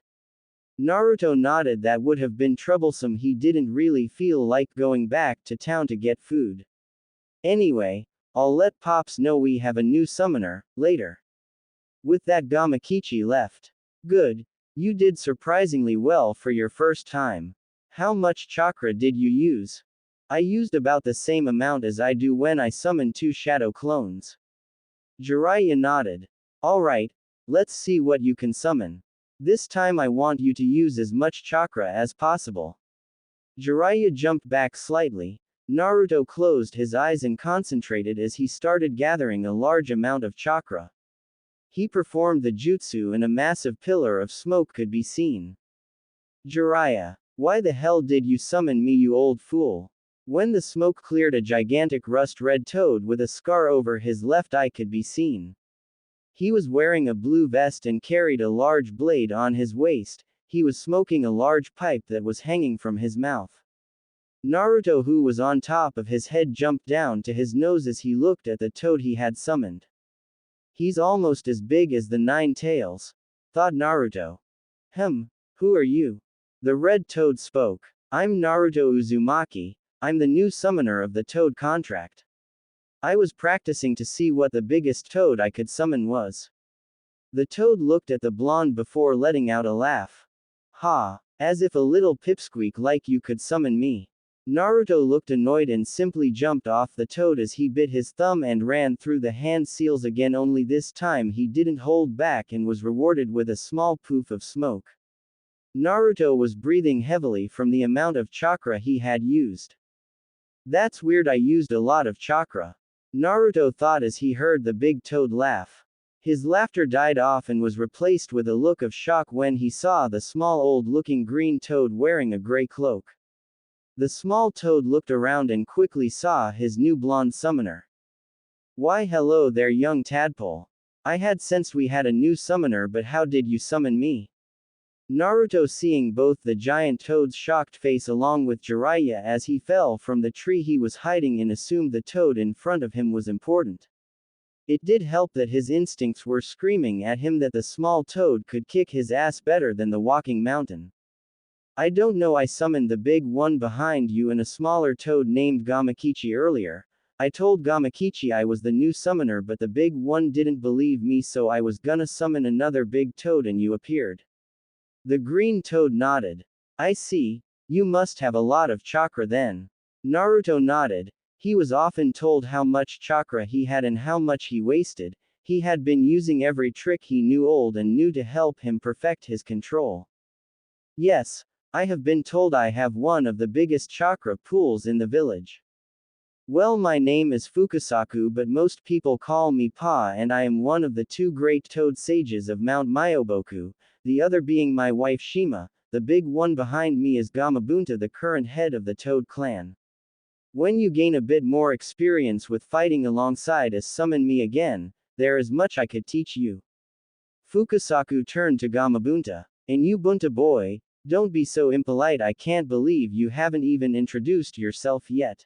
Naruto nodded. That would have been troublesome. He didn't really feel like going back to town to get food. Anyway, I'll let Pops know we have a new summoner, later. With that, Gamakichi left. Good. You did surprisingly well for your first time. How much chakra did you use? I used about the same amount as I do when I summon 2 shadow clones. Jiraiya nodded. Alright, let's see what you can summon. This time I want you to use as much chakra as possible. Jiraiya jumped back slightly. Naruto closed his eyes and concentrated as he started gathering a large amount of chakra. He performed the jutsu and a massive pillar of smoke could be seen. Jiraiya, why the hell did you summon me, you old fool? When the smoke cleared, a gigantic rust-red toad with a scar over his left eye could be seen. He was wearing a blue vest and carried a large blade on his waist. He was smoking a large pipe that was hanging from his mouth. Naruto, who was on top of his head, jumped down to his nose as he looked at the toad he had summoned. He's almost as big as the 9 tails, thought Naruto. Who are you? The red toad spoke. I'm Naruto Uzumaki. I'm the new summoner of the toad contract. I was practicing to see what the biggest toad I could summon was. The toad looked at the blonde before letting out a laugh. Ha, as if a little pipsqueak like you could summon me. Naruto looked annoyed and simply jumped off the toad as he bit his thumb and ran through the hand seals again, only this time he didn't hold back and was rewarded with a small poof of smoke. Naruto was breathing heavily from the amount of chakra he had used. That's weird, I used a lot of chakra. Naruto thought as he heard the big toad laugh. His laughter died off and was replaced with a look of shock when he saw the small old-looking green toad wearing a gray cloak. The small toad looked around and quickly saw his new blonde summoner. Why hello there, young tadpole. I had sensed we had a new summoner, but how did you summon me? Naruto, seeing both the giant toad's shocked face along with Jiraiya as he fell from the tree he was hiding in, assumed the toad in front of him was important. It did help that his instincts were screaming at him that the small toad could kick his ass better than the walking mountain. I don't know, I summoned the big one behind you and a smaller toad named Gamakichi earlier. I told Gamakichi I was the new summoner, but the big one didn't believe me, so I was gonna summon another big toad and you appeared. The green toad nodded. I see, you must have a lot of chakra then. Naruto nodded. He was often told how much chakra he had and how much he wasted. He had been using every trick he knew, old and new, to help him perfect his control. Yes, I have been told I have one of the biggest chakra pools in the village. Well, my name is Fukasaku, but most people call me Pa, and I am one of the 2 great toad sages of Mount Myoboku, the other being my wife Shima. The big one behind me is Gamabunta, the current head of the Toad clan. When you gain a bit more experience with fighting alongside us, summon me again. There is much I could teach you. Fukasaku turned to Gamabunta. And you, Bunta boy, don't be so impolite. I can't believe you haven't even introduced yourself yet.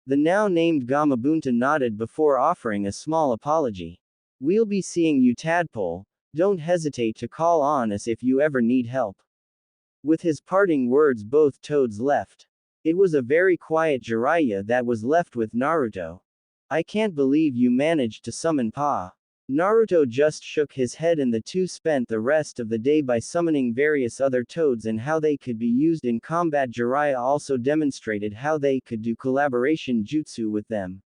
The now named Gamabunta nodded before offering a small apology. We'll be seeing you, tadpole. Don't hesitate to call on us if you ever need help. With his parting words, both toads left. It was a very quiet Jiraiya that was left with Naruto. I can't believe you managed to summon Pa. Naruto just shook his head, and the two spent the rest of the day by summoning various other toads and how they could be used in combat. Jiraiya also demonstrated how they could do collaboration jutsu with them.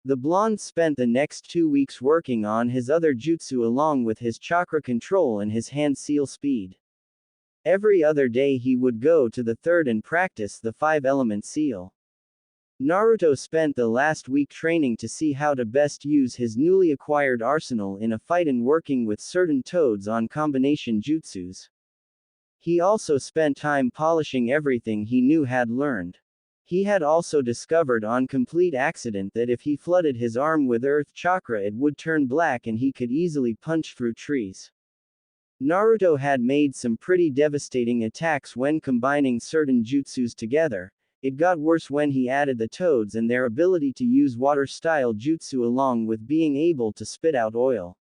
The blonde spent the next 2 weeks working on his other jutsu along with his chakra control and his hand seal speed. Every other day he would go to the third and practice the 5-element seal. Naruto spent the last week training to see how to best use his newly acquired arsenal in a fight and working with certain toads on combination jutsus. He also spent time polishing everything he knew had learned. He had also discovered on complete accident that if he flooded his arm with earth chakra it would turn black and he could easily punch through trees. Naruto had made some pretty devastating attacks when combining certain jutsus together. It got worse when he added the toads and their ability to use water-style jutsu along with being able to spit out oil.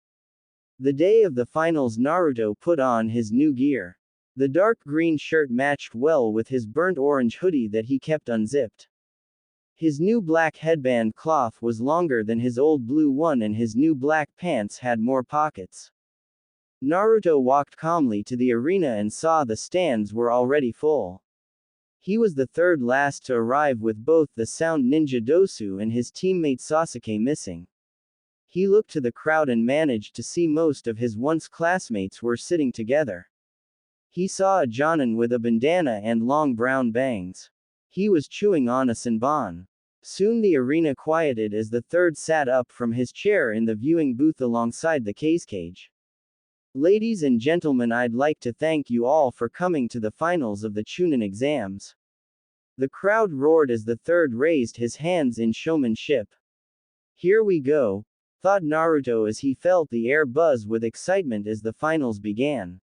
The day of the finals Naruto put on his new gear. The dark green shirt matched well with his burnt orange hoodie that he kept unzipped. His new black headband cloth was longer than his old blue one and his new black pants had more pockets. Naruto walked calmly to the arena and saw the stands were already full. He was the third last to arrive with both the Sound Ninja Dosu and his teammate Sasuke missing. He looked to the crowd and managed to see most of his once classmates were sitting together. He saw a Jonin with a bandana and long brown bangs. He was chewing on a senbon. Soon the arena quieted as the third sat up from his chair in the viewing booth alongside the cage. Ladies and gentlemen, I'd like to thank you all for coming to the finals of the Chunin exams. The crowd roared as the third raised his hands in showmanship. Here we go, thought Naruto as he felt the air buzz with excitement as the finals began.